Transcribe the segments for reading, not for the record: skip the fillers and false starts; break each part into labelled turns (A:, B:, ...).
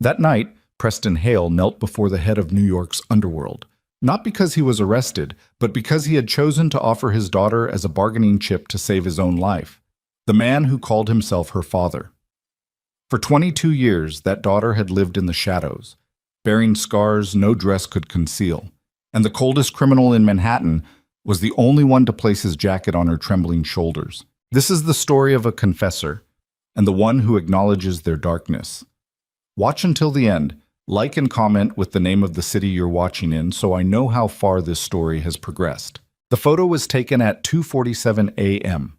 A: That night, Preston Hale knelt before the head of New York's underworld, not because he was arrested, but because he had chosen to offer his daughter as a bargaining chip to save his own life, the man who called himself her father. For 22 years, that daughter had lived in the shadows, bearing scars no dress could conceal, and the coldest criminal in Manhattan was the only one to place his jacket on her trembling shoulders. This is the story of a confessor, and the one who acknowledges their darkness. Watch until the end, like and comment with the name of the city you're watching in so I know how far this story has progressed. The photo was taken at 2:47 a.m.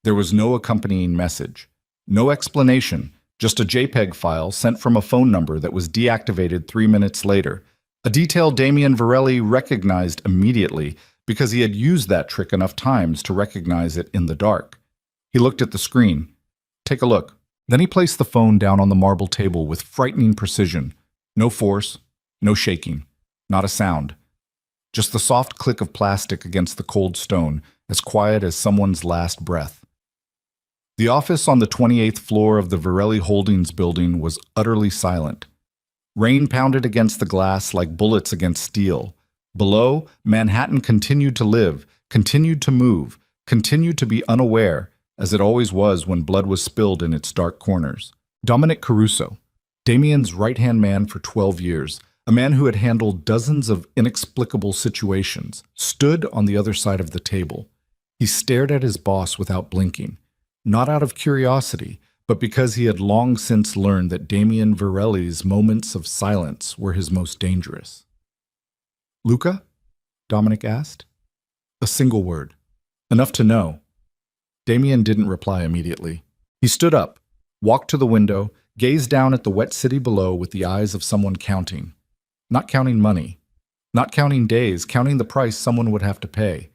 A: There was no accompanying message, no explanation, just a JPEG file sent from a phone number that was deactivated 3 minutes later, a detail Damien Varelli recognized immediately because he had used that trick enough times to recognize it in the dark. He looked at the screen. Take a look. Then he placed the phone down on the marble table with frightening precision. No force, no shaking, not a sound. Just the soft click of plastic against the cold stone, as quiet as someone's last breath. The office on the 28th floor of the Varelli Holdings building was utterly silent. Rain pounded against the glass like bullets against steel. Below, Manhattan continued to live, continued to move, continued to be unaware, as it always was when blood was spilled in its dark corners. Dominic Caruso, Damien's right-hand man for 12 years, a man who had handled dozens of inexplicable situations, stood on the other side of the table. He stared at his boss without blinking, not out of curiosity, but because he had long since learned that Damien Varelli's moments of silence were his most dangerous. "Luca?" Dominic asked. A single word. Enough to know. Damien didn't reply immediately. He stood up, walked to the window, gazed down at the wet city below with the eyes of someone counting. Not counting money. Not counting days, counting the price someone would have to pay.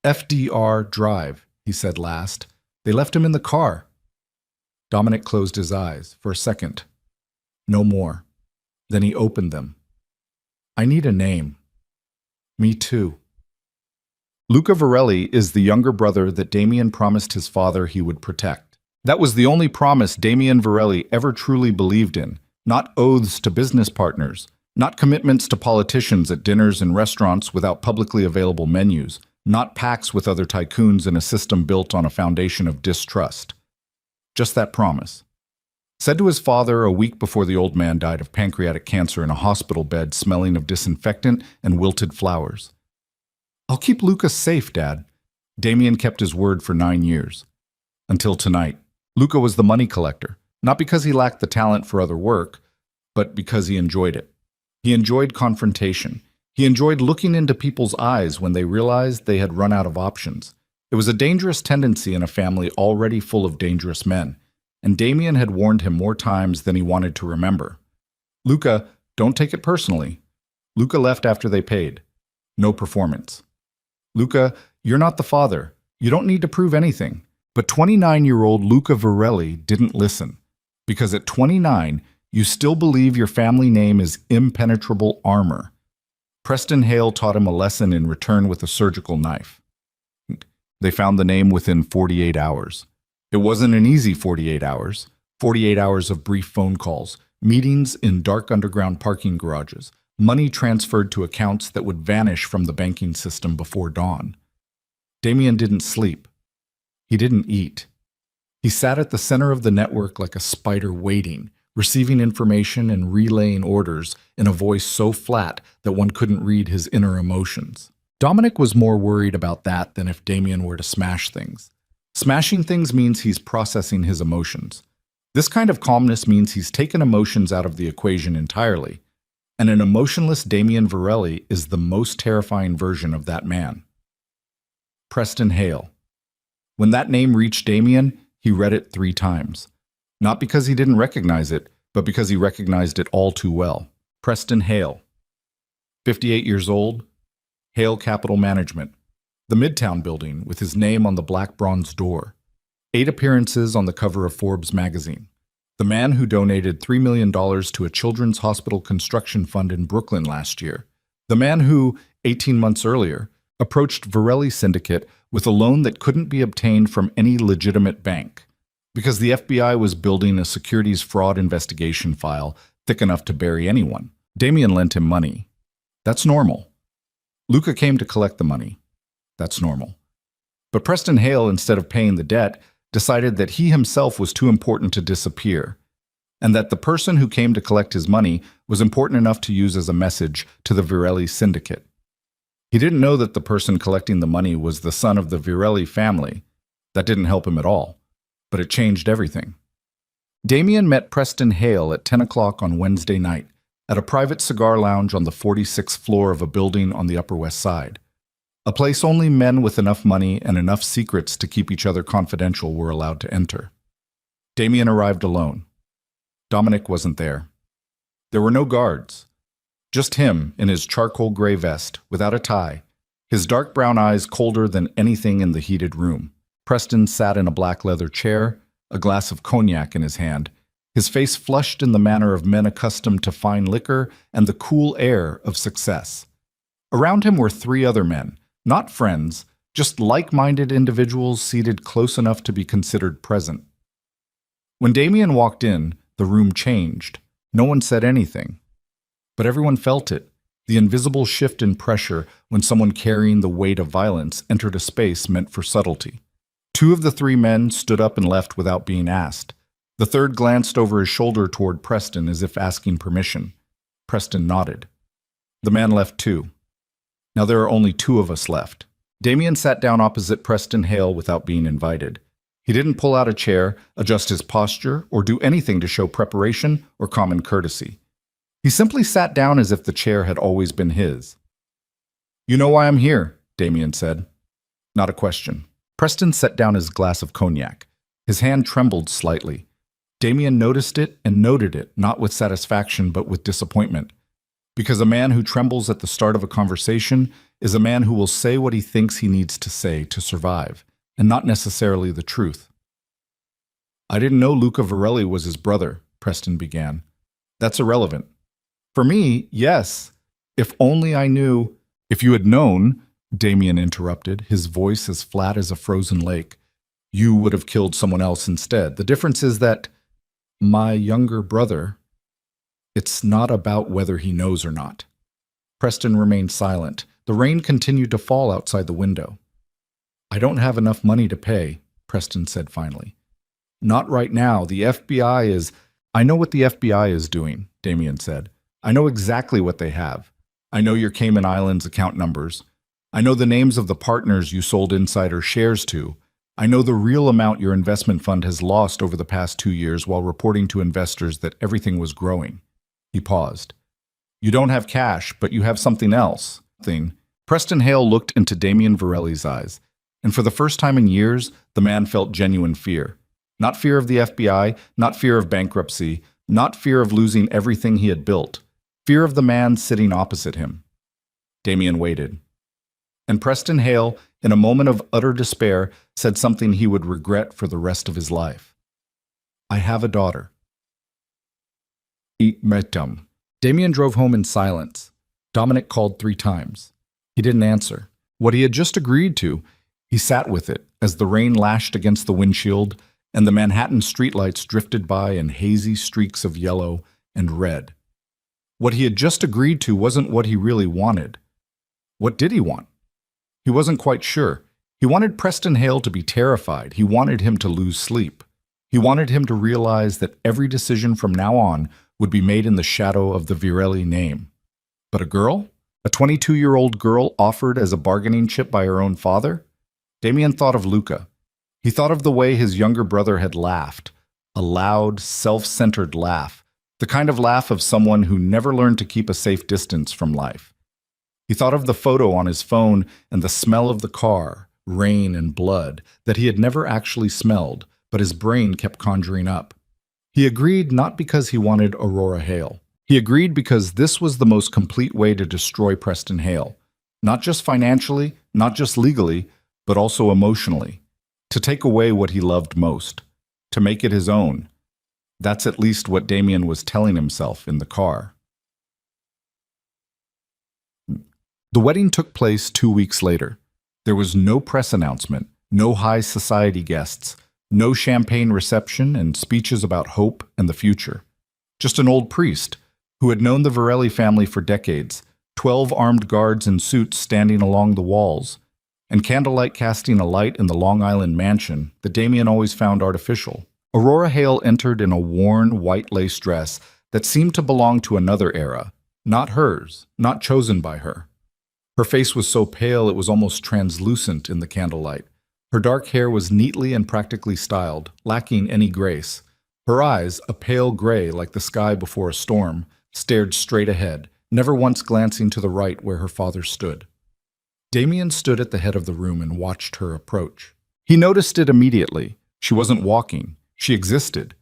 A: "FDR Drive," he said last. "They left him in the car." Dominic closed his eyes for a second. No more. Then he opened them. "I need a name." "Me too." Luca Varelli is the younger brother that Damien promised his father he would protect. That was the only promise Damien Varelli ever truly believed in, not oaths to business partners, not commitments to politicians at dinners and restaurants without publicly available menus, not pacts with other tycoons in a system built on a foundation of distrust. Just that promise. Said to his father a week before the old man died of pancreatic cancer in a hospital bed smelling of disinfectant and wilted flowers. "I'll keep Luca safe, Dad." Damien kept his word for 9 years. Until tonight. Luca was the money collector, not because he lacked the talent for other work, but because he enjoyed it. He enjoyed confrontation. He enjoyed looking into people's eyes when they realized they had run out of options. It was a dangerous tendency in a family already full of dangerous men, and Damien had warned him more times than he wanted to remember. "Luca, don't take it personally." Luca left after they paid. No performance. "Luca, you're not the father. You don't need to prove anything." But 29-year-old Luca Varelli didn't listen. Because at 29, you still believe your family name is impenetrable armor. Preston Hale taught him a lesson in return with a surgical knife. They found the name within 48 hours. It wasn't an easy 48 hours. 48 hours of brief phone calls, meetings in dark underground parking garages, money transferred to accounts that would vanish from the banking system before dawn. Damien didn't sleep. He didn't eat. He sat at the center of the network like a spider waiting, receiving information and relaying orders in a voice so flat that one couldn't read his inner emotions. Dominic was more worried about that than if Damien were to smash things. Smashing things means he's processing his emotions. This kind of calmness means he's taken emotions out of the equation entirely. And an emotionless Damien Varelli is the most terrifying version of that man. Preston Hale. When that name reached Damien, he read it 3 times. Not because he didn't recognize it, but because he recognized it all too well. Preston Hale. 58 years old. Hale Capital Management. The Midtown building with his name on the black bronze door. 8 appearances on the cover of Forbes magazine. The man who donated $3 million to a children's hospital construction fund in Brooklyn last year. The man who, 18 months earlier, approached Varelli Syndicate with a loan that couldn't be obtained from any legitimate bank. Because the FBI was building a securities fraud investigation file thick enough to bury anyone. Damien lent him money. That's normal. Luca came to collect the money. That's normal. But Preston Hale, instead of paying the debt, decided that he himself was too important to disappear, and that the person who came to collect his money was important enough to use as a message to the Virelli syndicate. He didn't know that the person collecting the money was the son of the Virelli family. That didn't help him at all, but it changed everything. Damien met Preston Hale at 10 o'clock on Wednesday night at a private cigar lounge on the 46th floor of a building on the Upper West Side, a place only men with enough money and enough secrets to keep each other confidential were allowed to enter. Damien arrived alone. Dominic wasn't there. There were no guards. Just him in his charcoal gray vest, without a tie, his dark brown eyes colder than anything in the heated room. Preston sat in a black leather chair, a glass of cognac in his hand, his face flushed in the manner of men accustomed to fine liquor and the cool air of success. Around him were three other men, not friends, just like-minded individuals seated close enough to be considered present. When Damien walked in, the room changed. No one said anything. But everyone felt it, the invisible shift in pressure when someone carrying the weight of violence entered a space meant for subtlety. Two of the three men stood up and left without being asked. The third glanced over his shoulder toward Preston as if asking permission. Preston nodded. The man left too. Now there are only two of us left. Damien sat down opposite Preston Hale without being invited. He didn't pull out a chair, adjust his posture, or do anything to show preparation or common courtesy. He simply sat down as if the chair had always been his. "You know why I'm here," Damien said. Not a question. Preston set down his glass of cognac. His hand trembled slightly. Damien noticed it and noted it, not with satisfaction but with disappointment. Because a man who trembles at the start of a conversation is a man who will say what he thinks he needs to say to survive, and not necessarily the truth. "I didn't know Luca Virelli was his brother," Preston began. "That's irrelevant." "For me, yes. If only I knew—" "If you had known," Damien interrupted, his voice as flat as a frozen lake, "you would have killed someone else instead. The difference is that my younger brother, it's not about whether he knows or not." Preston remained silent. The rain continued to fall outside the window. "I don't have enough money to pay," Preston said finally. "Not right now. The FBI is—" "I know what the FBI is doing," Damien said. "I know exactly what they have. I know your Cayman Islands account numbers. I know the names of the partners you sold insider shares to. I know the real amount your investment fund has lost over the past 2 years while reporting to investors that everything was growing." He paused. "You don't have cash, but you have something else." Preston Hale looked into Damien Virelli's eyes, and for the first time in years, the man felt genuine fear. Not fear of the FBI, not fear of bankruptcy, not fear of losing everything he had built. Fear of the man sitting opposite him. Damien waited. And Preston Hale, in a moment of utter despair, said something he would regret for the rest of his life. "I have a daughter." Damien drove home in silence. Dominic called 3 times. He didn't answer. What he had just agreed to, he sat with it as the rain lashed against the windshield and the Manhattan streetlights drifted by in hazy streaks of yellow and red. What he had just agreed to wasn't what he really wanted. What did he want? He wasn't quite sure. He wanted Preston Hale to be terrified. He wanted him to lose sleep. He wanted him to realize that every decision from now on would be made in the shadow of the Virelli name. But a girl? A 22-year-old girl offered as a bargaining chip by her own father? Damien thought of Luca. He thought of the way his younger brother had laughed. A loud, self-centered laugh. The kind of laugh of someone who never learned to keep a safe distance from life. He thought of the photo on his phone and the smell of the car, rain and blood, that he had never actually smelled, but his brain kept conjuring up. He agreed not because he wanted Aurora Hale. He agreed because this was the most complete way to destroy Preston Hale. Not just financially, not just legally, but also emotionally. To take away what he loved most. To make it his own. That's at least what Damien was telling himself in the car. The wedding took place 2 weeks later. There was no press announcement, no high society guests, no champagne reception and speeches about hope and the future. Just an old priest who had known the Varelli family for decades, 12 armed guards in suits standing along the walls, and candlelight casting a light in the Long Island mansion that Damien always found artificial. Aurora Hale entered in a worn, white lace dress that seemed to belong to another era, not hers, not chosen by her. Her face was so pale it was almost translucent in the candlelight. Her dark hair was neatly and practically styled, lacking any grace. Her eyes, a pale gray like the sky before a storm, stared straight ahead, never once glancing to the right where her father stood. Damien stood at the head of the room and watched her approach. He noticed it immediately. She wasn't walking. She existed.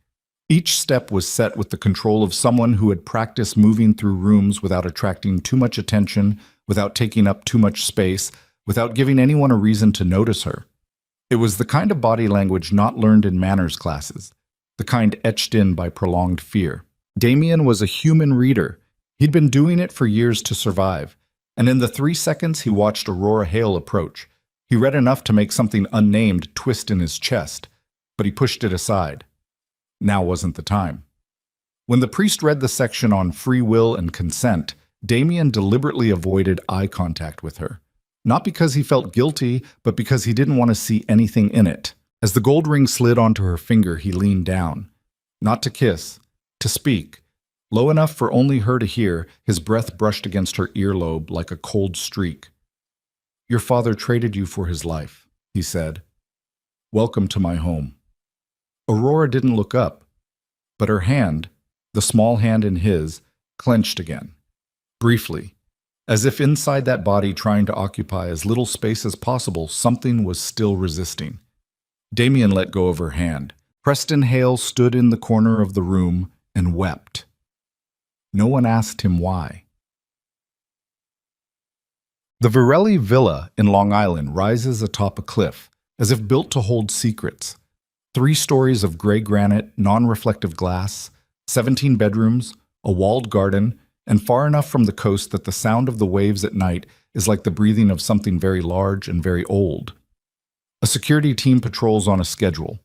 A: Each step was set with the control of someone who had practiced moving through rooms without attracting too much attention, without taking up too much space, without giving anyone a reason to notice her. It was the kind of body language not learned in manners classes, the kind etched in by prolonged fear. Damien was a human reader. He'd been doing it for years to survive, and in the 3 seconds he watched Aurora Hale approach, he read enough to make something unnamed twist in his chest, but he pushed it aside. Now wasn't the time. When the priest read the section on free will and consent, Damien deliberately avoided eye contact with her. Not because he felt guilty, but because he didn't want to see anything in it. As the gold ring slid onto her finger, he leaned down. Not to kiss, to speak. Low enough for only her to hear, his breath brushed against her earlobe like a cold streak. "Your father traded you for his life," he said. "Welcome to my home." Aurora didn't look up, but her hand, the small hand in his, clenched again. Briefly, as if inside that body trying to occupy as little space as possible, something was still resisting. Damien let go of her hand. Preston Hale stood in the corner of the room and wept. No one asked him why. The Varelli Villa in Long Island rises atop a cliff, as if built to hold secrets. 3 stories of gray granite, non-reflective glass, 17 bedrooms, a walled garden, and far enough from the coast that the sound of the waves at night is like the breathing of something very large and very old. A security team patrols on a schedule.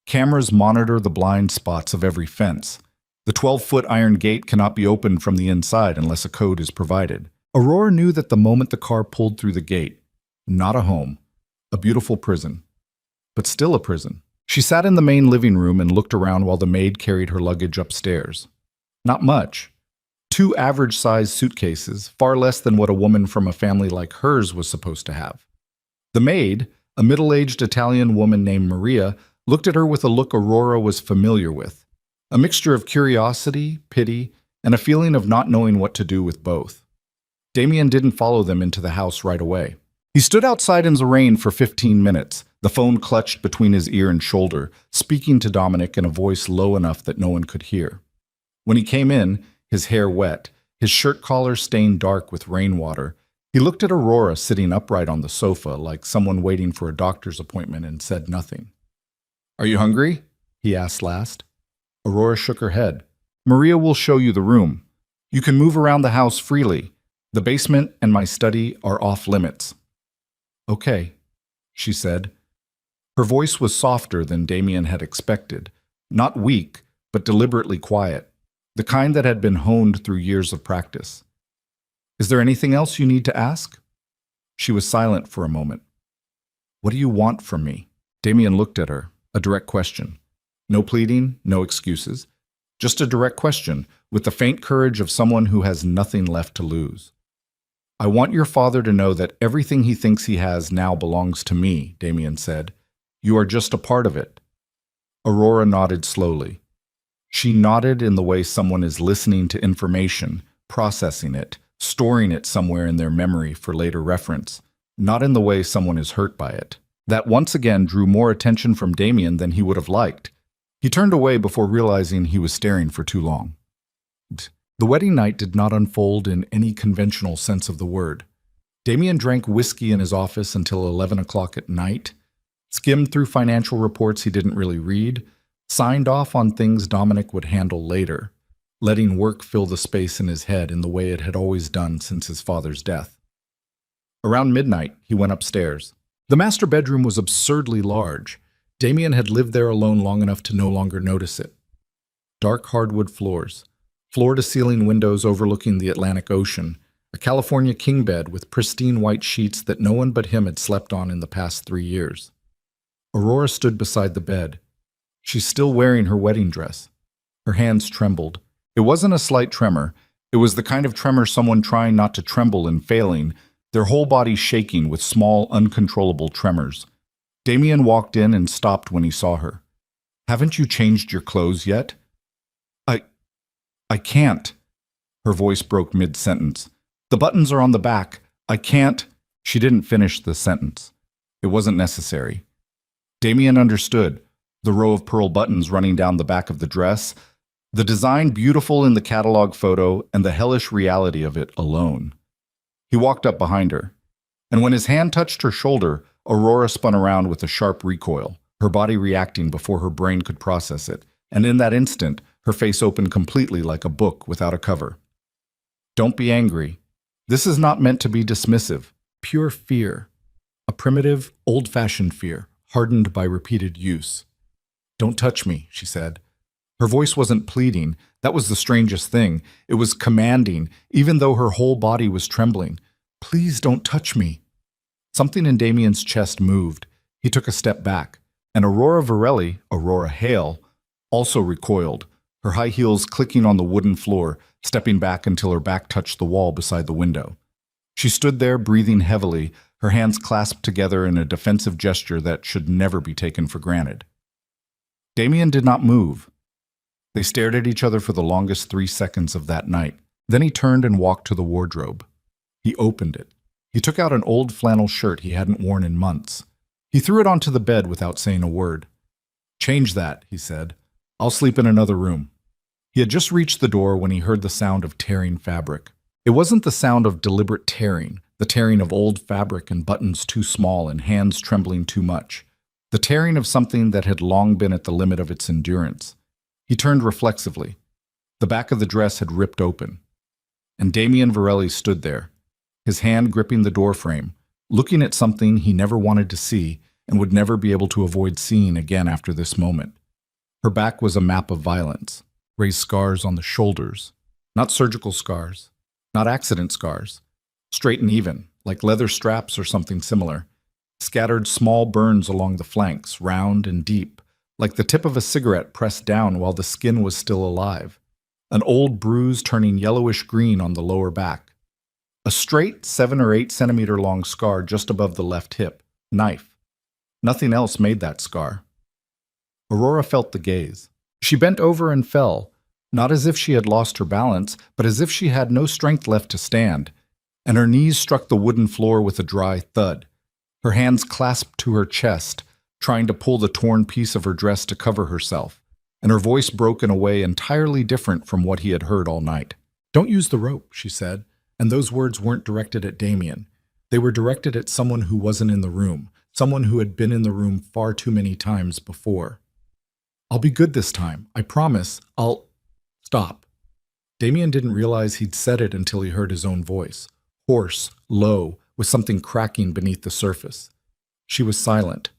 A: Cameras monitor the blind spots of every fence. The 12-foot iron gate cannot be opened from the inside unless a code is provided. Aurora knew that the moment the car pulled through the gate. Not a home. A beautiful prison. But still a prison. She sat in the main living room and looked around while the maid carried her luggage upstairs. Not much. 2 average-sized suitcases, far less than what a woman from a family like hers was supposed to have. The maid, a middle-aged Italian woman named Maria, looked at her with a look Aurora was familiar with. A mixture of curiosity, pity, and a feeling of not knowing what to do with both. Damien didn't follow them into the house right away. He stood outside in the rain for 15 minutes, the phone clutched between his ear and shoulder, speaking to Dominic in a voice low enough that no one could hear. When he came in, his hair wet, his shirt collar stained dark with rainwater, he looked at Aurora sitting upright on the sofa like someone waiting for a doctor's appointment and said nothing. "Are you hungry?" he asked last. Aurora shook her head. "Maria will show you the room. You can move around the house freely. The basement and my study are off limits." "Okay," she said. Her voice was softer than Damien had expected, not weak, but deliberately quiet, the kind that had been honed through years of practice. "Is there anything else you need to ask?" She was silent for a moment. "What do you want from me?" Damien looked at her, a direct question. No pleading, no excuses. Just a direct question, with the faint courage of someone who has nothing left to lose. "I want your father to know that everything he thinks he has now belongs to me," Damien said. "You are just a part of it." Aurora nodded slowly. She nodded in the way someone is listening to information, processing it, storing it somewhere in their memory for later reference, not in the way someone is hurt by it. That once again drew more attention from Damien than he would have liked. He turned away before realizing he was staring for too long. The wedding night did not unfold in any conventional sense of the word. Damien drank whiskey in his office until 11 o'clock at night, skimmed through financial reports he didn't really read, signed off on things Dominic would handle later, letting work fill the space in his head in the way it had always done since his father's death. Around midnight, he went upstairs. The master bedroom was absurdly large. Damien had lived there alone long enough to no longer notice it. Dark hardwood floors, Floor-to-ceiling windows overlooking the Atlantic Ocean, a California king bed with pristine white sheets that no one but him had slept on in the past 3 years. Aurora stood beside the bed. She's still wearing her wedding dress. Her hands trembled. It wasn't a slight tremor. It was the kind of tremor someone trying not to tremble and failing, their whole body shaking with small, uncontrollable tremors. Damien walked in and stopped when he saw her. "Haven't you changed your clothes yet?" I can't." Her voice broke mid-sentence. "The buttons are on the back. I can't." She didn't finish the sentence. It wasn't necessary. Damien understood. The row of pearl buttons running down the back of the dress, the design beautiful in the catalog photo, and the hellish reality of it alone. He walked up behind her, and when his hand touched her shoulder, Aurora spun around with a sharp recoil, her body reacting before her brain could process it, and in that instant, her face opened completely like a book without a cover. "Don't be angry. This is not meant to be dismissive. Pure fear. A primitive, old-fashioned fear, hardened by repeated use." "Don't touch me," she said. Her voice wasn't pleading. That was the strangest thing. It was commanding, even though her whole body was trembling. "Please don't touch me." Something in Damien's chest moved. He took a step back, and Aurora Hale, also recoiled, her high heels clicking on the wooden floor, stepping back until her back touched the wall beside the window. She stood there, breathing heavily, her hands clasped together in a defensive gesture that should never be taken for granted. Damien did not move. They stared at each other for the longest 3 seconds of that night. Then he turned and walked to the wardrobe. He opened it. He took out an old flannel shirt he hadn't worn in months. He threw it onto the bed without saying a word. "Change that," he said. "I'll sleep in another room." He had just reached the door when he heard the sound of tearing fabric. It wasn't the sound of deliberate tearing, the tearing of old fabric and buttons too small and hands trembling too much. The tearing of something that had long been at the limit of its endurance. He turned reflexively. The back of the dress had ripped open. And Damien Varelli stood there, his hand gripping the doorframe, looking at something he never wanted to see and would never be able to avoid seeing again after this moment. Her back was a map of violence, raised scars on the shoulders, not surgical scars, not accident scars, straight and even, like leather straps or something similar, scattered small burns along the flanks, round and deep, like the tip of a cigarette pressed down while the skin was still alive, an old bruise turning yellowish green on the lower back, a straight 7 or 8 centimeter long scar just above the left hip, knife. Nothing else made that scar. Aurora felt the gaze. She bent over and fell, not as if she had lost her balance, but as if she had no strength left to stand, and her knees struck the wooden floor with a dry thud. Her hands clasped to her chest, trying to pull the torn piece of her dress to cover herself, and her voice broke in a way entirely different from what he had heard all night. "Don't use the rope," she said, and those words weren't directed at Damien. They were directed at someone who wasn't in the room, someone who had been in the room far too many times before. "I'll be good this time. I promise. I'll—" "Stop." Damien didn't realize he'd said it until he heard his own voice, hoarse, low, with something cracking beneath the surface. She was silent,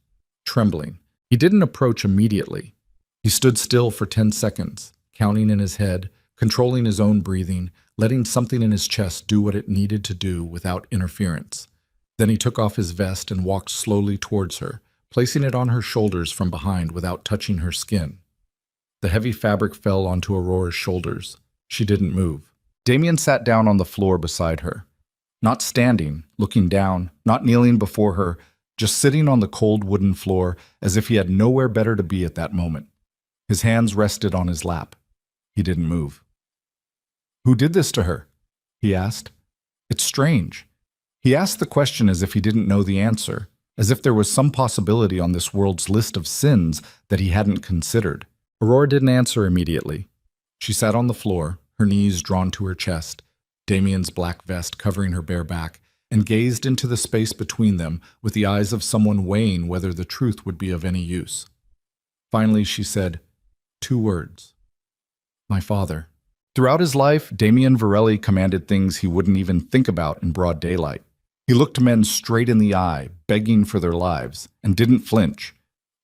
A: trembling. He didn't approach immediately. He stood still for 10 seconds, counting in his head, controlling his own breathing, letting something in his chest do what it needed to do without interference. Then he took off his vest and walked slowly towards her, placing it on her shoulders from behind without touching her skin. The heavy fabric fell onto Aurora's shoulders. She didn't move. Damien sat down on the floor beside her. Not standing, looking down, not kneeling before her, just sitting on the cold wooden floor as if he had nowhere better to be at that moment. His hands rested on his lap. He didn't move. "Who did this to her?" he asked. It's strange. He asked the question as if he didn't know the answer, as if there was some possibility on this world's list of sins that he hadn't considered. Aurora didn't answer immediately. She sat on the floor, her knees drawn to her chest, Damien's black vest covering her bare back, and gazed into the space between them with the eyes of someone weighing whether the truth would be of any use. Finally, she said 2 words. "My father." Throughout his life, Damien Varelli commanded things he wouldn't even think about in broad daylight. He looked men straight in the eye, begging for their lives, and didn't flinch.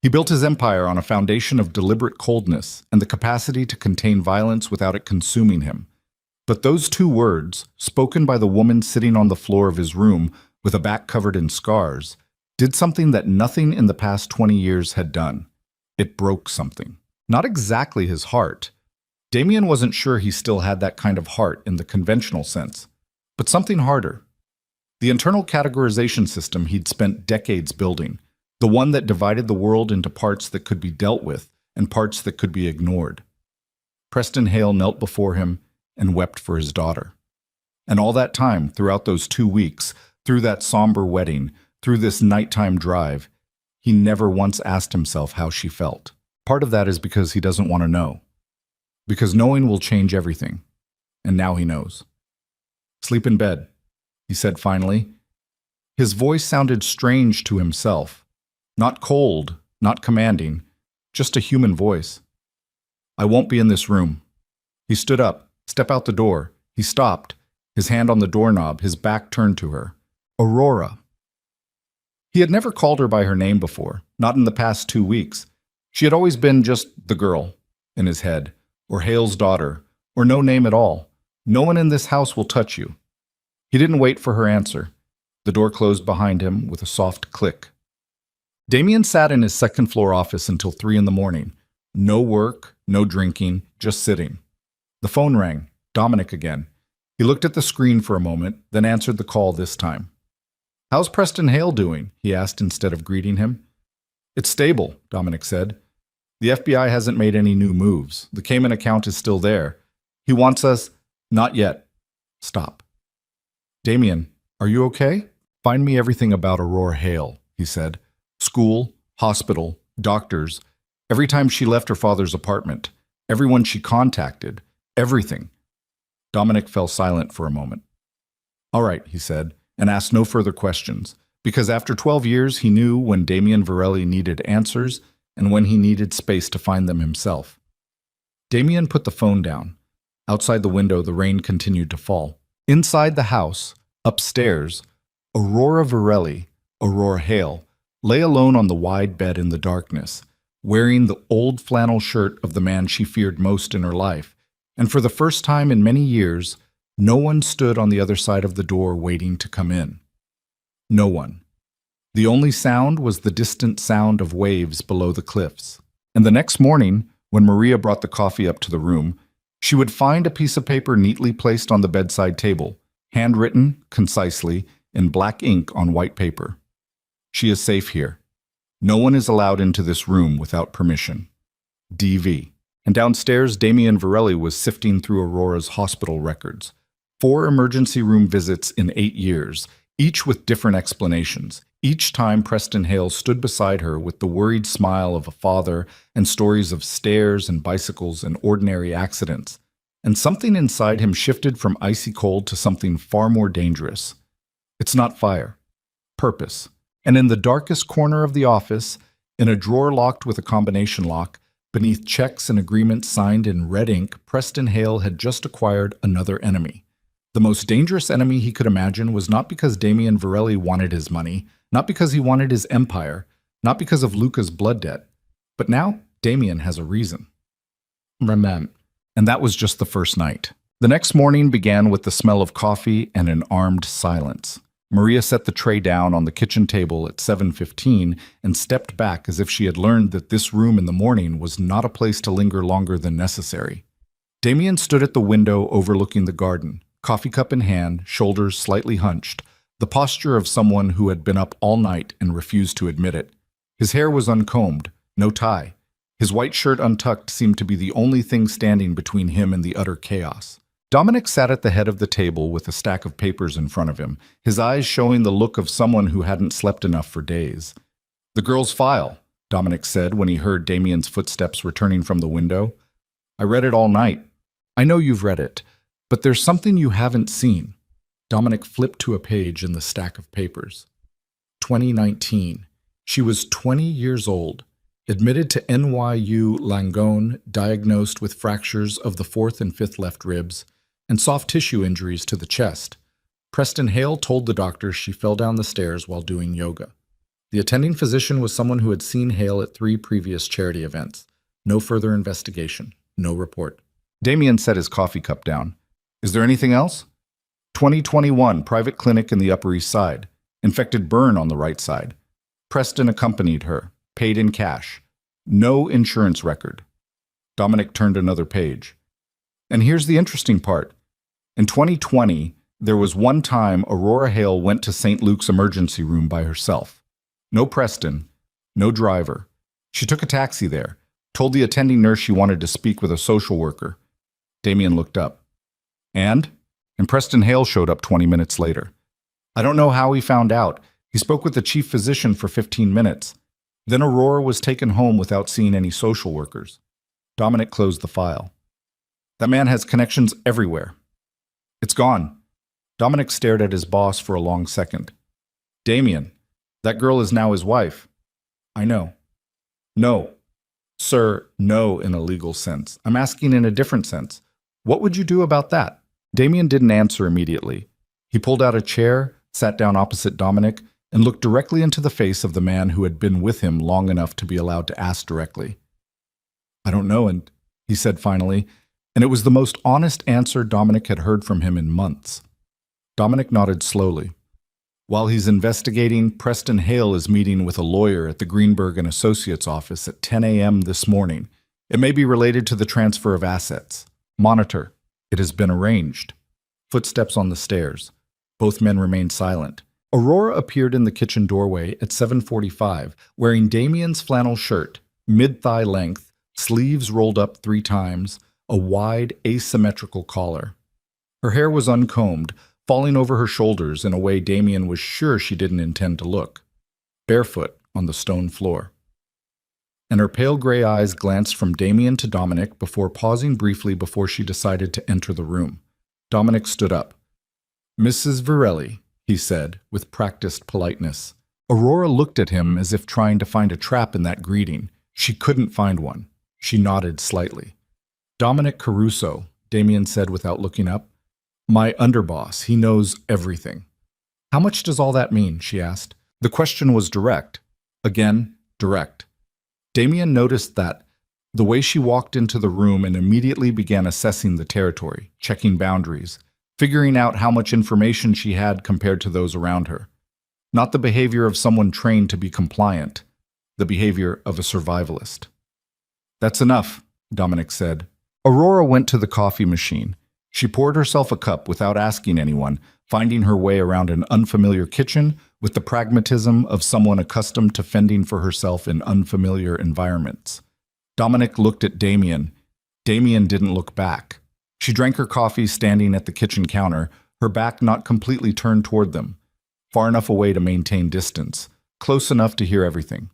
A: He built his empire on a foundation of deliberate coldness and the capacity to contain violence without it consuming him. But those two words, spoken by the woman sitting on the floor of his room with a back covered in scars, did something that nothing in the past 20 years had done. It broke something. Not exactly his heart. Damien wasn't sure he still had that kind of heart in the conventional sense, but something harder. The internal categorization system he'd spent decades building, the one that divided the world into parts that could be dealt with and parts that could be ignored. Preston Hale knelt before him and wept for his daughter. And all that time, throughout those 2 weeks, through that somber wedding, through this nighttime drive, he never once asked himself how she felt. Part of that is because he doesn't want to know. Because knowing will change everything. And now he knows. "Sleep in bed," he said finally. His voice sounded strange to himself. Not cold, not commanding, just a human voice. "I won't be in this room." He stood up, stepped out the door. He stopped, his hand on the doorknob, his back turned to her. Aurora. He had never called her by her name before, not in the past 2 weeks. She had always been just the girl in his head, or Hale's daughter, or no name at all. No one in this house will touch you. He didn't wait for her answer. The door closed behind him with a soft click. Damien sat in his second-floor office until 3 in the morning. No work, no drinking, just sitting. The phone rang. Dominic again. He looked at the screen for a moment, then answered the call this time. "How's Preston Hale doing?" he asked instead of greeting him. "It's stable," Dominic said. "The FBI hasn't made any new moves. The Cayman account is still there. He wants us—" "Not yet." "Stop." "Damien, are you okay?" "Find me everything about Aurora Hale," he said. "School, hospital, doctors, every time she left her father's apartment, everyone she contacted, everything." Dominic fell silent for a moment. "All right," he said, and asked no further questions, because after 12 years he knew when Damien Varelli needed answers and when he needed space to find them himself. Damien put the phone down. Outside the window, the rain continued to fall. Inside the house, upstairs, Aurora Varelli, Aurora Hale, lay alone on the wide bed in the darkness, wearing the old flannel shirt of the man she feared most in her life, and for the first time in many years, no one stood on the other side of the door waiting to come in. No one. The only sound was the distant sound of waves below the cliffs. And the next morning, when Maria brought the coffee up to the room, she would find a piece of paper neatly placed on the bedside table, handwritten, concisely, in black ink on white paper. "She is safe here. No one is allowed into this room without permission. DV." And downstairs, Damien Varelli was sifting through Aurora's hospital records. 4 emergency room visits in 8 years, each with different explanations. Each time Preston Hale stood beside her with the worried smile of a father and stories of stairs and bicycles and ordinary accidents. And something inside him shifted from icy cold to something far more dangerous. It's not fire. Purpose. And in the darkest corner of the office, in a drawer locked with a combination lock, beneath checks and agreements signed in red ink, Preston Hale had just acquired another enemy. The most dangerous enemy he could imagine was not because Damien Varelli wanted his money, not because he wanted his empire, not because of Luca's blood debt. But now, Damien has a reason. And that was just the first night. The next morning began with the smell of coffee and an armed silence. Maria set the tray down on the kitchen table at 7:15 and stepped back as if she had learned that this room in the morning was not a place to linger longer than necessary. Damien stood at the window overlooking the garden, coffee cup in hand, shoulders slightly hunched, the posture of someone who had been up all night and refused to admit it. His hair was uncombed, no tie. His white shirt untucked seemed to be the only thing standing between him and the utter chaos. Dominic sat at the head of the table with a stack of papers in front of him, his eyes showing the look of someone who hadn't slept enough for days. "The girl's file," Dominic said when he heard Damien's footsteps returning from the window. "I read it all night." "I know you've read it, but there's something you haven't seen." Dominic flipped to a page in the stack of papers. 2019. She was 20 years old, admitted to NYU Langone, diagnosed with fractures of the 4th and 5th left ribs, and soft tissue injuries to the chest. Preston Hale told the doctor she fell down the stairs while doing yoga. The attending physician was someone who had seen Hale at 3 previous charity events. No further investigation. No report. Damien set his coffee cup down. Is there anything else? 2021, private clinic in the Upper East Side. Infected burn on the right side. Preston accompanied her. Paid in cash. No insurance record. Dominic turned another page. And here's the interesting part. In 2020, there was one time Aurora Hale went to St. Luke's emergency room by herself. No Preston, no driver. She took a taxi there, told the attending nurse she wanted to speak with a social worker. Damien looked up. And Preston Hale showed up 20 minutes later. I don't know how he found out. He spoke with the chief physician for 15 minutes. Then Aurora was taken home without seeing any social workers. Dominic closed the file. That man has connections everywhere. It's gone. Dominic stared at his boss for a long second. Damien, that girl is now his wife. I know. No. Sir, no in a legal sense. I'm asking in a different sense. What would you do about that? Damien didn't answer immediately. He pulled out a chair, sat down opposite Dominic, and looked directly into the face of the man who had been with him long enough to be allowed to ask directly. I don't know, and he said finally, and it was the most honest answer Dominic had heard from him in months. Dominic nodded slowly. While he's investigating, Preston Hale is meeting with a lawyer at the Greenberg & Associates office at 10 a.m. this morning. It may be related to the transfer of assets. Monitor. It has been arranged. Footsteps on the stairs. Both men remained silent. Aurora appeared in the kitchen doorway at 7:45, wearing Damien's flannel shirt, mid-thigh length, sleeves rolled up 3 times, a wide, asymmetrical collar. Her hair was uncombed, falling over her shoulders in a way Damien was sure she didn't intend to look. Barefoot on the stone floor. And her pale gray eyes glanced from Damien to Dominic before pausing briefly before she decided to enter the room. Dominic stood up. Mrs. Varelli, he said, with practiced politeness. Aurora looked at him as if trying to find a trap in that greeting. She couldn't find one. She nodded slightly. Dominic Caruso, Damien said without looking up. My underboss, he knows everything. How much does all that mean? She asked. The question was direct. Again, direct. Damien noticed that, the way she walked into the room and immediately began assessing the territory, checking boundaries, figuring out how much information she had compared to those around her. Not the behavior of someone trained to be compliant, the behavior of a survivalist. That's enough, Dominic said. Aurora went to the coffee machine. She poured herself a cup without asking anyone, finding her way around an unfamiliar kitchen with the pragmatism of someone accustomed to fending for herself in unfamiliar environments. Dominic looked at Damien. Damien didn't look back. She drank her coffee standing at the kitchen counter, her back not completely turned toward them, far enough away to maintain distance, close enough to hear everything.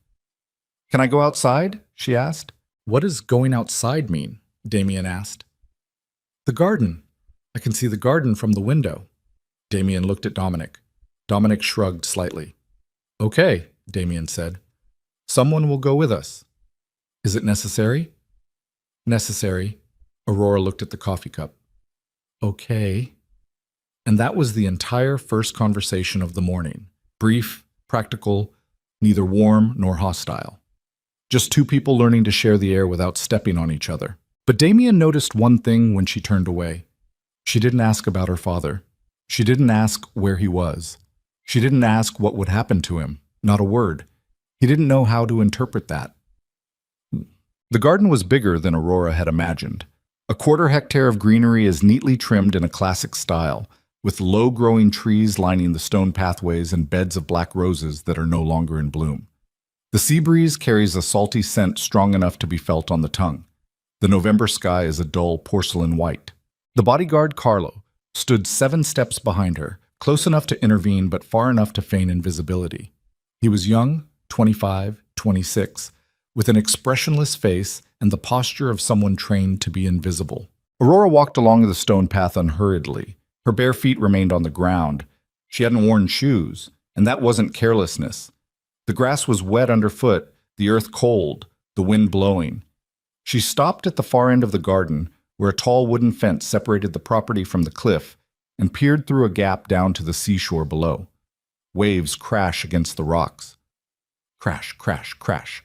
A: Can I go outside? She asked. What does going outside mean? Damien asked. The garden. I can see the garden from the window. Damien looked at Dominic. Dominic shrugged slightly. Okay, Damien said. Someone will go with us. Is it necessary? Necessary. Aurora looked at the coffee cup. Okay. And that was the entire first conversation of the morning. Brief, practical, neither warm nor hostile. Just 2 people learning to share the air without stepping on each other. But Damien noticed one thing when she turned away. She didn't ask about her father. She didn't ask where he was. She didn't ask what would happen to him. Not a word. He didn't know how to interpret that. The garden was bigger than Aurora had imagined. A 1/4 hectare of greenery is neatly trimmed in a classic style, with low-growing trees lining the stone pathways and beds of black roses that are no longer in bloom. The sea breeze carries a salty scent strong enough to be felt on the tongue. The November sky is a dull porcelain white. The bodyguard, Carlo, stood 7 steps behind her, close enough to intervene but far enough to feign invisibility. He was young, 25, 26, with an expressionless face and the posture of someone trained to be invisible. Aurora walked along the stone path unhurriedly. Her bare feet remained on the ground. She hadn't worn shoes, and that wasn't carelessness. The grass was wet underfoot, the earth cold, the wind blowing. She stopped at the far end of the garden, where a tall wooden fence separated the property from the cliff, and peered through a gap down to the seashore below. Waves crash against the rocks. Crash, crash, crash.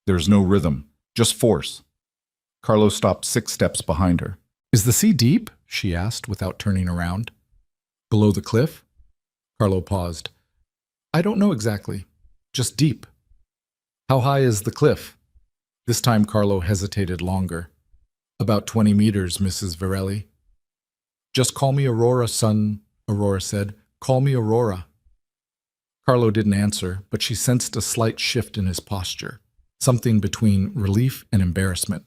A: There's no rhythm, just force. Carlo stopped 6 steps behind her. Is the sea deep? She asked without turning around. Below the cliff? Carlo paused. I don't know exactly. Just deep. How high is the cliff? This time Carlo hesitated longer. About 20 meters, Mrs. Varelli. Just call me Aurora, son, Aurora said. Call me Aurora. Carlo didn't answer, but she sensed a slight shift in his posture, something between relief and embarrassment.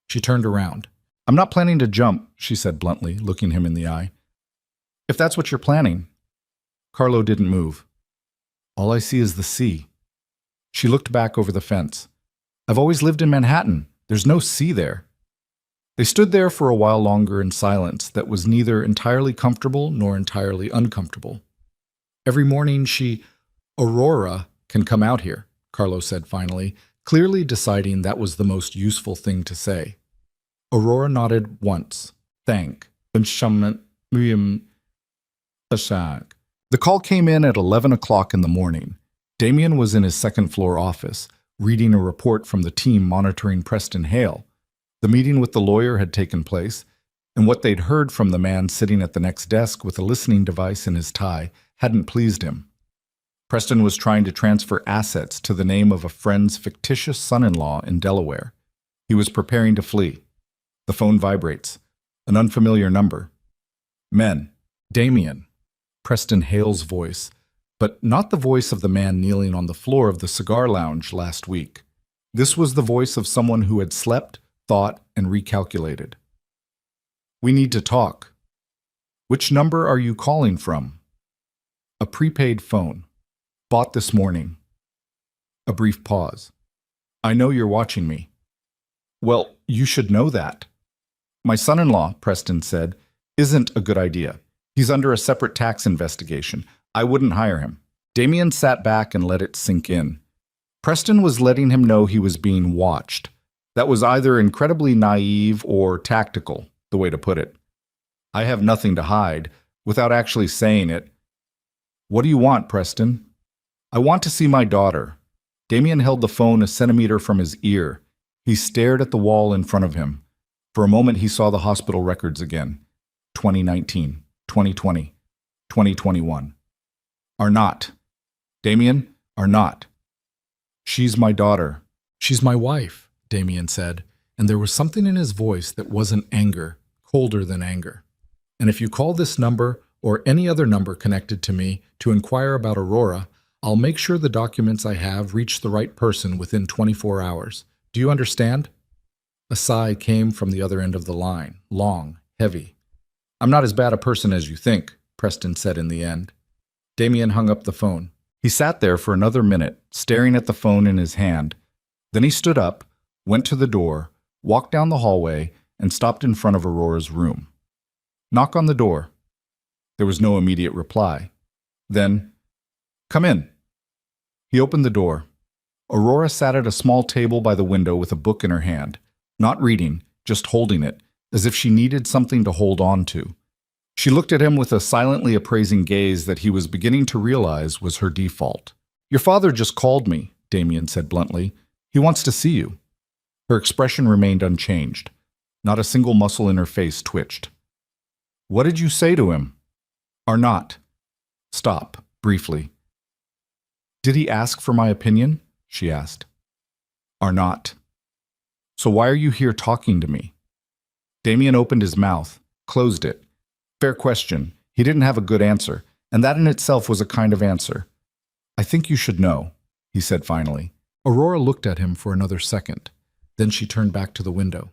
A: She turned around. I'm not planning to jump, she said bluntly, looking him in the eye. If that's what you're planning. Carlo didn't move. All I see is the sea. She looked back over the fence. I've always lived in Manhattan. There's no sea there. They stood there for a while longer in silence that was neither entirely comfortable nor entirely uncomfortable. Every morning Aurora can come out here, Carlo said finally, clearly deciding that was the most useful thing to say. Aurora nodded once. Thank. The call came in at 11 o'clock in the morning. Damien was in his second-floor office, reading a report from the team monitoring Preston Hale. The meeting with the lawyer had taken place, and what they'd heard from the man sitting at the next desk with a listening device in his tie hadn't pleased him. Preston was trying to transfer assets to the name of a friend's fictitious son-in-law in Delaware. He was preparing to flee. The phone vibrates. An unfamiliar number. Men. Damien. Preston Hale's voice, but not the voice of the man kneeling on the floor of the cigar lounge last week. This was the voice of someone who had slept, thought, and recalculated. We need to talk. Which number are you calling from? A prepaid phone. Bought this morning. A brief pause. I know you're watching me. Well, you should know that. My son-in-law, Preston said, isn't a good idea. He's under a separate tax investigation. I wouldn't hire him. Damien sat back and let it sink in. Preston was letting him know he was being watched. That was either incredibly naive or tactical, the way to put it. I have nothing to hide, without actually saying it. What do you want, Preston? I want to see my daughter. Damien held the phone a centimeter from his ear. He stared at the wall in front of him. For a moment he saw the hospital records again. 2019, 2020, 2021. Arnott. Damien, Arnott. She's my daughter. She's my wife, Damien said, and there was something in his voice that wasn't anger, colder than anger. And if you call this number or any other number connected to me to inquire about Aurora, I'll make sure the documents I have reach the right person within 24 hours. Do you understand? A sigh came from the other end of the line, long, heavy. I'm not as bad a person as you think, Preston said in the end. Damien hung up the phone. He sat there for another minute, staring at the phone in his hand. Then he stood up, went to the door, walked down the hallway, and stopped in front of Aurora's room. Knock on the door. There was no immediate reply. Then, come in. He opened the door. Aurora sat at a small table by the window with a book in her hand, not reading, just holding it, as if she needed something to hold on to. She looked at him with a silently appraising gaze that he was beginning to realize was her default. Your father just called me, Damien said bluntly. He wants to see you. Her expression remained unchanged. Not a single muscle in her face twitched. What did you say to him? Arnott. Stop, briefly. Did he ask for my opinion? She asked. Arnott. So why are you here talking to me? Damien opened his mouth, closed it. Fair question. He didn't have a good answer, and that in itself was a kind of answer. I think you should know, he said finally. Aurora looked at him for another second. Then she turned back to the window.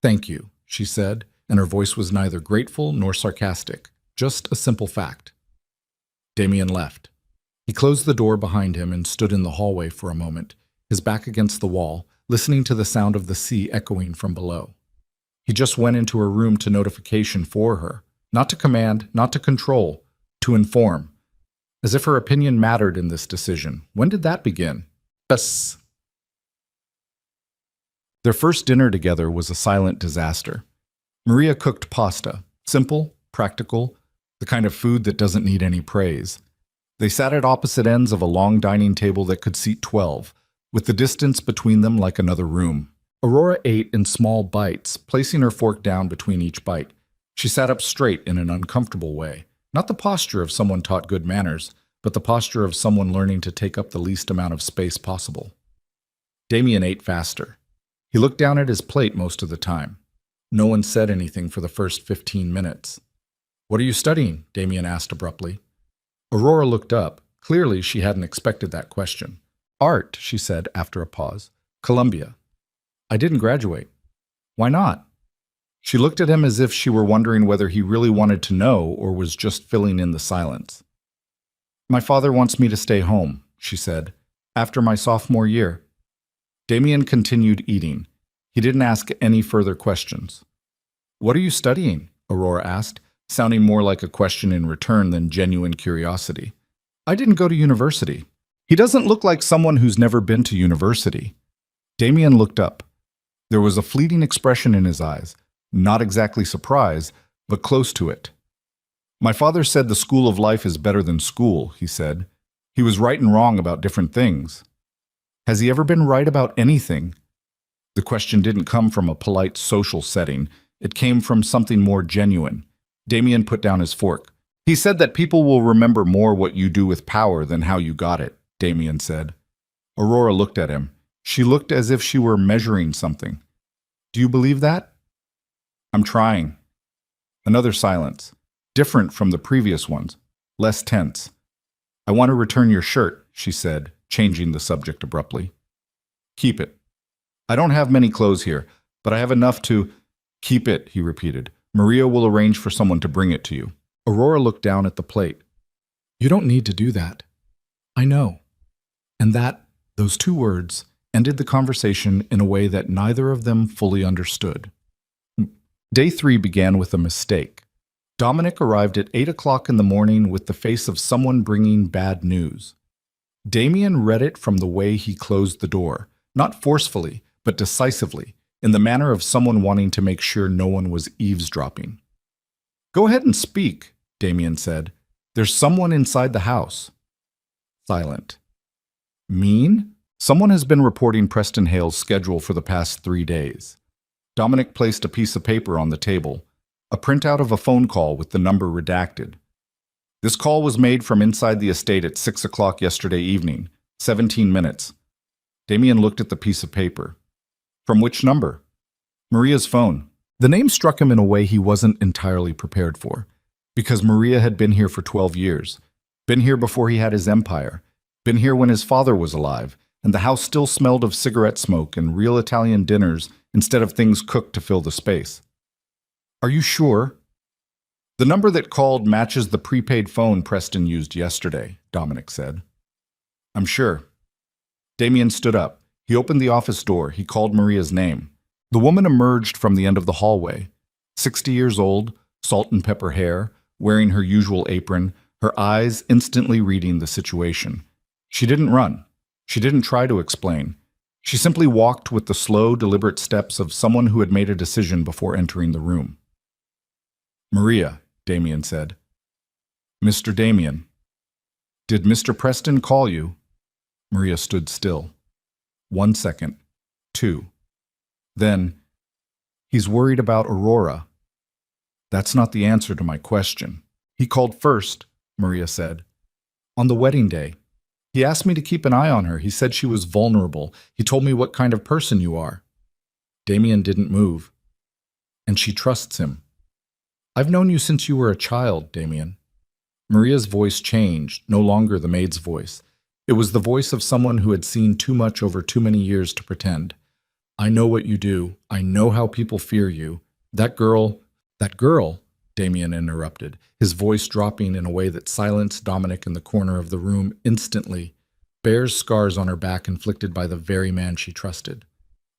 A: Thank you, she said, and her voice was neither grateful nor sarcastic, just a simple fact. Damien left. He closed the door behind him and stood in the hallway for a moment, his back against the wall, listening to the sound of the sea echoing from below. He just went into her room to notification for her, not to command, not to control, to inform. As if her opinion mattered in this decision. When did that begin? Yes. Their first dinner together was a silent disaster. Maria cooked pasta, simple, practical, the kind of food that doesn't need any praise. They sat at opposite ends of a long dining table that could seat 12, with the distance between them like another room. Aurora ate in small bites, placing her fork down between each bite. She sat up straight in an uncomfortable way, not the posture of someone taught good manners, but the posture of someone learning to take up the least amount of space possible. Damien ate faster. He looked down at his plate most of the time. No one said anything for the first 15 minutes. "What are you studying?" Damien asked abruptly. Aurora looked up. Clearly, she hadn't expected that question. "Art," she said after a pause. "Columbia." "I didn't graduate." "Why not?" She looked at him as if she were wondering whether he really wanted to know or was just filling in the silence. "My father wants me to stay home," she said, "after my sophomore year." Damien continued eating. He didn't ask any further questions. "What are you studying?" Aurora asked, sounding more like a question in return than genuine curiosity. "I didn't go to university." "He doesn't look like someone who's never been to university." Damien looked up. There was a fleeting expression in his eyes, not exactly surprise, but close to it. "My father said the school of life is better than school," he said. "He was right and wrong about different things." "Has he ever been right about anything?" The question didn't come from a polite social setting. It came from something more genuine. Damien put down his fork. "He said that people will remember more what you do with power than how you got it," Damien said. Aurora looked at him. She looked as if she were measuring something. "Do you believe that?" "I'm trying." Another silence, different from the previous ones, less tense. "I want to return your shirt," she said, changing the subject abruptly. "Keep it." "I don't have many clothes here, but I have enough to—" "Keep it," he repeated. "Maria will arrange for someone to bring it to you." Aurora looked down at the plate. "You don't need to do that." "I know." And those two words, ended the conversation in a way that neither of them fully understood. Day 3 began with a mistake. Dominic arrived at 8 o'clock in the morning with the face of someone bringing bad news. Damien read it from the way he closed the door, not forcefully, but decisively, in the manner of someone wanting to make sure no one was eavesdropping. "Go ahead and speak," Damien said. "There's someone inside the house." Silent. "Mean?" "Someone has been reporting Preston Hale's schedule for the past 3 days." Dominic placed a piece of paper on the table, a printout of a phone call with the number redacted. "This call was made from inside the estate at 6 o'clock yesterday evening, 17 minutes. Damien looked at the piece of paper. "From which number?" "Maria's phone." The name struck him in a way he wasn't entirely prepared for, because Maria had been here for 12 years, been here before he had his empire, been here when his father was alive, and the house still smelled of cigarette smoke and real Italian dinners instead of things cooked to fill the space. "Are you sure?" "The number that called matches the prepaid phone Preston used yesterday," Dominic said. "I'm sure." Damien stood up. He opened the office door. He called Maria's name. The woman emerged from the end of the hallway. 60 years old, salt and pepper hair, wearing her usual apron, her eyes instantly reading the situation. She didn't run. She didn't try to explain. She simply walked with the slow, deliberate steps of someone who had made a decision before entering the room. "Maria," Damien said. "Mr. Damien." "Did Mr. Preston call you?" Maria stood still. 1 second. 2. Then, "He's worried about Aurora." "That's not the answer to my question." "He called first," Maria said. "On the wedding day. He asked me to keep an eye on her. He said she was vulnerable. He told me what kind of person you are." Damien didn't move. "And she trusts him." "I've known you since you were a child, Damien." Maria's voice changed, no longer the maid's voice. It was the voice of someone who had seen too much over too many years to pretend. "I know what you do. I know how people fear you. That girl," Damien interrupted, his voice dropping in a way that silenced Dominic in the corner of the room instantly, "bears scars on her back inflicted by the very man she trusted.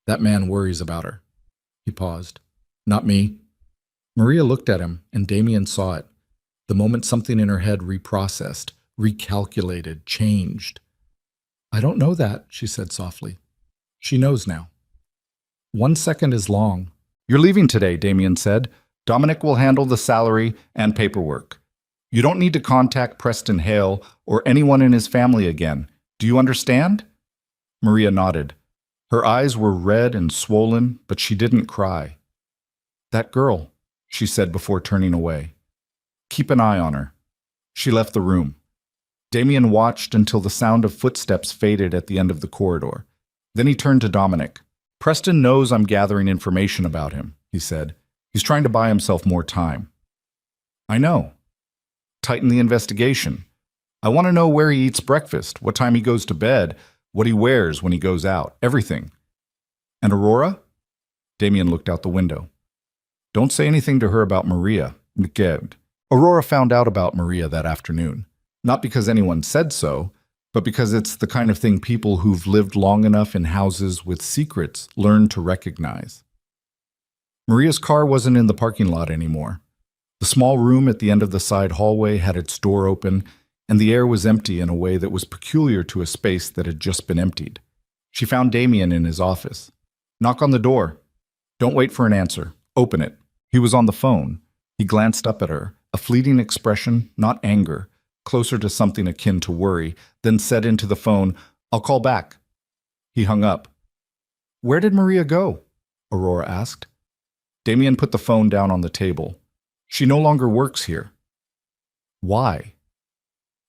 A: That man worries about her." He paused. "Not me." Maria looked at him, and Damien saw it. The moment something in her head reprocessed, recalculated, changed. "I don't know that," she said softly. She knows now. 1 second is long. "You're leaving today," Damien said. "Dominic will handle the salary and paperwork. You don't need to contact Preston Hale or anyone in his family again. Do you understand? Maria nodded. Her eyes were red and swollen, but she didn't cry. That girl, she said before turning away. Keep an eye on her. She left the room. Damien watched until the sound of footsteps faded at the end of the corridor. Then he turned to Dominic. Preston knows I'm gathering information about him, he said. He's trying to buy himself more time. I know. Tighten the investigation. I want to know where he eats breakfast, what time he goes to bed, what he wears when he goes out, everything. And Aurora? Damien looked out the window. Don't say anything to her about Maria. Aurora found out about Maria that afternoon. Not because anyone said so, but because it's the kind of thing people who've lived long enough in houses with secrets learn to recognize. Maria's car wasn't in the parking lot anymore. The small room at the end of the side hallway had its door open, and the air was empty in a way that was peculiar to a space that had just been emptied. She found Damien in his office. Knock on the door. Don't wait for an answer. Open it. He was on the phone. He glanced up at her, a fleeting expression, not anger, closer to something akin to worry, then said into the phone, I'll call back. He hung up. Where did Maria go? Aurora asked. Damien put the phone down on the table. She no longer works here. Why?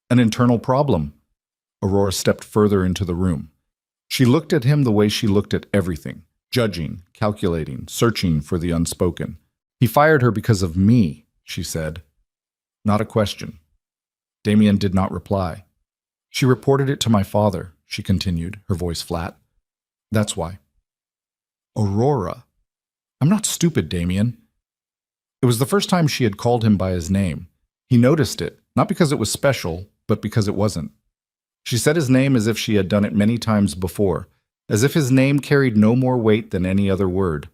A: An internal problem. Aurora stepped further into the room. She looked at him the way she looked at everything, judging, calculating, searching for the unspoken. He fired her because of me, she said. Not a question. Damien did not reply. She reported it to my father, she continued, her voice flat. That's why. Aurora. I'm not stupid, Damien. It was the first time she had called him by his name. He noticed it, not because it was special, but because it wasn't. She said his name as if she had done it many times before, as if his name carried no more weight than any other word.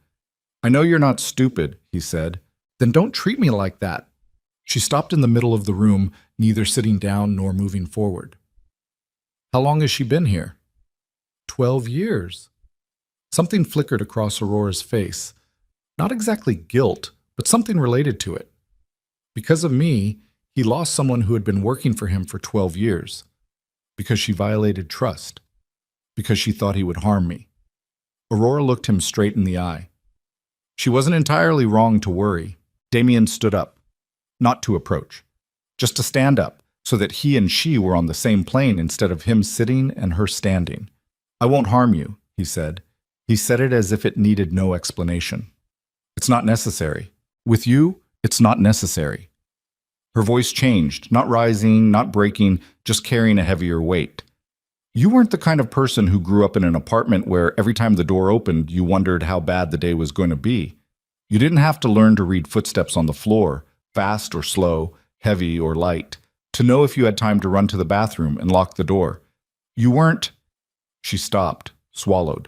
A: I know you're not stupid, he said. Then don't treat me like that. She stopped in the middle of the room, neither sitting down nor moving forward. How long has she been here? 12 years. Something flickered across Aurora's face. Not exactly guilt, but something related to it. Because of me, he lost someone who had been working for him for 12 years. Because she violated trust. Because she thought he would harm me. Aurora looked him straight in the eye. She wasn't entirely wrong to worry. Damien stood up. Not to approach. Just to stand up, so that he and she were on the same plane instead of him sitting and her standing. I won't harm you, he said. He said it as if it needed no explanation. It's not necessary. With you, it's not necessary. Her voice changed, not rising, not breaking, just carrying a heavier weight. You weren't the kind of person who grew up in an apartment where every time the door opened, you wondered how bad the day was going to be. You didn't have to learn to read footsteps on the floor, fast or slow, heavy or light, to know if you had time to run to the bathroom and lock the door. You weren't... She stopped, swallowed.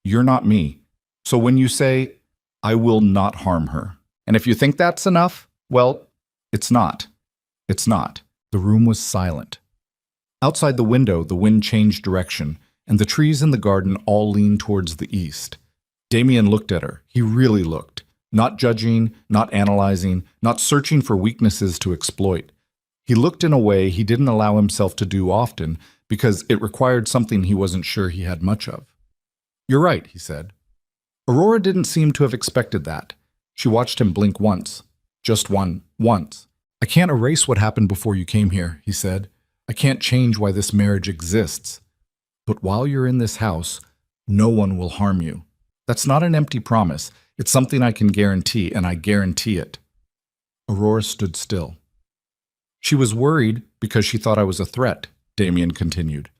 A: You're not me. So when you say, I will not harm her, and if you think that's enough, well, it's not. It's not. The room was silent. Outside the window, the wind changed direction, and the trees in the garden all leaned towards the east. Damien looked at her. He really looked. Not judging, not analyzing, not searching for weaknesses to exploit. He looked in a way he didn't allow himself to do often because it required something he wasn't sure he had much of. You're right, he said. Aurora didn't seem to have expected that. She watched him blink once. Just once. I can't erase what happened before you came here, he said. I can't change why this marriage exists. But while you're in this house, no one will harm you. That's not an empty promise. It's something I can guarantee, and I guarantee it. Aurora stood still. She was worried because she thought I was a threat, Damien continued.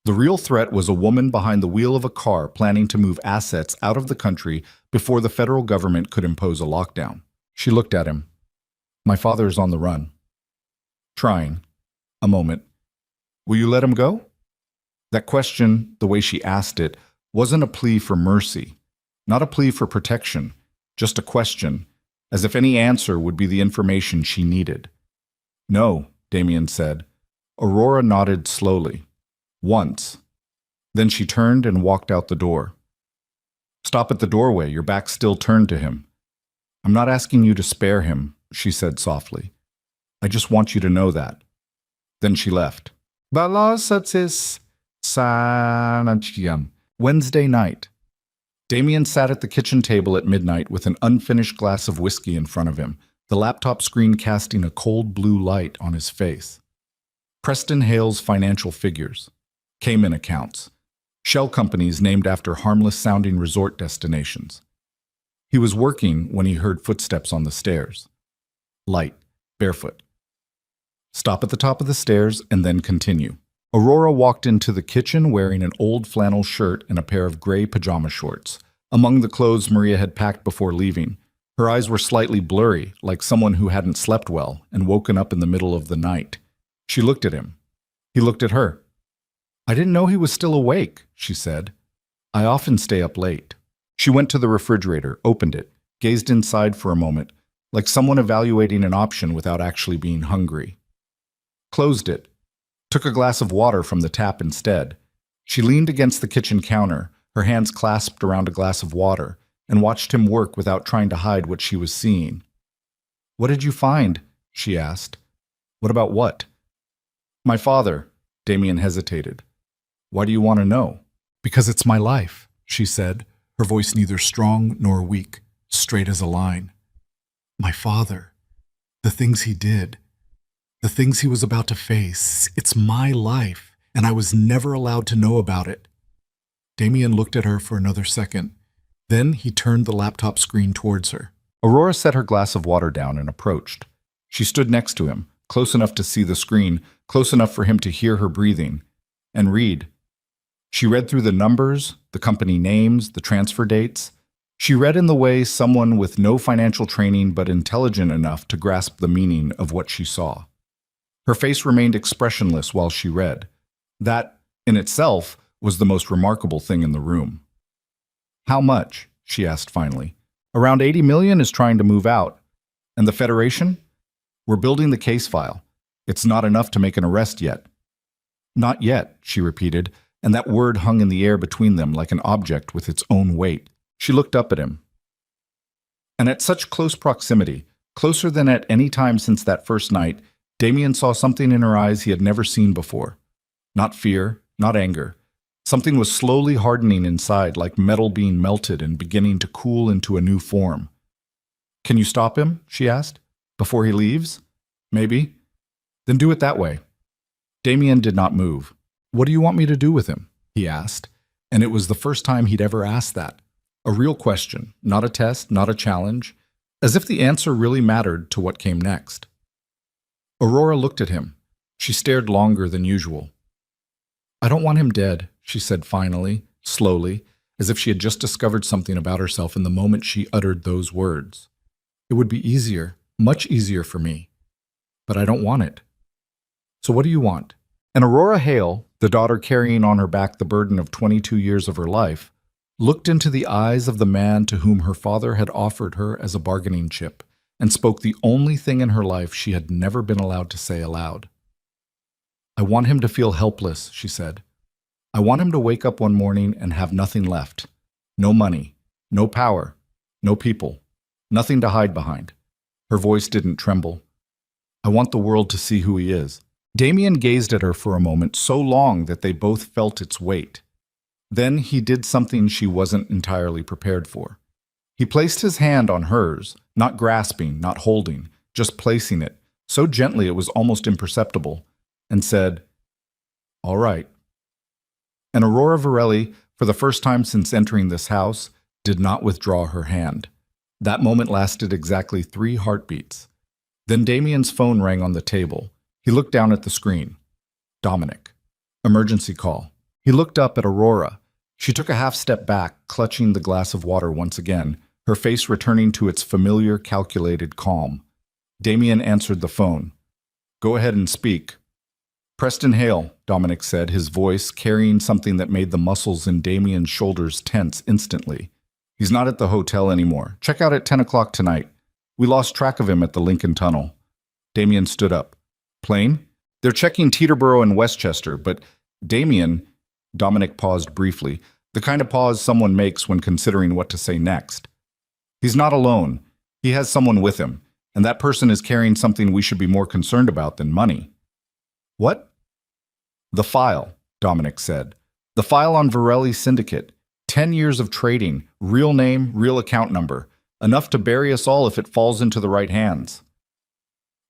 A: The real threat was a woman behind the wheel of a car planning to move assets out of the country before the federal government could impose a lockdown. She looked at him. My father is on the run. Trying. A moment. Will you let him go? That question, the way she asked it, wasn't a plea for mercy, not a plea for protection, just a question, as if any answer would be the information she needed. No, Damien said. Aurora nodded slowly. Once. Then she turned and walked out the door. Stop at the doorway, your back still turned to him. I'm not asking you to spare him, she said softly. I just want you to know that. Then she left. Wednesday night. Damien sat at the kitchen table at midnight with an unfinished glass of whiskey in front of him, the laptop screen casting a cold blue light on his face. Preston Hale's financial figures. Cayman accounts. Shell companies named after harmless-sounding resort destinations. He was working when he heard footsteps on the stairs. Light, barefoot. Stop at the top of the stairs and then continue. Aurora walked into the kitchen wearing an old flannel shirt and a pair of gray pajama shorts. Among the clothes Maria had packed before leaving, her eyes were slightly blurry, like someone who hadn't slept well and woken up in the middle of the night. She looked at him. He looked at her. "I didn't know he was still awake," she said. "I often stay up late." She went to the refrigerator, opened it, gazed inside for a moment, like someone evaluating an option without actually being hungry. Closed it. Took a glass of water from the tap instead. She leaned against the kitchen counter, her hands clasped around a glass of water, and watched him work without trying to hide what she was seeing. "What did you find?" she asked. "What about what?" "My father." Damien hesitated. "Why do you want to know?" "Because it's my life," she said, her voice neither strong nor weak, straight as a line. "My father. The things he did. The things he was about to face. It's my life, and I was never allowed to know about it." Damien looked at her for another second. Then he turned the laptop screen towards her. Aurora set her glass of water down and approached. She stood next to him, close enough to see the screen, close enough for him to hear her breathing, and read. She read through the numbers, the company names, the transfer dates. She read in the way someone with no financial training but intelligent enough to grasp the meaning of what she saw. Her face remained expressionless while she read. That, in itself, was the most remarkable thing in the room. "How much?" she asked finally. "Around 80 million is trying to move out. And the Federation? We're building the case file. It's not enough to make an arrest yet." "Not yet," she repeated, and that word hung in the air between them like an object with its own weight. She looked up at him. And at such close proximity, closer than at any time since that first night, Damien saw something in her eyes he had never seen before. Not fear, not anger. Something was slowly hardening inside, like metal being melted and beginning to cool into a new form. "Can you stop him?" she asked. "Before he leaves?" "Maybe." "Then do it that way." Damien did not move. "What do you want me to do with him?" he asked, and it was the first time he'd ever asked that. A real question, not a test, not a challenge, as if the answer really mattered to what came next. Aurora looked at him. She stared longer than usual. "I don't want him dead," she said finally, slowly, as if she had just discovered something about herself in the moment she uttered those words. "It would be easier, much easier for me. But I don't want it." "So what do you want?" And Aurora Hale, the daughter carrying on her back the burden of 22 years of her life, looked into the eyes of the man to whom her father had offered her as a bargaining chip, and spoke the only thing in her life she had never been allowed to say aloud. "I want him to feel helpless," she said. "I want him to wake up one morning and have nothing left. No money, no power, no people, nothing to hide behind." Her voice didn't tremble. "I want the world to see who he is." Damien gazed at her for a moment, so long that they both felt its weight. Then he did something she wasn't entirely prepared for. He placed his hand on hers, not grasping, not holding, just placing it, so gently it was almost imperceptible, and said, "All right." And Aurora Varelli, for the first time since entering this house, did not withdraw her hand. That moment lasted exactly 3 heartbeats. Then Damien's phone rang on the table. He looked down at the screen. Dominic. Emergency call. He looked up at Aurora. She took a half step back, clutching the glass of water once again, her face returning to its familiar, calculated calm. Damien answered the phone. "Go ahead and speak." "Preston Hale," Dominic said, his voice carrying something that made the muscles in Damien's shoulders tense instantly. "He's not at the hotel anymore. Check out at 10 o'clock tonight. We lost track of him at the Lincoln Tunnel." Damien stood up. "Plane? They're checking Teterboro and Westchester, but Damien," Dominic paused briefly, the kind of pause someone makes when considering what to say next. "He's not alone. He has someone with him, and that person is carrying something we should be more concerned about than money." What? The file, Dominic said. The file on Varelli Syndicate. 10 years of trading, real name, real account number. Enough to bury us all if it falls into the right hands.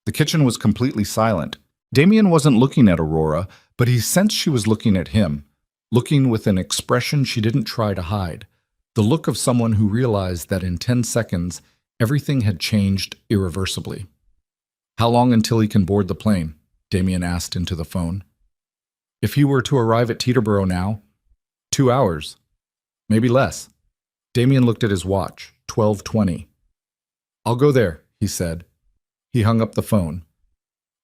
A: The kitchen was completely silent. Damien wasn't looking at Aurora, but he sensed she was looking at him, looking with an expression she didn't try to hide. The look of someone who realized that in 10 seconds, everything had changed irreversibly. How long until he can board the plane? Damien asked into the phone. If he were to arrive at Teterboro now, 2 hours. Maybe less. Damien looked at his watch, 12:20. I'll go there, he said. He hung up the phone.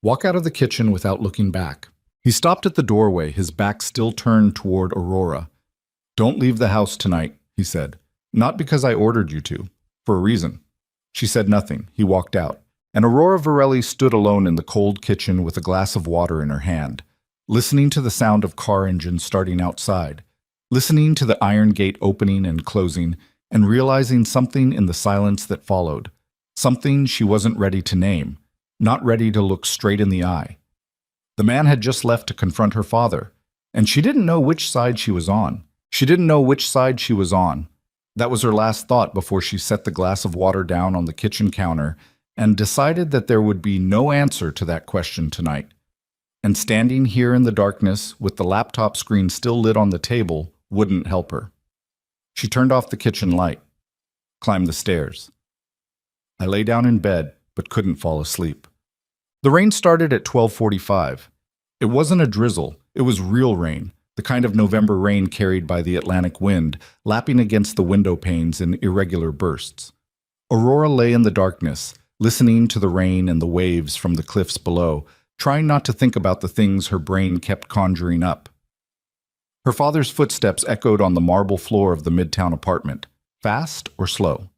A: Walk out of the kitchen without looking back. He stopped at the doorway, his back still turned toward Aurora. Don't leave the house tonight, he said. Not because I ordered you to. For a reason. She said nothing. He walked out. And Aurora Varelli stood alone in the cold kitchen with a glass of water in her hand, listening to the sound of car engines starting outside, listening to the iron gate opening and closing, and realizing something in the silence that followed, something she wasn't ready to name, not ready to look straight in the eye. The man had just left to confront her father, and she didn't know which side she was on. She didn't know which side she was on. That was her last thought before she set the glass of water down on the kitchen counter and decided that there would be no answer to that question tonight. And standing here in the darkness with the laptop screen still lit on the table wouldn't help her. She turned off the kitchen light, climbed the stairs. I lay down in bed, but couldn't fall asleep. The rain started at 12:45. It wasn't a drizzle, it was real rain, the kind of November rain carried by the Atlantic wind, lapping against the window panes in irregular bursts. Aurora lay in the darkness, listening to the rain and the waves from the cliffs below, trying not to think about the things her brain kept conjuring up. Her father's footsteps echoed on the marble floor of the Midtown apartment, fast or slow,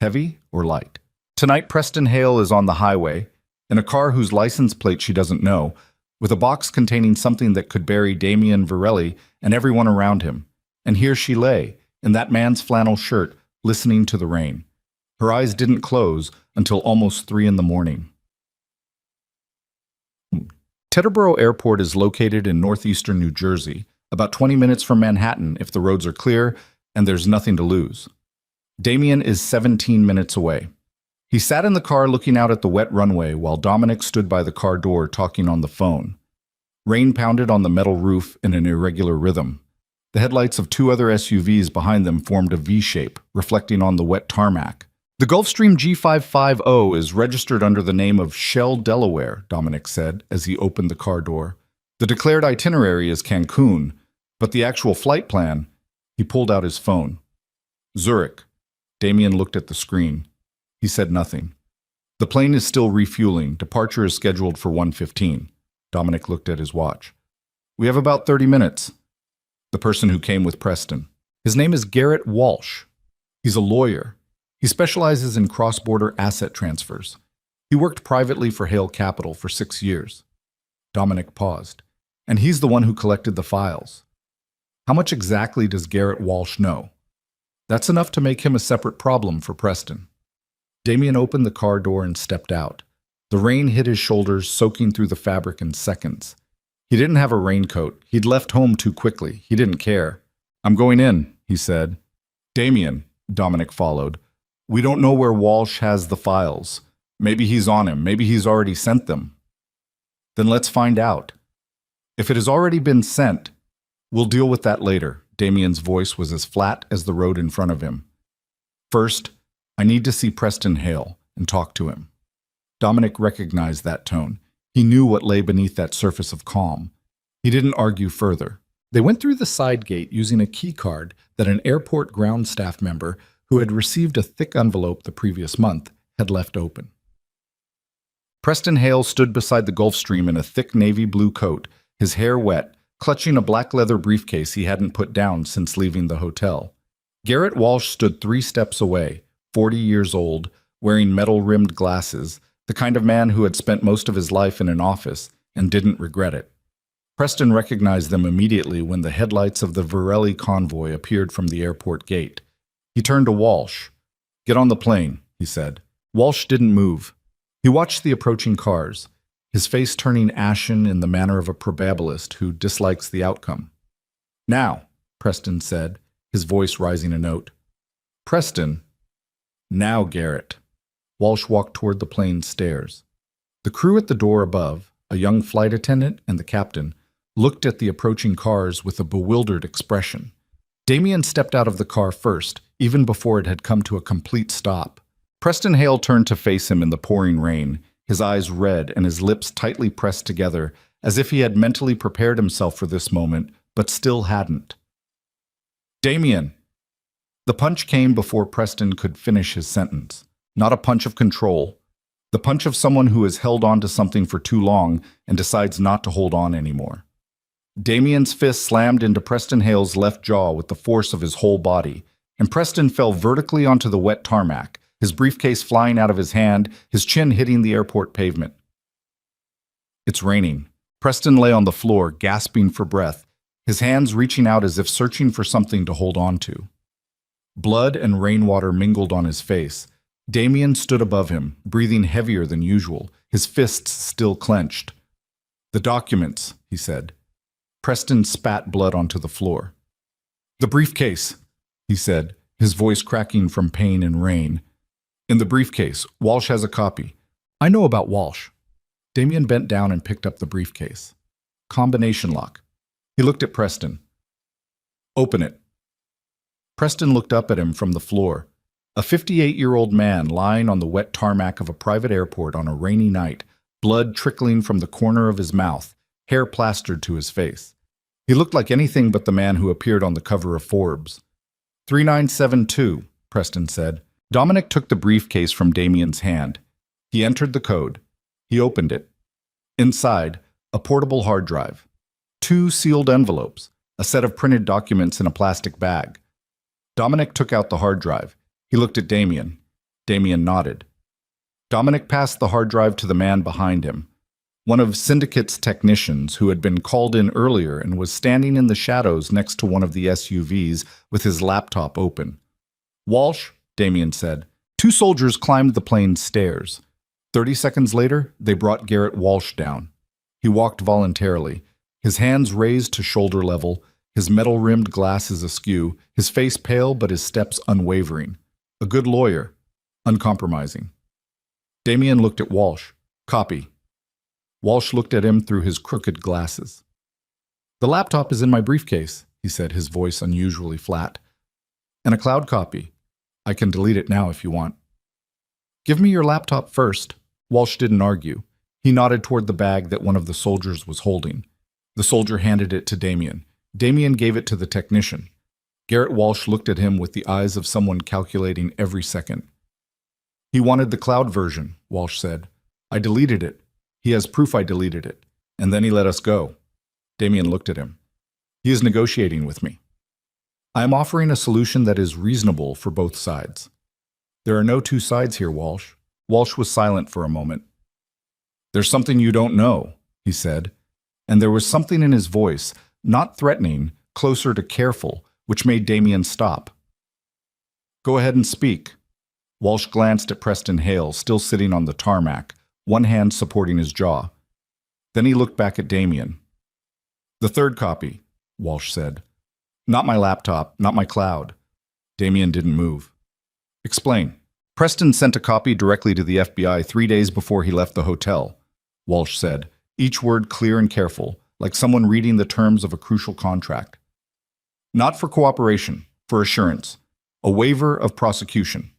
A: heavy or light. Tonight Preston Hale is on the highway, in a car whose license plate she doesn't know, with a box containing something that could bury Damien Varelli and everyone around him. And here she lay, in that man's flannel shirt, listening to the rain. Her eyes didn't close until almost 3 in the morning. Teterboro Airport is located in northeastern New Jersey, about 20 minutes from Manhattan if the roads are clear and there's nothing to lose. Damien is 17 minutes away. He sat in the car looking out at the wet runway while Dominic stood by the car door talking on the phone. Rain pounded on the metal roof in an irregular rhythm. The headlights of 2 other SUVs behind them formed a V-shape, reflecting on the wet tarmac. The Gulfstream G550 is registered under the name of Shell Delaware, Dominic said as he opened the car door. The declared itinerary is Cancun, but the actual flight plan, he pulled out his phone. Zurich. Damien looked at the screen. He said nothing. The plane is still refueling. Departure is scheduled for 1:15. Dominic looked at his watch. We have about 30 minutes. The person who came with Preston. His name is Garrett Walsh. He's a lawyer. He specializes in cross-border asset transfers. He worked privately for Hale Capital for 6 years. Dominic paused. And he's the one who collected the files. How much exactly does Garrett Walsh know? That's enough to make him a separate problem for Preston. Damien opened the car door and stepped out. The rain hit his shoulders, soaking through the fabric in seconds. He didn't have a raincoat. He'd left home too quickly. He didn't care. I'm going in, he said. Damien, Dominic followed. We don't know where Walsh has the files. Maybe he's on him. Maybe he's already sent them. Then let's find out. If it has already been sent, we'll deal with that later. Damien's voice was as flat as the road in front of him. First, I need to see Preston Hale and talk to him. Dominic recognized that tone. He knew what lay beneath that surface of calm. He didn't argue further. They went through the side gate using a key card that an airport ground staff member who had received a thick envelope the previous month had left open. Preston Hale stood beside the Gulfstream in a thick navy blue coat, his hair wet, clutching a black leather briefcase he hadn't put down since leaving the hotel. Garrett Walsh stood 3 steps away, 40 years old, wearing metal-rimmed glasses, the kind of man who had spent most of his life in an office and didn't regret it. Preston recognized them immediately when the headlights of the Varelli convoy appeared from the airport gate. He turned to Walsh. Get on the plane, he said. Walsh didn't move. He watched the approaching cars. his face turning ashen in the manner of a probabilist who dislikes the outcome. "Now," Preston said, his voice rising a note. "Preston." "Now, Garrett." Walsh walked toward the plane's stairs. The crew at the door above, a young flight attendant and the captain, looked at the approaching cars with a bewildered expression. Damien stepped out of the car first, even before it had come to a complete stop. Preston Hale turned to face him in the pouring rain, his eyes red and his lips tightly pressed together, as if he had mentally prepared himself for this moment, but still hadn't. "Damien!" The punch came before Preston could finish his sentence. Not a punch of control. The punch of someone who has held on to something for too long and decides not to hold on anymore. Damien's fist slammed into Preston Hale's left jaw with the force of his whole body, and Preston fell vertically onto the wet tarmac, his briefcase flying out of his hand, his chin hitting the airport pavement. It's raining. Preston lay on the floor, gasping for breath, his hands reaching out as if searching for something to hold on to. Blood and rainwater mingled on his face. Damien stood above him, breathing heavier than usual, his fists still clenched. "The documents," he said. Preston spat blood onto the floor. "The briefcase," he said, his voice cracking from pain and rain. "In the briefcase, Walsh has a copy. I know about Walsh." Damien bent down and picked up the briefcase. Combination lock. He looked at Preston. "Open it." Preston looked up at him from the floor. A 58-year-old man lying on the wet tarmac of a private airport on a rainy night, blood trickling from the corner of his mouth, hair plastered to his face. He looked like anything but the man who appeared on the cover of Forbes. 3972, Preston said. Dominic took the briefcase from Damien's hand. He entered the code. He opened it. Inside, a portable hard drive. 2 sealed envelopes, a set of printed documents in a plastic bag. Dominic took out the hard drive. He looked at Damien. Damien nodded. Dominic passed the hard drive to the man behind him, one of Syndicate's technicians who had been called in earlier and was standing in the shadows next to one of the SUVs with his laptop open. "Walsh," Damien said. 2 soldiers climbed the plane's stairs. 30 seconds later, they brought Garrett Walsh down. He walked voluntarily, his hands raised to shoulder level, his metal-rimmed glasses askew, his face pale but his steps unwavering. A good lawyer, uncompromising. Damien looked at Walsh. "Copy." Walsh looked at him through his crooked glasses. "The laptop is in my briefcase," he said, his voice unusually flat. "And a cloud copy. I can delete it now if you want." "Give me your laptop first." Walsh didn't argue. He nodded toward the bag that one of the soldiers was holding. The soldier handed it to Damien. Damien gave it to the technician. Garrett Walsh looked at him with the eyes of someone calculating every second. "He wanted the cloud version," Walsh said. "I deleted it. He has proof I deleted it. And then he let us go." Damien looked at him. "He is negotiating with me. I am offering a solution that is reasonable for both sides." "There are no 2 sides here, Walsh." Walsh was silent for a moment. "There's something you don't know," he said. And there was something in his voice, not threatening, closer to careful, which made Damien stop. "Go ahead and speak." Walsh glanced at Preston Hale, still sitting on the tarmac, one hand supporting his jaw. Then he looked back at Damien. "The 3rd copy," Walsh said. "Not my laptop, not my cloud." Damien didn't move. "Explain." "Preston sent a copy directly to the FBI 3 days before he left the hotel," Walsh said, each word clear and careful, like someone reading the terms of a crucial contract. "Not for cooperation, for assurance. A waiver of prosecution.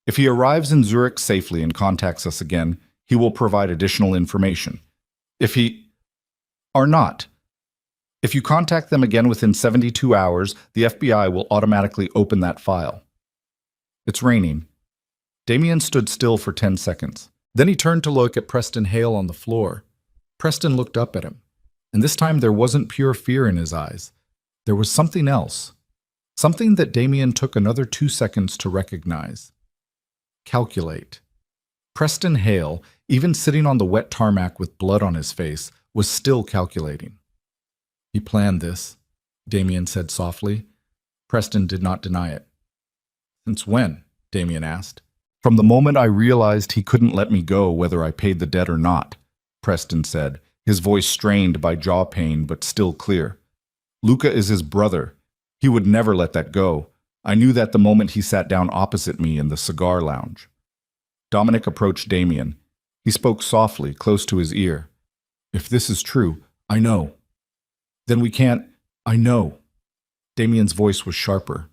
A: If he arrives in Zurich safely and contacts us again, he will provide additional information. If he... or not. If you contact them again within 72 hours, the FBI will automatically open that file." It's raining. Damien stood still for 10 seconds. Then he turned to look at Preston Hale on the floor. Preston looked up at him, and this time there wasn't pure fear in his eyes. There was something else. Something that Damien took another 2 seconds to recognize. Calculate. Preston Hale, even sitting on the wet tarmac with blood on his face, was still calculating. "He planned this," Damien said softly. Preston did not deny it. "Since when?" Damien asked. "From the moment I realized he couldn't let me go whether I paid the debt or not." Preston said, his voice strained by jaw pain but still clear. Luca is his brother. He would never let that go. I knew that the moment he sat down opposite me in the cigar lounge. Dominic approached Damien. He spoke softly, close to his ear. If this is true, I know. Then we can't. I know. Damien's voice was sharper.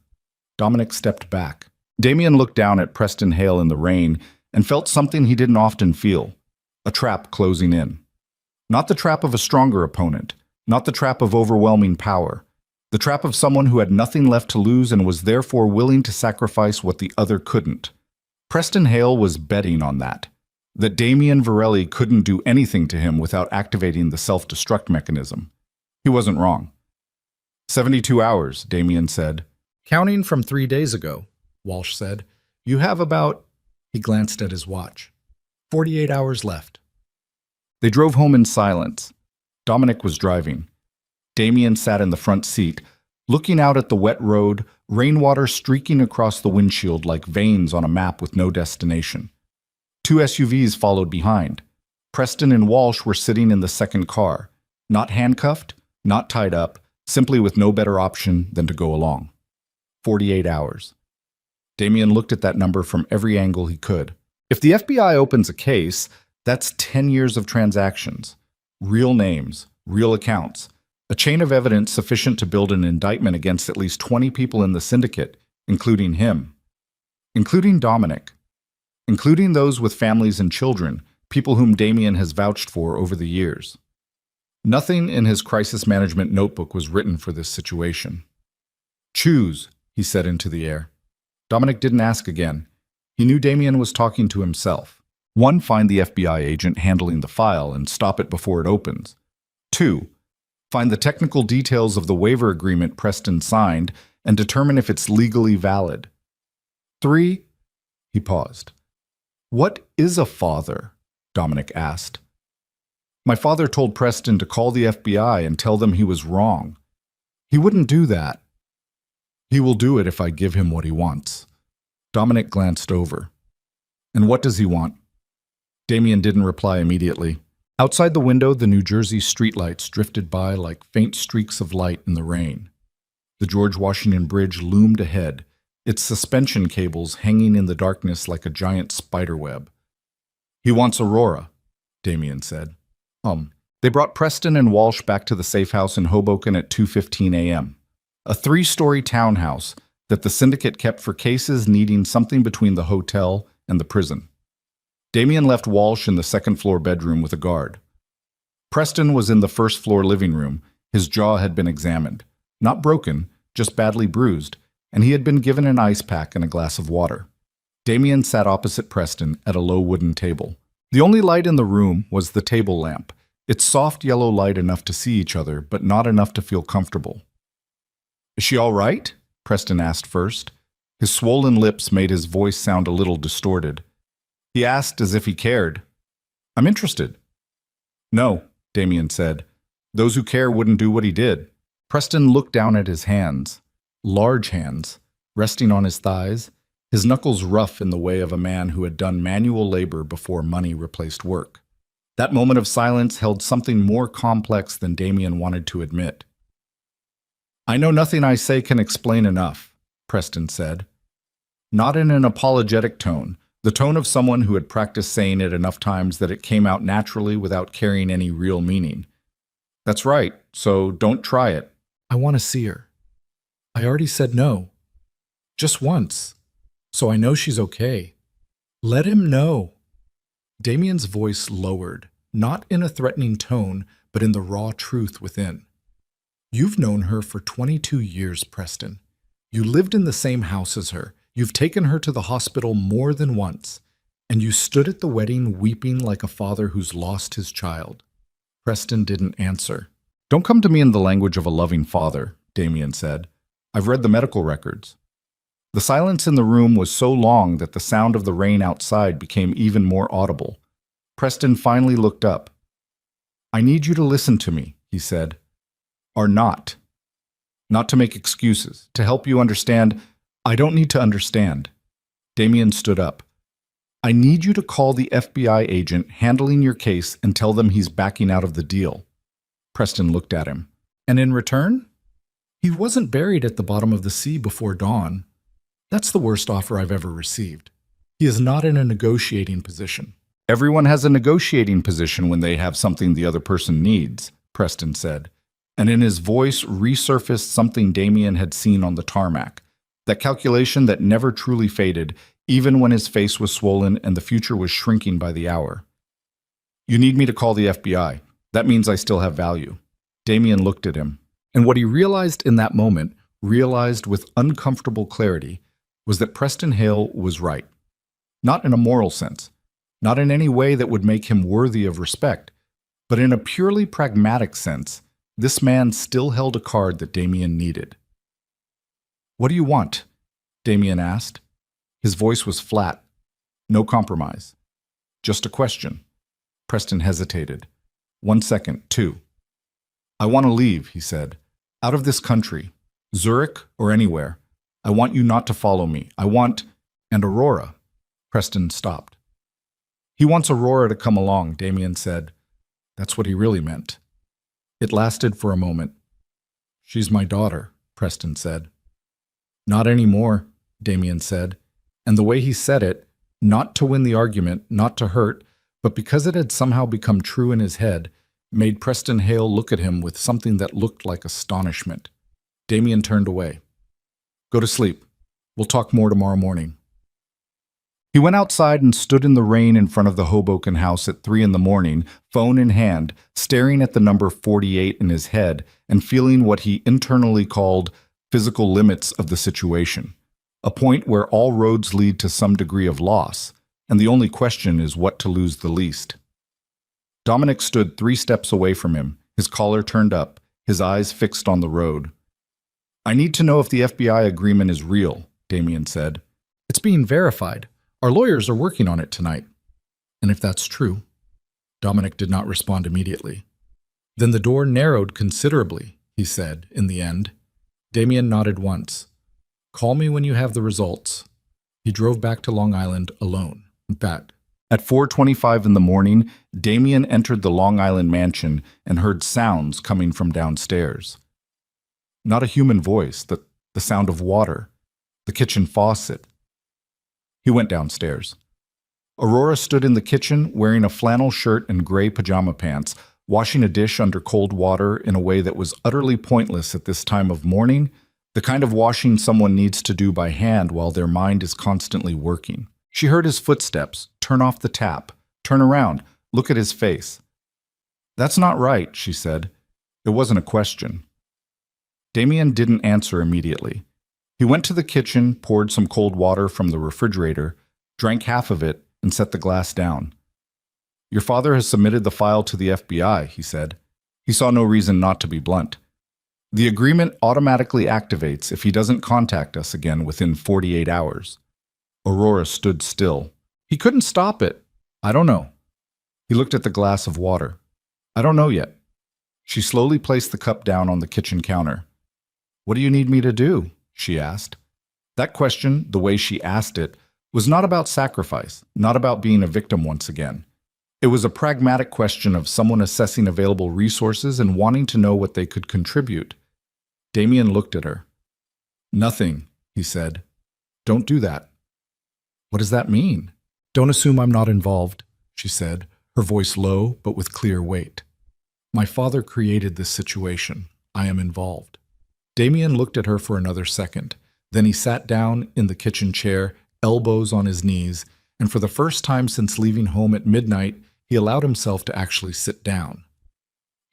A: Dominic stepped back. Damien looked down at Preston Hale in the rain and felt something he didn't often feel. A trap closing in. Not the trap of a stronger opponent. Not the trap of overwhelming power. The trap of someone who had nothing left to lose and was therefore willing to sacrifice what the other couldn't. Preston Hale was betting on that. That Damien Varelli couldn't do anything to him without activating the self-destruct mechanism. He wasn't wrong. 72 hours, Damien said.
B: Counting from 3 days ago, Walsh said. You have about, he glanced at his watch, 48 hours left.
A: They drove home in silence. Dominic was driving. Damien sat in the front seat, looking out at the wet road, rainwater streaking across the windshield like veins on a map with no destination. 2 SUVs followed behind. Preston and Walsh were sitting in the second car, not handcuffed, not tied up, simply with no better option than to go along. 48 hours. Damien looked at that number from every angle he could. If the FBI opens a case, that's 10 years of transactions. Real names, real accounts. A chain of evidence sufficient to build an indictment against at least 20 people in the syndicate, including him. Including Dominic. Including those with families and children, people whom Damien has vouched for over the years. Nothing in his crisis management notebook was written for this situation. Choose, he said into the air. Dominic didn't ask again. He knew Damien was talking to himself. 1, find the FBI agent handling the file and stop it before it opens. 2, find the technical details of the waiver agreement Preston signed and determine if it's legally valid. 3, he paused. What is a father? Dominic asked. My father told Preston to call the FBI and tell them he was wrong. He wouldn't do that. He will do it if I give him what he wants. Dominic glanced over. And what does he want? Damien didn't reply immediately. Outside the window, the New Jersey streetlights drifted by like faint streaks of light in the rain. The George Washington Bridge loomed ahead, its suspension cables hanging in the darkness like a giant spiderweb. He wants Aurora, Damien said. They brought Preston and Walsh back to the safe house in Hoboken at 2:15 a.m. A 3-story townhouse that the syndicate kept for cases needing something between the hotel and the prison. Damien left Walsh in the second-floor bedroom with a guard. Preston was in the first-floor living room. His jaw had been examined. Not broken, just badly bruised, and he had been given an ice pack and a glass of water. Damien sat opposite Preston at a low wooden table. The only light in the room was the table lamp, its soft yellow light enough to see each other, but not enough to feel comfortable. Is she all right? Preston asked first. His swollen lips made his voice sound a little distorted. He asked as if he cared. I'm interested. No, Damien said. Those who care wouldn't do what he did. Preston looked down at his hands, large hands, resting on his thighs, his knuckles rough in the way of a man who had done manual labor before money replaced work. That moment of silence held something more complex than Damien wanted to admit. I know nothing I say can explain enough, Preston said. Not in an apologetic tone, the tone of someone who had practiced saying it enough times that it came out naturally without carrying any real meaning. That's right, so don't try it. I want to see her. I already said no. Just once, so I know she's okay. Let him know. Damien's voice lowered, not in a threatening tone, but in the raw truth within. You've known her for 22 years, Preston. You lived in the same house as her. You've taken her to the hospital more than once. And you stood at the wedding weeping like a father who's lost his child. Preston didn't answer. Don't come to me in the language of a loving father, Damien said. I've read the medical records. The silence in the room was so long that the sound of the rain outside became even more audible. Preston finally looked up. I need you to listen to me, he said. Or not. Not to make excuses, to help you understand. I don't need to understand. Damien stood up. I need you to call the FBI agent handling your case and tell them he's backing out of the deal. Preston looked at him.
B: And in return? He wasn't buried at the bottom of the sea before dawn. That's the worst offer I've ever received. He is not in a negotiating position.
A: Everyone has a negotiating position when they have something the other person needs, Preston said. And in his voice resurfaced something Damien had seen on the tarmac. That calculation that never truly faded, even when his face was swollen and the future was shrinking by the hour. You need me to call the FBI. That means I still have value. Damien looked at him, and what he realized in that moment, realized with uncomfortable clarity, was that Preston Hale was right. Not in a moral sense, not in any way that would make him worthy of respect, but in a purely pragmatic sense, this man still held a card that Damien needed. What do you want? Damien asked. His voice was flat. No compromise. Just a question. Preston hesitated. 1 second, 2. I want to leave, he said. Out of this country. Zurich or anywhere. I want you not to follow me. I want... And Aurora. Preston stopped. He wants Aurora to come along, Damien said. That's what he really meant. It lasted for a moment. She's my daughter, Preston said. Not anymore, Damien said. And the way he said it, not to win the argument, not to hurt, but because it had somehow become true in his head, made Preston Hale look at him with something that looked like astonishment. Damien turned away. Go to sleep. We'll talk more tomorrow morning. He went outside and stood in the rain in front of the Hoboken house at 3 a.m, phone in hand, staring at the number 48 in his head and feeling what he internally called physical limits of the situation, a point where all roads lead to some degree of loss, and the only question is what to lose the least. Dominic stood 3 steps away from him, his collar turned up, his eyes fixed on the road. I need to know if the FBI agreement is real, Damien said.
B: It's being verified. Our lawyers are working on it tonight. And if that's true? Dominic did not respond immediately. Then the door narrowed considerably, he said, in the end. Damien nodded once. Call me when you have the results. He drove back to Long Island alone. In fact,
A: at 4:25 in the morning, Damien entered the Long Island mansion and heard sounds coming from downstairs. Not a human voice, the sound of water, the kitchen faucet. He went downstairs. Aurora stood in the kitchen wearing a flannel shirt and gray pajama pants, washing a dish under cold water in a way that was utterly pointless at this time of morning, the kind of washing someone needs to do by hand while their mind is constantly working. She heard his footsteps, turn off the tap, turn around, look at his face. That's not right, she said. It wasn't a question. Damien didn't answer immediately. He went to the kitchen, poured some cold water from the refrigerator, drank half of it, and set the glass down. Your father has submitted the file to the FBI, he said. He saw no reason not to be blunt. The agreement automatically activates if he doesn't contact us again within 48 hours. Aurora stood still. He couldn't stop it. I don't know. He looked at the glass of water. I don't know yet. She slowly placed the cup down on the kitchen counter. What do you need me to do? She asked. That question, the way she asked it, was not about sacrifice, not about being a victim once again. It was a pragmatic question of someone assessing available resources and wanting to know what they could contribute. Damien looked at her. Nothing, he said. Don't do that. What does that mean? Don't assume I'm not involved, she said, her voice low but with clear weight. My father created this situation. I am involved. Damien looked at her for another second. Then he sat down in the kitchen chair, elbows on his knees, and for the first time since leaving home at midnight, he allowed himself to actually sit down.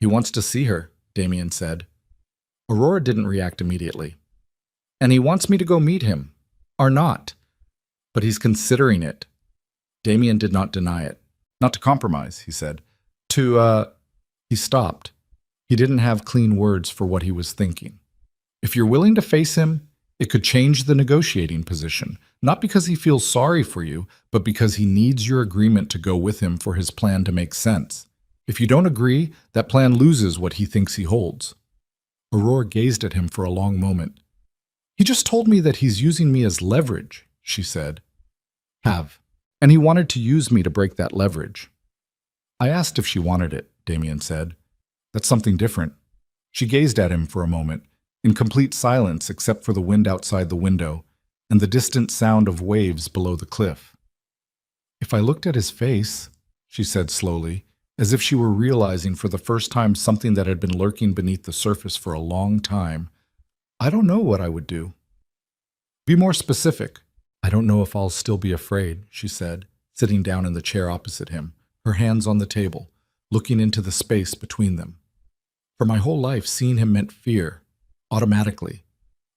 A: He wants to see her, Damien said. Aurora didn't react immediately. And he wants me to go meet him. Or not. But he's considering it. Damien did not deny it. Not to compromise, he said. He stopped. He didn't have clean words for what he was thinking. If you're willing to face him, it could change the negotiating position, not because he feels sorry for you, but because he needs your agreement to go with him for his plan to make sense. If you don't agree, that plan loses what he thinks he holds. Aurora gazed at him for a long moment. He just told me that he's using me as leverage, she said. Have.
B: And he wanted to use me to break that leverage. I asked if she wanted it, Damien said. That's something different. She gazed at him for a moment, in complete silence except for the wind outside the window and the distant sound of waves below the cliff. If I looked at his face, she said slowly, as if she were realizing for the first time something that had been lurking beneath the surface for a long time, I don't know what I would do. Be more specific. I don't know if I'll still be afraid, she said, sitting down in the chair opposite him, her hands on the table, looking into the space between them. For my whole life, seeing him meant fear, automatically,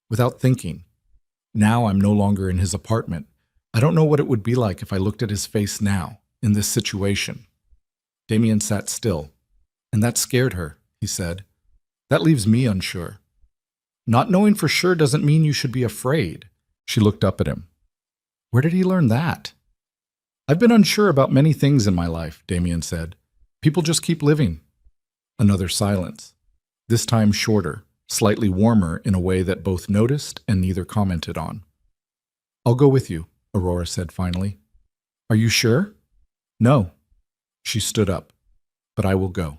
B: without thinking. Now I'm no longer in his apartment. I don't know what it would be like if I looked at his face now, in this situation. Damien sat still. And that scared her, he said. That leaves me unsure. Not knowing for sure doesn't mean you should be afraid. She looked up at him. Where did he learn that? I've been unsure about many things in my life, Damien said. People just keep living. Another silence. This time shorter, slightly warmer in a way that both noticed and neither commented on. I'll go with you, Aurora said finally. Are you sure? No. She stood up. But I will go.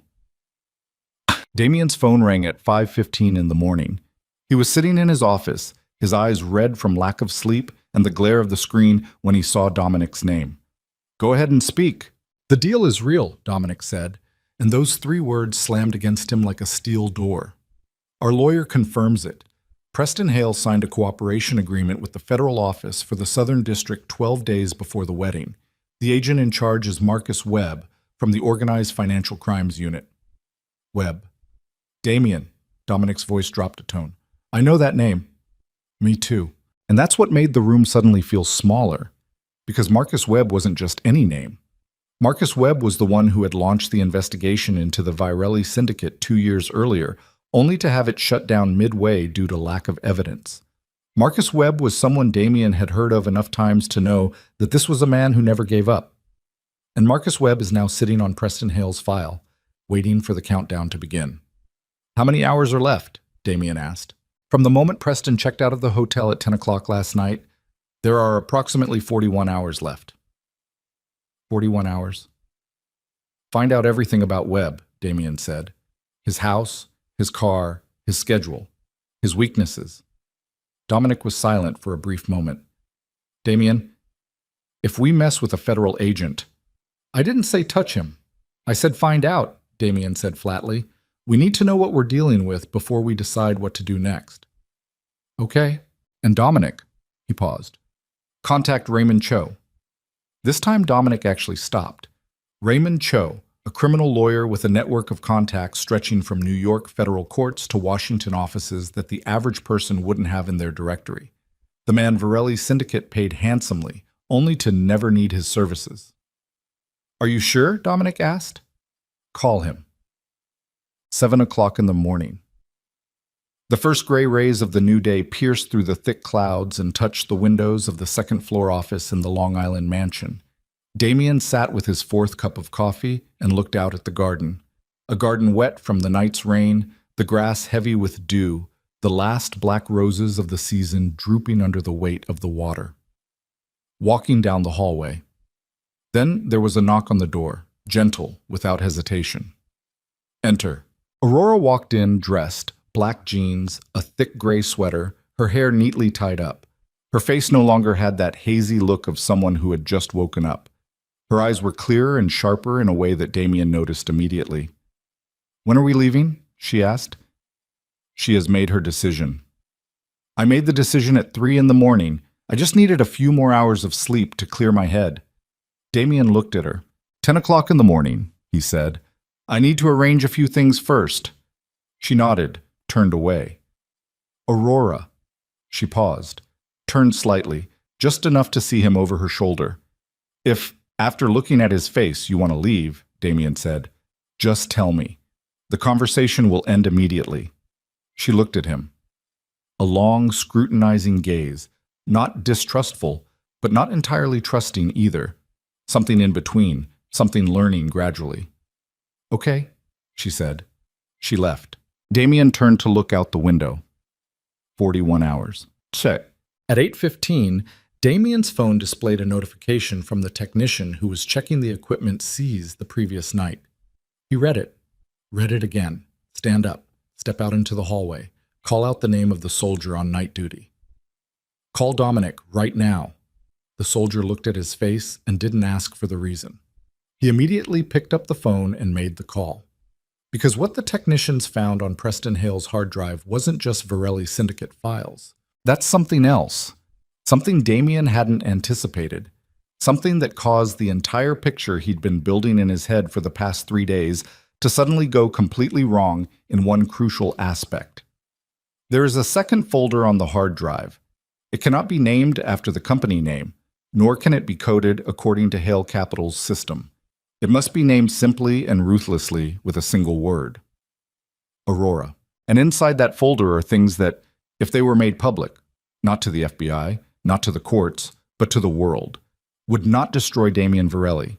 A: Damien's phone rang at 5:15 in the morning. He was sitting in his office, his eyes red from lack of sleep and the glare of the screen when he saw Dominic's name. Go ahead and speak.
B: The deal is real, Dominic said, and those 3 words slammed against him like a steel door. Our lawyer confirms it. Preston Hale signed a cooperation agreement with the federal office for the Southern District 12 days before the wedding. The agent in charge is Marcus Webb from the Organized Financial Crimes Unit. Webb. Damien. Dominic's voice dropped a tone. I know that name. Me too. And that's what made the room suddenly feel smaller, because Marcus Webb wasn't just any name. Marcus Webb was the one who had launched the investigation into the Virelli syndicate 2 years earlier, only to have it shut down midway due to lack of evidence. Marcus Webb was someone Damien had heard of enough times to know that this was a man who never gave up. And Marcus Webb is now sitting on Preston Hale's file, waiting for the countdown to begin. How many hours are left? Damien asked. From the moment Preston checked out of the hotel at 10 o'clock last night, there are approximately 41 hours left. 41 hours. Find out everything about Webb, Damien said. His house, his car, his schedule, his weaknesses. Dominic was silent for a brief moment. Damien, if we mess with a federal agent, I didn't say touch him. I said find out, Damien said flatly. We need to know what we're dealing with before we decide what to do next. Okay. And Dominic, he paused. Contact Raymond Cho. This time Dominic actually stopped. Raymond Cho, a criminal lawyer with a network of contacts stretching from New York federal courts to Washington offices that the average person wouldn't have in their directory. The man Virelli syndicate paid handsomely, only to never need his services. Are you sure? Dominic asked. Call him. 7 o'clock in the morning. The first gray rays of the new day pierced through the thick clouds and touched the windows of the second-floor office in the Long Island mansion. Damien sat with his 4th cup of coffee and looked out at the garden. A garden wet from the night's rain, the grass heavy with dew, the last black roses of the season drooping under the weight of the water. Walking down the hallway. Then there was a knock on the door, gentle, without hesitation. Enter. Aurora walked in dressed, black jeans, a thick gray sweater, her hair neatly tied up. Her face no longer had that hazy look of someone who had just woken up. Her eyes were clearer and sharper in a way that Damien noticed immediately. When are we leaving? She asked. She has made her decision. I made the decision at 3 in the morning. I just needed a few more hours of sleep to clear my head. Damien looked at her. 10 o'clock in the morning, he said. I need to arrange a few things first. She nodded, turned away. Aurora. She paused, turned slightly, just enough to see him over her shoulder. If, after looking at his face, you want to leave, Damien said, just tell me. The conversation will end immediately. She looked at him. A long, scrutinizing gaze, not distrustful, but not entirely trusting either. Something in between, something learning gradually. Okay, she said. She left. Damien turned to look out the window. 41 hours. Check. At 8:15, Damien's phone displayed a notification from the technician who was checking the equipment seized the previous night. He read it again. Stand up, step out into the hallway, call out the name of the soldier on night duty. Call Dominic right now. The soldier looked at his face and didn't ask for the reason. He immediately picked up the phone and made the call. Because what the technicians found on Preston Hale's hard drive wasn't just Varelli Syndicate files. That's something else. Something Damien hadn't anticipated. Something that caused the entire picture he'd been building in his head for the past 3 days to suddenly go completely wrong in one crucial aspect. There is a second folder on the hard drive. It cannot be named after the company name, nor can it be coded according to Hale Capital's system. It must be named simply and ruthlessly with a single word. Aurora. And inside that folder are things that, if they were made public, not to the FBI, not to the courts, but to the world, would not destroy Damien Varelli.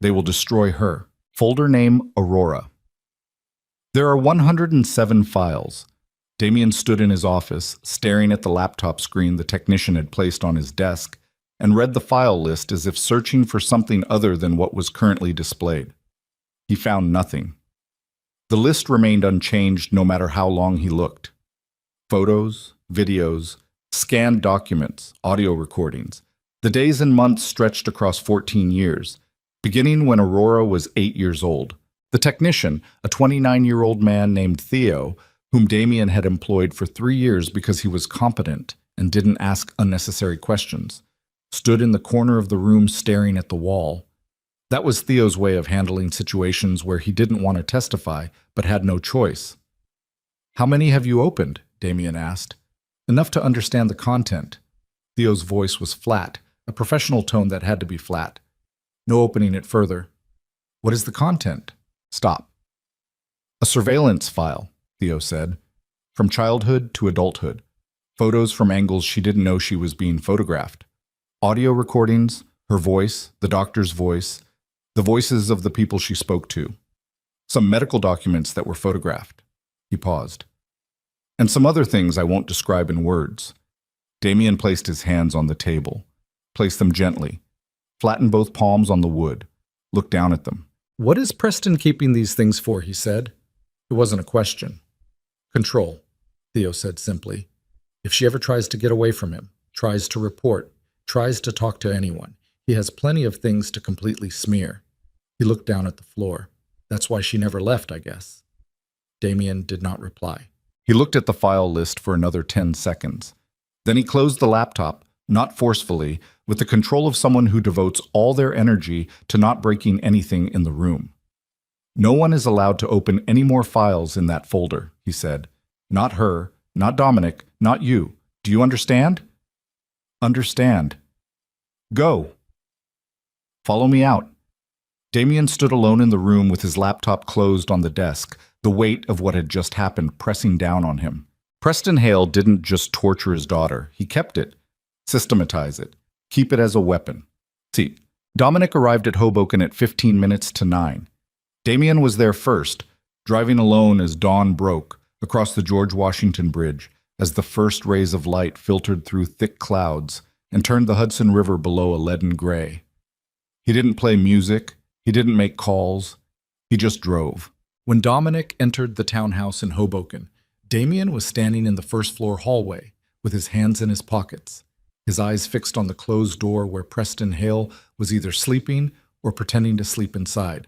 B: They will destroy her. Folder name Aurora. There are 107 files. Damien stood in his office, staring at the laptop screen the technician had placed on his desk, and read the file list as if searching for something other than what was currently displayed. He found nothing. The list remained unchanged no matter how long he looked. Photos, videos, scanned documents, audio recordings. The days and months stretched across 14 years, beginning when Aurora was 8 years old. The technician, a 29-year-old man named Theo, whom Damien had employed for 3 years because he was competent and didn't ask unnecessary questions, stood in the corner of the room staring at the wall. That was Theo's way of handling situations where he didn't want to testify but had no choice. "How many have you opened?" Damien asked. Enough to understand the content. Theo's voice was flat, a professional tone that had to be flat. No opening it further. "What is the content?" "Stop." "A surveillance file," Theo said. "From childhood to adulthood. Photos from angles she didn't know she was being photographed. Audio recordings, her voice, the doctor's voice, the voices of the people she spoke to. Some medical documents that were photographed." He paused. "And some other things I won't describe in words." Damien placed his hands on the table. Placed them gently. Flattened both palms on the wood. Looked down at them. "What is Preston keeping these things for?" he said. It wasn't a question. "Control," Theo said simply. "If she ever tries to get away from him, tries to report, tries to talk to anyone, he has plenty of things to completely smear." He looked down at the floor. "That's why she never left, I guess." Damien did not reply. He looked at the file list for another 10 seconds. Then he closed the laptop, not forcefully, with the control of someone who devotes all their energy to not breaking anything in the room. "No one is allowed to open any more files in that folder," he said. "Not her, not Dominic, not you. Do you understand?" "Understand." "Go." "Follow me out." Damien stood alone in the room with his laptop closed on the desk, the weight of what had just happened pressing down on him. Preston Hale didn't just torture his daughter. He kept it. Systematize it. Keep it as a weapon. See, Dominic arrived at Hoboken at 15 minutes to 9. Damien was there first, driving alone as dawn broke across the George Washington Bridge as the first rays of light filtered through thick clouds and turned the Hudson River below a leaden gray. He didn't play music. He didn't make calls. He just drove. When Dominic entered the townhouse in Hoboken, Damien was standing in the first-floor hallway with his hands in his pockets, his eyes fixed on the closed door where Preston Hale was either sleeping or pretending to sleep inside.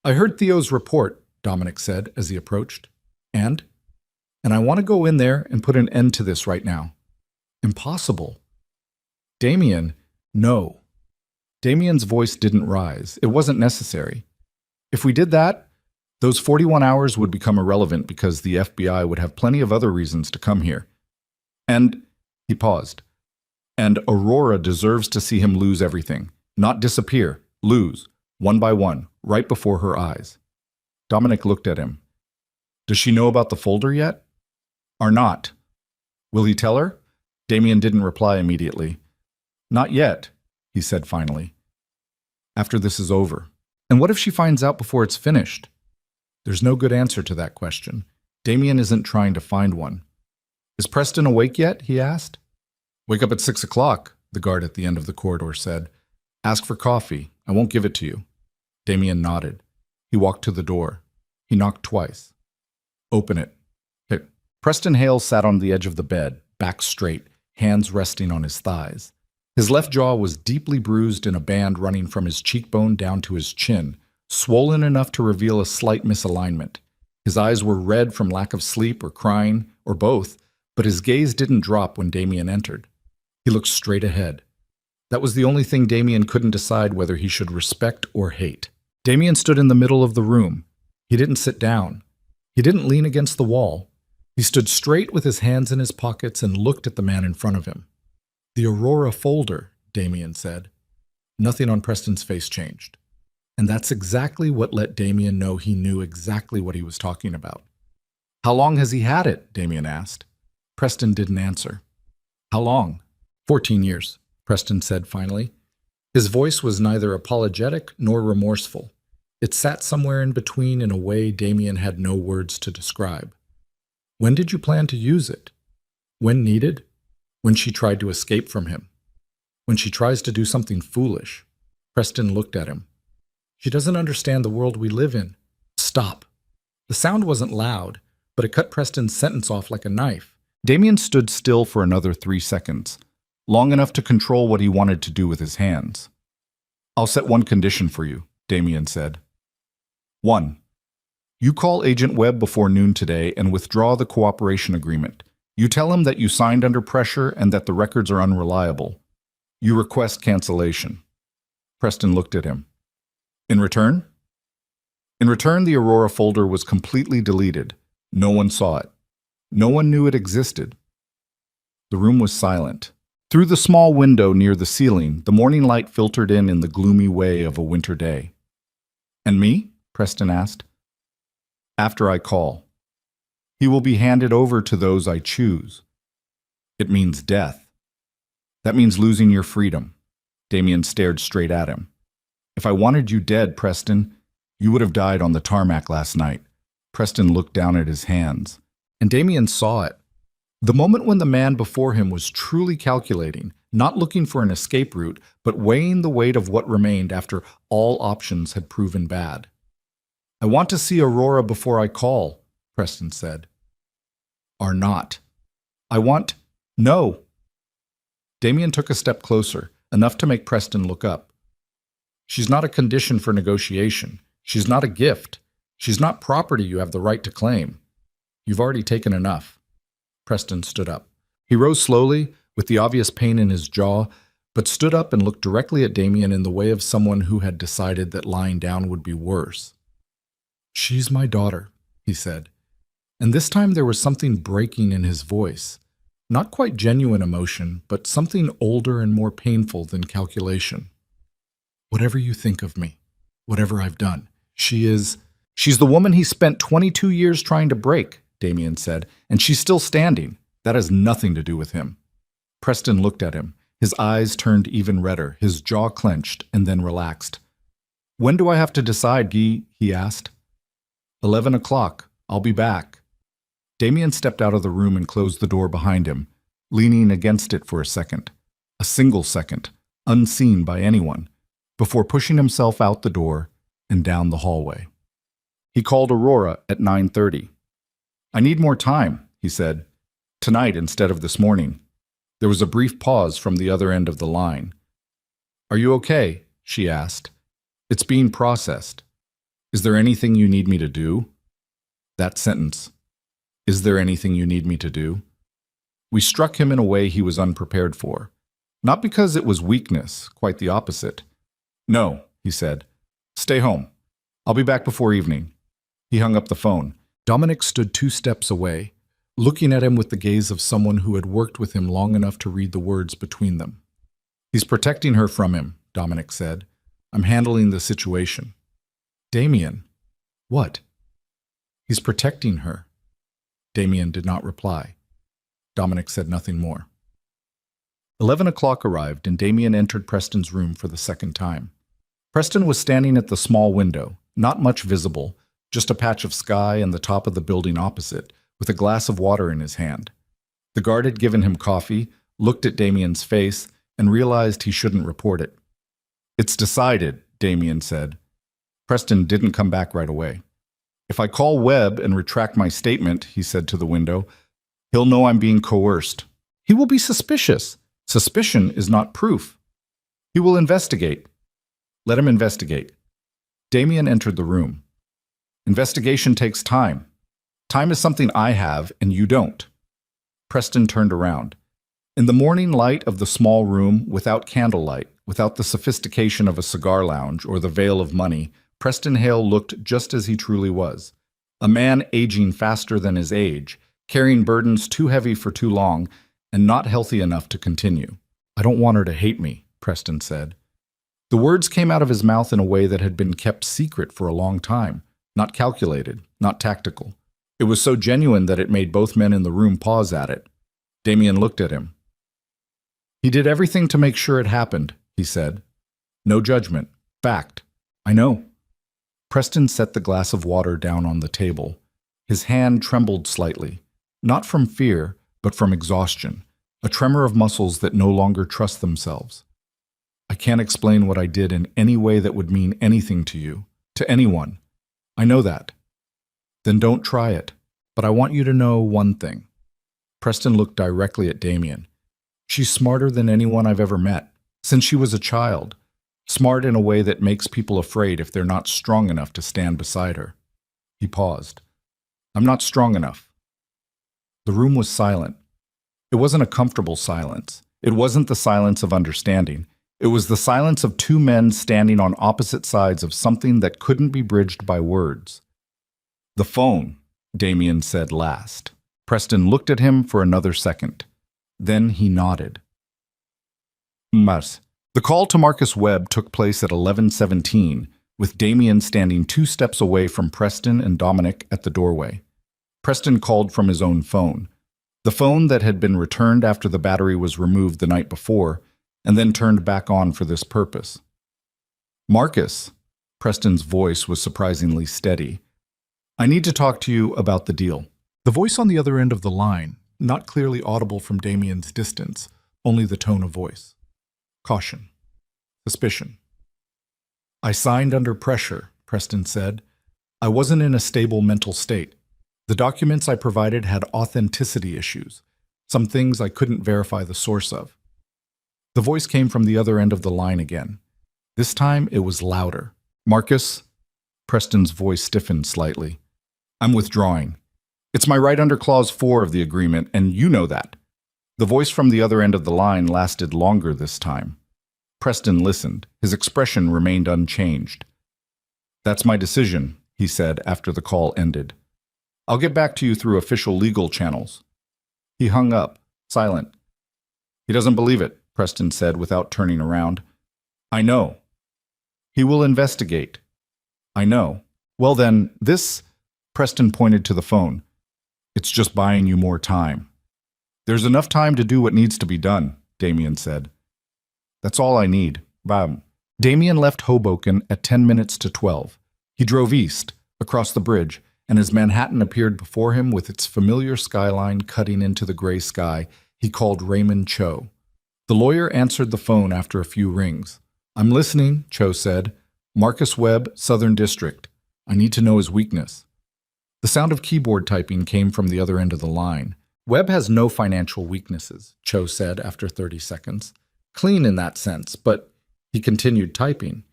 B: "I heard Theo's report," Dominic said as he approached. And I want to go in there and put an end to this right now." "Impossible." "Damien, no." Damien's voice didn't rise. It wasn't necessary. "If we did that, those 41 hours would become irrelevant because the FBI would have plenty of other reasons to come here. And," he paused, "and Aurora deserves to see him lose everything. Not disappear, lose, one by one, right before her eyes." Dominic looked at him. "Does she know about the folder yet?" "Or not?" "Will he tell her?" Damien didn't reply immediately. "Not yet," he said finally. "After this is over." "And what if she finds out before it's finished?" There's no good answer to that question. Damien isn't trying to find one. "Is Preston awake yet?" he asked. Wake up at 6 o'clock, the guard at the end of the corridor said. Ask for coffee. I won't give it to you. Damien nodded. He walked to the door. He knocked twice. Open it.
A: Preston Hale sat on the edge of the bed, back straight, hands resting on his thighs. His left jaw was deeply bruised in a band running from his cheekbone down to his chin, swollen enough to reveal a slight misalignment. His eyes were red from lack of sleep or crying, or both, but his gaze didn't drop when Damien entered. He looked straight ahead. That was the only thing Damien couldn't decide whether he should respect or hate. Damien stood in the middle of the room. He didn't sit down. He didn't lean against the wall. He stood straight with his hands in his pockets and looked at the man in front of him. The Aurora folder, Damien said. Nothing on Preston's face changed. And that's exactly what let Damien know he knew exactly what he was talking about. How long has he had it? Damien asked. Preston didn't answer. How long? 14 years, Preston said finally. His voice was neither apologetic nor remorseful. It sat somewhere in between in a way Damien had no words to describe. When did you plan to use it? When needed? When she tried to escape from him? When she tries to do something foolish? Preston looked at him. She doesn't understand the world we live in. Stop. The sound wasn't loud, but it cut Preston's sentence off like a knife. Damien stood still for another 3 seconds, long enough to control what he wanted to do with his hands. I'll set one condition for you, Damien said. 1. You call Agent Webb before noon today and withdraw the cooperation agreement. You tell him that you signed under pressure and that the records are unreliable. You request cancellation. Preston looked at him. In return? In return, the Aurora folder was completely deleted. No one saw it. No one knew it existed. The room was silent. Through the small window near the ceiling, the morning light filtered in the gloomy way of a winter day. And me? Preston asked. After I call. He will be handed over to those I choose. It means death. That means losing your freedom. Damien stared straight at him. If I wanted you dead, Preston, you would have died on the tarmac last night. Preston looked down at his hands, and Damien saw it. The moment when the man before him was truly calculating, not looking for an escape route, but weighing the weight of what remained after all options had proven bad. I want to see Aurora before I call, Preston said. Or not. I want... No. Damien took a step closer, enough to make Preston look up. She's not a condition for negotiation. She's not a gift. She's not property you have the right to claim. You've already taken enough. Preston stood up. He rose slowly, with the obvious pain in his jaw, but stood up and looked directly at Damien in the way of someone who had decided that lying down would be worse. She's my daughter, he said, and this time there was something breaking in his voice. Not quite genuine emotion, but something older and more painful than calculation. Whatever you think of me, whatever I've done, she's the woman he spent 22 years trying to break, Damien said, and she's still standing. That has nothing to do with him. Preston looked at him. His eyes turned even redder, his jaw clenched, and then relaxed. When do I have to decide, Guy? He asked. 11 o'clock. I'll be back. Damien stepped out of the room and closed the door behind him, leaning against it for a second. A single second, unseen by anyone, before pushing himself out the door and down the hallway. He called Aurora at 9:30. I need more time, he said. Tonight instead of this morning. There was a brief pause from the other end of the line. Are you okay? She asked. It's being processed. Is there anything you need me to do? That sentence. Is there anything you need me to do? We struck him in a way he was unprepared for. Not because it was weakness, quite the opposite. No, he said. Stay home. I'll be back before evening. He hung up the phone. Dominic stood 2 steps away, looking at him with the gaze of someone who had worked with him long enough to read the words between them. He's protecting her from him, Dominic said. I'm handling the situation. Damien. What? He's protecting her. Damien did not reply. Dominic said nothing more. 11 o'clock arrived and Damien entered Preston's room for the second time. Preston was standing at the small window, not much visible, just a patch of sky and the top of the building opposite, with a glass of water in his hand. The guard had given him coffee, looked at Damien's face, and realized he shouldn't report it. "It's decided," Damien said. Preston didn't come back right away. "If I call Webb and retract my statement," he said to the window, "he'll know I'm being coerced. He will be suspicious. Suspicion is not proof. He will investigate. Let him investigate." Damien entered the room. "Investigation takes time. Time is something I have and you don't." Preston turned around. In the morning light of the small room, without candlelight, without the sophistication of a cigar lounge or the veil of money, Preston Hale looked just as he truly was. A man aging faster than his age, carrying burdens too heavy for too long, and not healthy enough to continue. "I don't want her to hate me," Preston said. The words came out of his mouth in a way that had been kept secret for a long time, not calculated, not tactical. It was so genuine that it made both men in the room pause at it. Damien looked at him. "He did everything to make sure it happened," he said. "No judgment. Fact. I know." Preston set the glass of water down on the table. His hand trembled slightly, not from fear, but from exhaustion, a tremor of muscles that no longer trust themselves. "I can't explain what I did in any way that would mean anything to you, to anyone. I know that." "Then don't try it. But I want you to know one thing." Preston looked directly at Damien. "She's smarter than anyone I've ever met, since she was a child. Smart in a way that makes people afraid if they're not strong enough to stand beside her." He paused. "I'm not strong enough." The room was silent. It wasn't a comfortable silence. It wasn't the silence of understanding. It was the silence of two men standing on opposite sides of something that couldn't be bridged by words. "The phone," Damien said last. Preston looked at him for another second. Then he nodded. "Mars." The call to Marcus Webb took place at 11:17, with Damien standing 2 steps away from Preston and Dominic at the doorway. Preston called from his own phone, the phone that had been returned after the battery was removed the night before, and then turned back on for this purpose. "Marcus," Preston's voice was surprisingly steady. "I need to talk to you about the deal." The voice on the other end of the line, not clearly audible from Damien's distance, only the tone of voice. Caution. Suspicion. "I signed under pressure," Preston said. "I wasn't in a stable mental state. The documents I provided had authenticity issues, some things I couldn't verify the source of." The voice came from the other end of the line again. This time it was louder. "Marcus," Preston's voice stiffened slightly. "I'm withdrawing. It's my right under Clause 4 of the agreement, and you know that." The voice from the other end of the line lasted longer this time. Preston listened. His expression remained unchanged. "That's my decision," he said after the call ended. "I'll get back to you through official legal channels." He hung up, silent. "He doesn't believe it," Preston said without turning around. "I know." "He will investigate." "I know." "Well then, this—" Preston pointed to the phone. "It's just buying you more time." "There's enough time to do what needs to be done," Damien said. "That's all I need. Bam." Damien left Hoboken at 10 minutes to 12. He drove east, across the bridge, and as Manhattan appeared before him with its familiar skyline cutting into the gray sky, he called Raymond Cho. The lawyer answered the phone after a few rings. "I'm listening," Cho said. "Marcus Webb, Southern District. I need to know his weakness." The sound of keyboard typing came from the other end of the line. "Webb has no financial weaknesses," Cho said after 30 seconds. "Clean in that sense, but," he continued typing,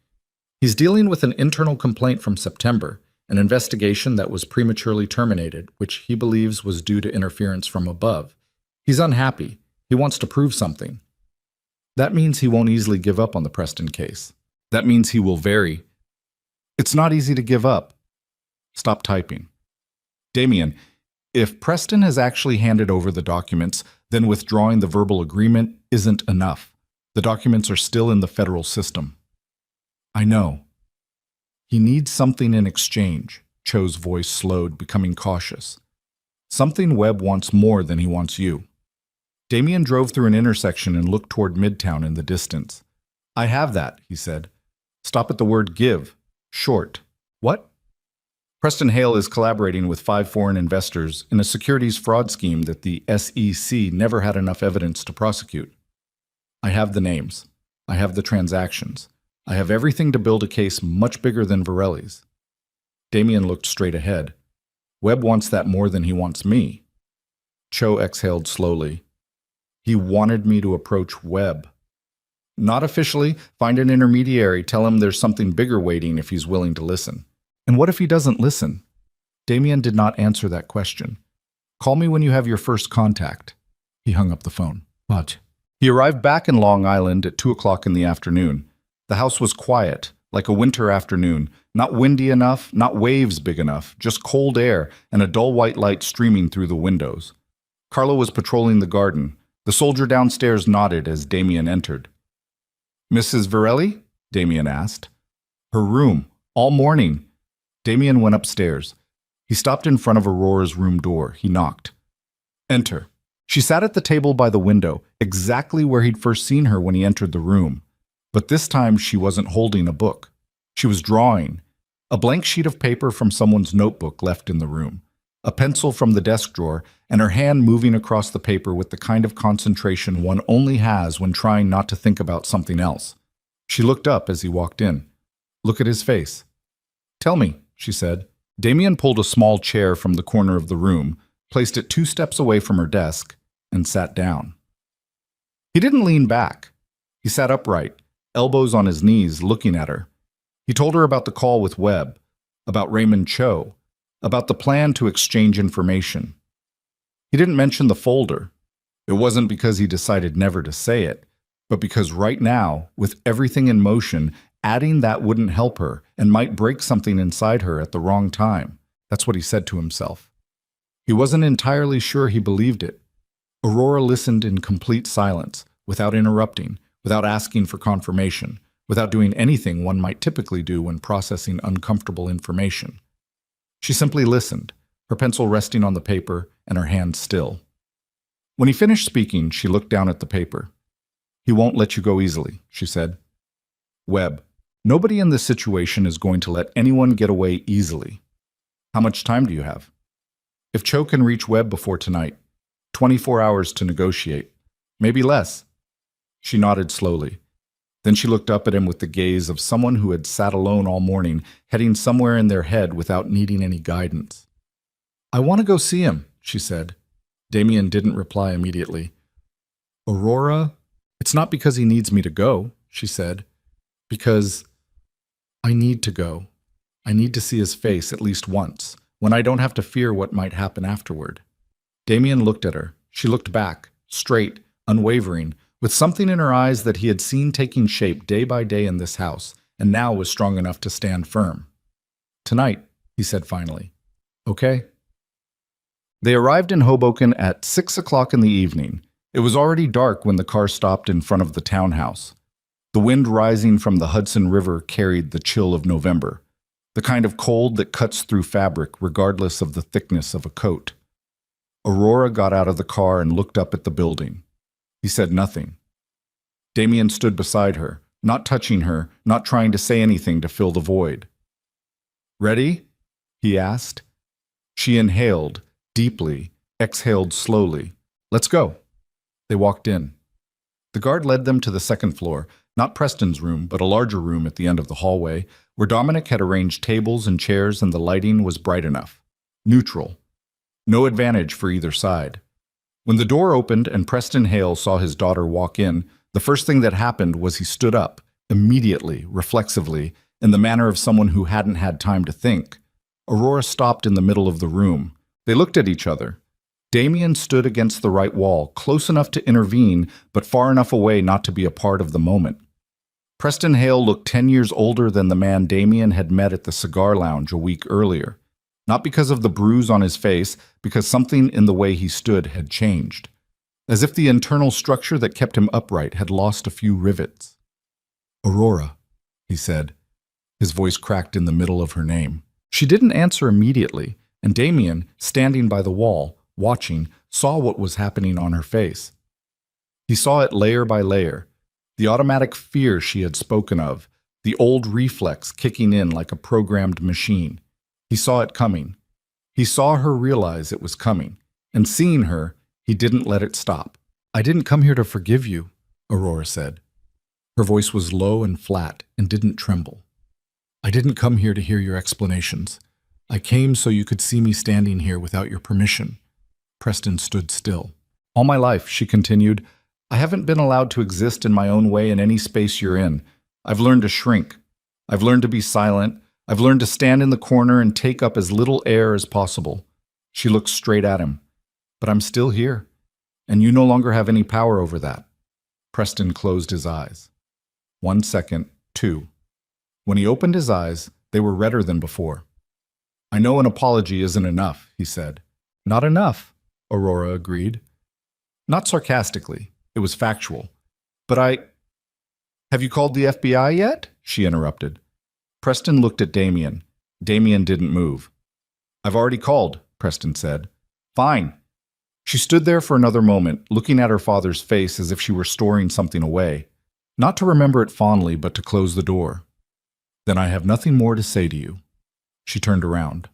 A: "he's dealing with an internal complaint from September, an investigation that was prematurely terminated, which he believes was due to interference from above. He's unhappy. He wants to prove something. That means he won't easily give up on the Preston case. That means he will vary. It's not easy to give up." Stop typing. "Damien, if Preston has actually handed over the documents, then withdrawing the verbal agreement isn't enough. The documents are still in the federal system." "I know." "He needs something in exchange." Cho's voice slowed, becoming cautious. "Something Webb wants more than he wants you." Damien drove through an intersection and looked toward Midtown in the distance. "I have that," he said. "Stop at the word give. Short." "What?" Preston Hale is collaborating with 5 foreign investors in a securities fraud scheme that the SEC never had enough evidence to prosecute. I have the names. I have the transactions. I have everything to build a case much bigger than Varelli's. Damien looked straight ahead. Webb wants that more than he wants me. Cho exhaled slowly. He wanted me to approach Webb. Not officially. Find an intermediary. Tell him there's something bigger waiting if he's willing to listen. And what if he doesn't listen? Damien did not answer that question. Call me when you have your first contact. He hung up the phone.
B: What?
A: He arrived back in Long Island at 2 o'clock in the afternoon. The house was quiet, like a winter afternoon, not windy enough, not waves big enough, just cold air and a dull white light streaming through the windows. Carlo was patrolling the garden. The soldier downstairs nodded as Damien entered. Mrs. Varelli? Damien asked. Her room, all morning. Damien went upstairs. He stopped in front of Aurora's room door. He knocked. Enter. She sat at the table by the window, exactly where he'd first seen her when he entered the room. But this time she wasn't holding a book. She was drawing. A blank sheet of paper from someone's notebook left in the room, a pencil from the desk drawer, and her hand moving across the paper with the kind of concentration one only has when trying not to think about something else. She looked up as he walked in. Look at his face. Tell me, she said. Damien pulled a small chair from the corner of the room, placed it 2 steps away from her desk, and sat down. He didn't lean back. He sat upright, elbows on his knees, looking at her. He told her about the call with Webb, about Raymond Cho, about the plan to exchange information. He didn't mention the folder. It wasn't because he decided never to say it, but because right now, with everything in motion, adding that wouldn't help her and might break something inside her at the wrong time. That's what he said to himself. He wasn't entirely sure he believed it. Aurora listened in complete silence, without interrupting, without asking for confirmation, without doing anything one might typically do when processing uncomfortable information. She simply listened, her pencil resting on the paper and her hand still. When he finished speaking, she looked down at the paper. He won't let you go easily, she said. Webb, nobody in this situation is going to let anyone get away easily. How much time do you have? If Cho can reach Webb before tonight, 24 hours to negotiate, maybe less. She nodded slowly. Then she looked up at him with the gaze of someone who had sat alone all morning, heading somewhere in their head without needing any guidance. I want to go see him, she said. Damien didn't reply immediately. Aurora, it's not because he needs me to go, she said. Because I need to go. I need to see his face at least once, when I don't have to fear what might happen afterward. Damien looked at her. She looked back, straight, unwavering, with something in her eyes that he had seen taking shape day by day in this house, and now was strong enough to stand firm. Tonight, he said finally. Okay. They arrived in Hoboken at 6 o'clock in the evening. It was already dark when the car stopped in front of the townhouse. The wind rising from the Hudson River carried the chill of November, the kind of cold that cuts through fabric regardless of the thickness of a coat. Aurora got out of the car and looked up at the building. He said nothing. Damien stood beside her, not touching her, not trying to say anything to fill the void. Ready? He asked. She inhaled, deeply, exhaled slowly. Let's go. They walked in. The guard led them to the second floor, not Preston's room, but a larger room at the end of the hallway, where Dominic had arranged tables and chairs and the lighting was bright enough. Neutral. No advantage for either side. When the door opened and Preston Hale saw his daughter walk in, the first thing that happened was he stood up, immediately, reflexively, in the manner of someone who hadn't had time to think. Aurora stopped in the middle of the room. They looked at each other. Damien stood against the right wall, close enough to intervene, but far enough away not to be a part of the moment. Preston Hale looked 10 years older than the man Damien had met at the cigar lounge a week earlier. Not because of the bruise on his face, because something in the way he stood had changed. As if the internal structure that kept him upright had lost a few rivets. Aurora, he said. His voice cracked in the middle of her name. She didn't answer immediately, and Damien, standing by the wall, watching, saw what was happening on her face. He saw it layer by layer, the automatic fear she had spoken of, the old reflex kicking in like a programmed machine. He saw it coming. He saw her realize it was coming, and seeing her, he didn't let it stop.
B: "I didn't come here to forgive you," Aurora said. Her voice was low and flat and didn't tremble. "I didn't come here to hear your explanations. I came so you could see me standing here without your permission." Preston stood still.
A: "All my life," she continued, "I haven't been allowed to exist in my own way in any space you're in. I've learned to shrink. I've learned to be silent. I've learned to stand in the corner and take up as little air as possible." She looked straight at him. "But I'm still here, and you no longer have any power over that." Preston closed his eyes. 1 second, 2. When he opened his eyes, they were redder than before. "I know an apology isn't enough," he said. "Not enough," Aurora agreed. Not sarcastically, it was factual. "But Have you called the FBI yet?" she interrupted. Preston looked at Damien. Damien didn't move. "I've already called," Preston said. "Fine." She stood there for another moment, looking at her father's face as if she were storing something away. Not to remember it fondly, but to close the door. "Then I have nothing more to say to you." She turned around.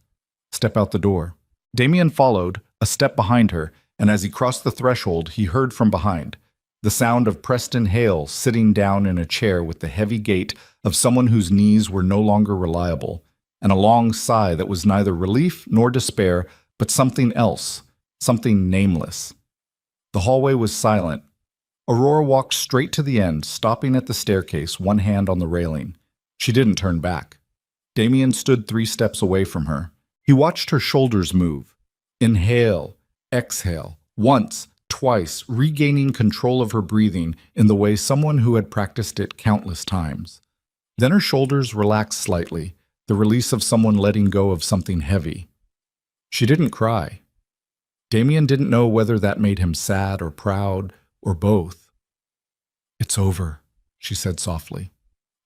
A: "Step out the door." Damien followed, a step behind her, and as he crossed the threshold, he heard from behind the sound of Preston Hale sitting down in a chair with the heavy gait of someone whose knees were no longer reliable, and a long sigh that was neither relief nor despair, but something else, something nameless. The hallway was silent. Aurora walked straight to the end, stopping at the staircase, one hand on the railing. She didn't turn back. Damien stood 3 steps away from her. He watched her shoulders move. Inhale, exhale, once, twice, regaining control of her breathing in the way someone who had practiced it countless times. Then her shoulders relaxed slightly, the release of someone letting go of something heavy. She didn't cry. Damien didn't know whether that made him sad or proud, or both. "It's over," she said softly.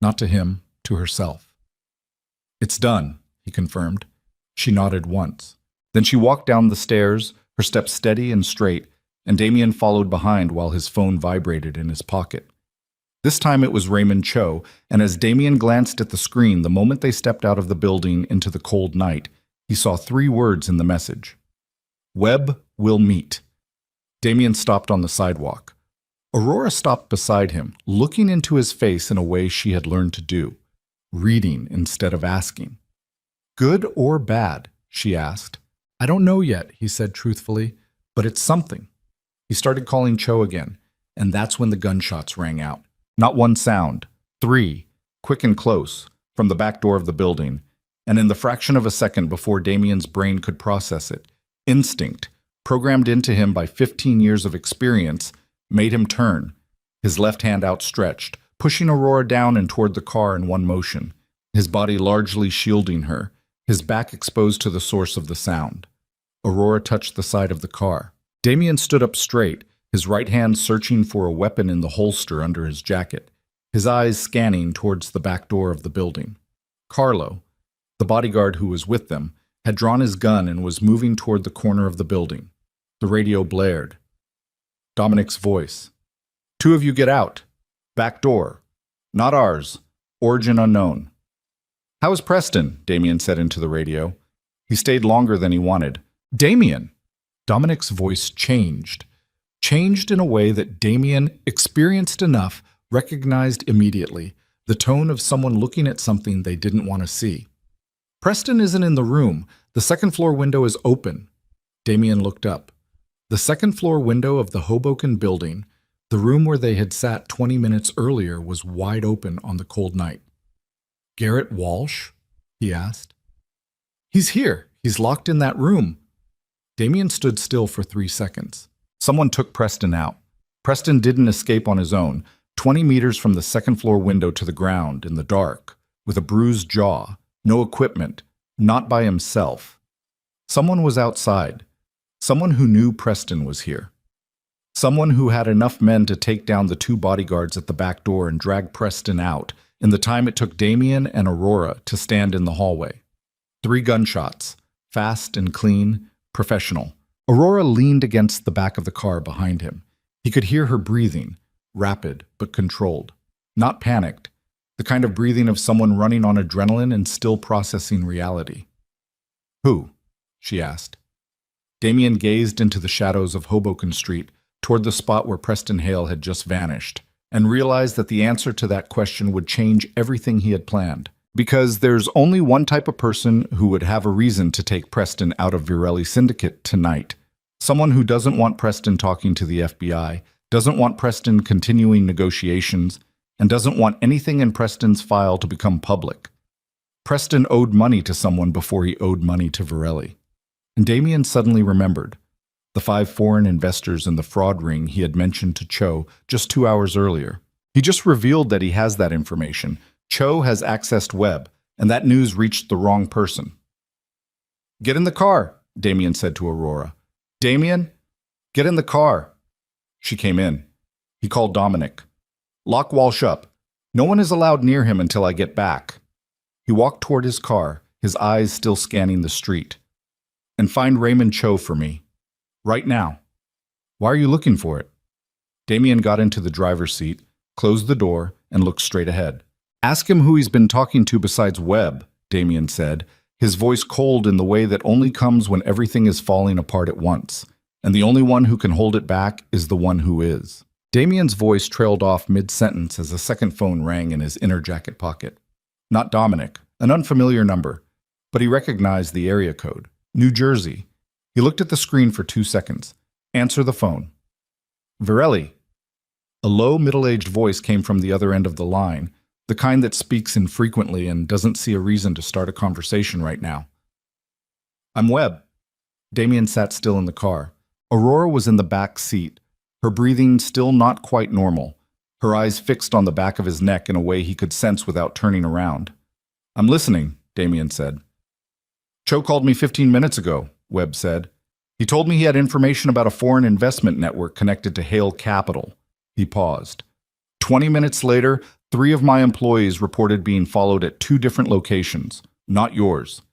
A: Not to him, to herself. "It's done," he confirmed. She nodded once. Then she walked down the stairs, her steps steady and straight, and Damien followed behind while his phone vibrated in his pocket. This time it was Raymond Cho, and as Damien glanced at the screen the moment they stepped out of the building into the cold night, he saw 3 words in the message. "Webb will meet." Damien stopped on the sidewalk. Aurora stopped beside him, looking into his face in a way she had learned to do, reading instead of asking. "Good or bad?" she asked. "I don't know yet," he said truthfully, "but it's something." He started calling Cho again, and that's when the gunshots rang out. Not 1 sound, 3, quick and close, from the back door of the building, and in the fraction of a second before Damien's brain could process it, instinct, programmed into him by 15 years of experience, made him turn, his left hand outstretched, pushing Aurora down and toward the car in one motion, his body largely shielding her, his back exposed to the source of the sound. Aurora touched the side of the car. Damien stood up straight, his right hand searching for a weapon in the holster under his jacket, his eyes scanning towards the back door of the building. Carlo, the bodyguard who was with them, had drawn his gun and was moving toward the corner of the building. The radio blared. Dominic's voice. "2 of you get out. Back door. Not ours. Origin unknown." "How is Preston?" Damien said into the radio. "He stayed longer than he wanted." "Damien!" Dominic's voice changed in a way that Damien, experienced enough, recognized immediately, the tone of someone looking at something they didn't want to see. "Preston isn't in the room. The 2nd floor window is open." Damien looked up. The 2nd floor window of the Hoboken building, the room where they had sat 20 minutes earlier, was wide open on the cold night. "Garrett Walsh?" he asked. "He's here. He's locked in that room." Damien stood still for 3 seconds. Someone took Preston out. Preston didn't escape on his own, 20 meters from the 2nd floor window to the ground, in the dark, with a bruised jaw, no equipment, not by himself. Someone was outside. Someone who knew Preston was here. Someone who had enough men to take down the 2 bodyguards at the back door and drag Preston out in the time it took Damien and Aurora to stand in the hallway. 3 gunshots, fast and clean, professional. Aurora leaned against the back of the car behind him. He could hear her breathing, rapid but controlled. Not panicked, the kind of breathing of someone running on adrenaline and still processing reality. Who? She asked. Damien gazed into the shadows of Hoboken Street toward the spot where Preston Hale had just vanished, and realized that the answer to that question would change everything he had planned. Because there's only one type of person who would have a reason to take Preston out of Virelli's syndicate tonight. Someone who doesn't want Preston talking to the FBI, doesn't want Preston continuing negotiations, and doesn't want anything in Preston's file to become public. Preston owed money to someone before he owed money to Virelli. And Damien suddenly remembered the 5 foreign investors in the fraud ring he had mentioned to Cho just 2 hours earlier. He just revealed that he has that information. Cho has accessed Webb, and that news reached the wrong person. "Get in the car," Damien said to Aurora. "Damien, get in the car." She came in. He called Dominic. "Lock Walsh up. No one is allowed near him until I get back." He walked toward his car, his eyes still scanning the street. "And find Raymond Cho for me. Right now." "Why are you looking for it?" Damien got into the driver's seat, closed the door, and looked straight ahead. "Ask him who he's been talking to besides Webb," Damien said, his voice cold in the way that only comes when everything is falling apart at once, and the only one who can hold it back is the one who is. Damien's voice trailed off mid-sentence as a second phone rang in his inner jacket pocket. Not Dominic, an unfamiliar number, but he recognized the area code. New Jersey. He looked at the screen for 2 seconds. "Answer the phone." "Virelli." A low, middle-aged voice came from the other end of the line, the kind that speaks infrequently and doesn't see a reason to start a conversation right now. "I'm Webb." Damien sat still in the car. Aurora was in the back seat, her breathing still not quite normal, her eyes fixed on the back of his neck in a way he could sense without turning around. "I'm listening," Damien said. "Cho called me 15 minutes ago," Webb said. "He told me he had information about a foreign investment network connected to Hale Capital." He paused. 20 minutes later, 3 of my employees reported being followed at 2 different locations, not yours."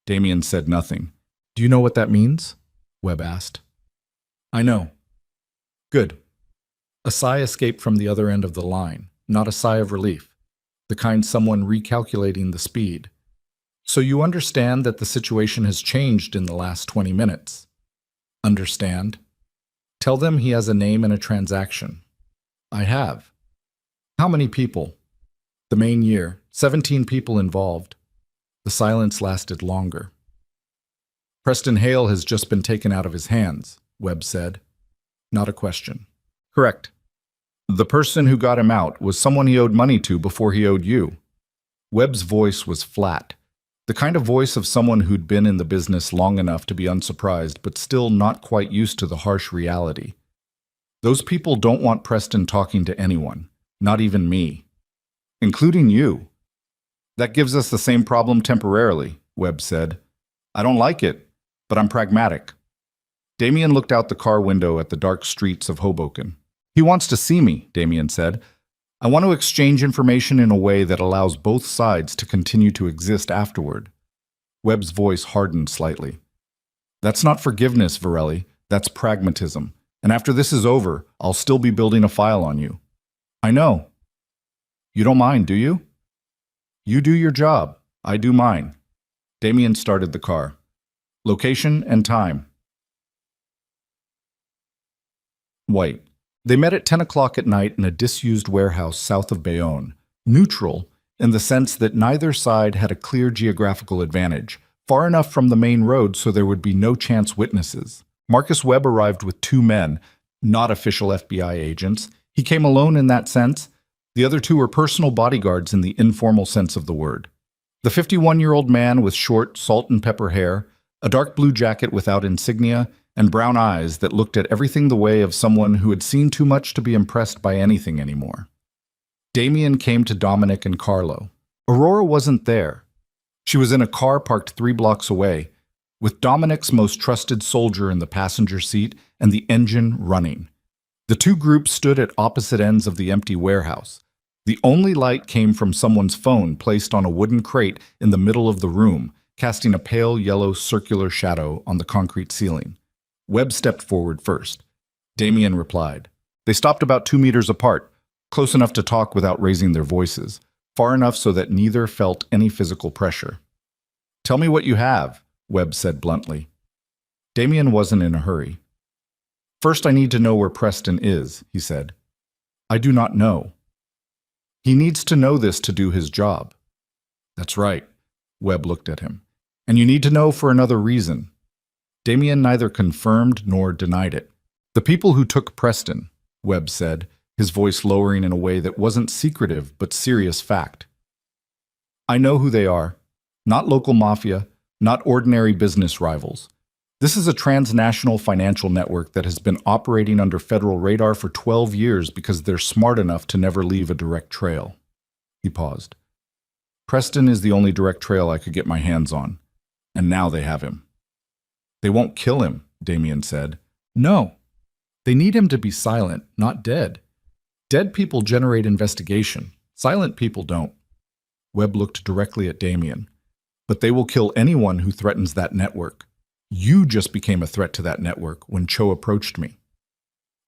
A: Damien said nothing. "Do you know what that means?" Webb asked. "I know." "Good." A sigh escaped from the other end of the line, not a sigh of relief, the kind someone recalculating the speed. "So you understand that the situation has changed in the last 20 minutes. Understand? Tell them he has a name and a transaction." "I have." "How many people?" "The main year, 17 people involved." The silence lasted longer. "Preston Hale has just been taken out of his hands," Webb said. Not a question. "Correct. The person who got him out was someone he owed money to before he owed you." Webb's voice was flat, the kind of voice of someone who'd been in the business long enough to be unsurprised but still not quite used to the harsh reality. "Those people don't want Preston talking to anyone, not even me. Including you." "That gives us the same problem temporarily," Webb said. "I don't like it, but I'm pragmatic." Damien looked out the car window at the dark streets of Hoboken. "He wants to see me," Damien said. "I want to exchange information in a way that allows both sides to continue to exist afterward." Webb's voice hardened slightly. "That's not forgiveness, Virelli. That's pragmatism. And after this is over, I'll still be building a file on you." "I know." "You don't mind, do you?" "You do your job. I do mine." Damien started the car. "Location and time." White. They met at 10 o'clock at night in a disused warehouse south of Bayonne, neutral in the sense that neither side had a clear geographical advantage, far enough from the main road so there would be no chance witnesses. Marcus Webb arrived with 2 men, not official FBI agents. He came alone in that sense. The other 2 were personal bodyguards in the informal sense of the word. The 51-year-old man with short, salt and pepper hair, a dark blue jacket without insignia, and brown eyes that looked at everything the way of someone who had seen too much to be impressed by anything anymore. Damien came to Dominic and Carlo. Aurora wasn't there. She was in a car parked 3 blocks away, with Dominic's most trusted soldier in the passenger seat and the engine running. The 2 groups stood at opposite ends of the empty warehouse. The only light came from someone's phone placed on a wooden crate in the middle of the room, casting a pale yellow circular shadow on the concrete ceiling. Webb stepped forward first. Damien replied. They stopped about 2 meters apart, close enough to talk without raising their voices, far enough so that neither felt any physical pressure. "Tell me what you have," Webb said bluntly. Damien wasn't in a hurry. First, I need to know where Preston is, he said. I do not know. He needs to know this to do his job. That's right, Webb looked at him. And you need to know for another reason. Damien neither confirmed nor denied it. The people who took Preston, Webb said, his voice lowering in a way that wasn't secretive but serious fact. I know who they are. Not local mafia, not ordinary business rivals. This is a transnational financial network that has been operating under federal radar for 12 years because they're smart enough to never leave a direct trail. He paused. Preston is the only direct trail I could get my hands on, and now they have him. They won't kill him, Damien said. No. They need him to be silent, not dead. Dead people generate investigation. Silent people don't. Webb looked directly at Damien. But they will kill anyone who threatens that network. You just became a threat to that network when Cho approached me.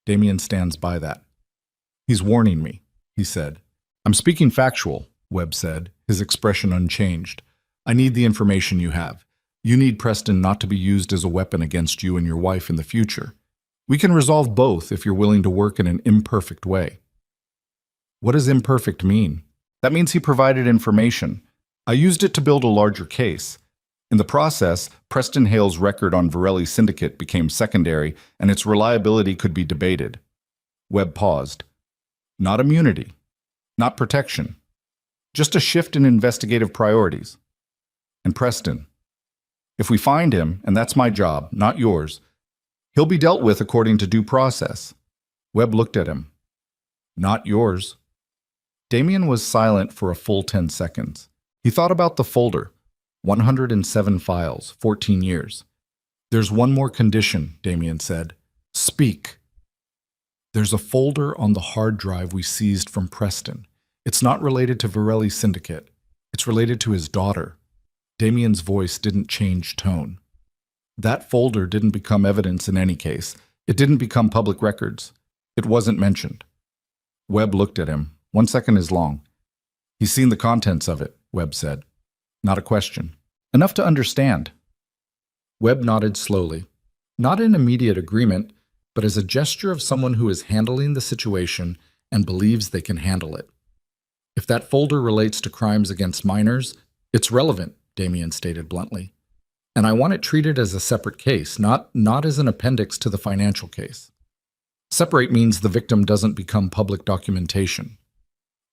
A: Damien stands by that. He's warning me, he said. I'm speaking factual, Webb said, his expression unchanged. I need the information you have. You need Preston not to be used as a weapon against you and your wife in the future. We can resolve both if you're willing to work in an imperfect way. What does imperfect mean? That means he provided information. I used it to build a larger case. In the process, Preston Hale's record on Varelli's syndicate became secondary, and its reliability could be debated. Webb paused. Not immunity. Not protection. Just a shift in investigative priorities. And Preston. If we find him, and that's my job, not yours, he'll be dealt with according to due process. Webb looked at him. Not yours. Damien was silent for a full 10 seconds. He thought about the folder. 107 files, 14 years. There's one more condition, Damien said. Speak. There's a folder on the hard drive we seized from Preston. It's not related to Varelli's syndicate. It's related to his daughter. Damien's voice didn't change tone. That folder didn't become evidence in any case. It didn't become public records. It wasn't mentioned. Webb looked at him. 1 second is long. He's seen the contents of it, Webb said. Not a question. Enough to understand. Webb nodded slowly. Not in immediate agreement, but as a gesture of someone who is handling the situation and believes they can handle it. If that folder relates to crimes against minors, it's relevant, Damien stated bluntly. And I want it treated as a separate case, not as an appendix to the financial case. Separate means the victim doesn't become public documentation.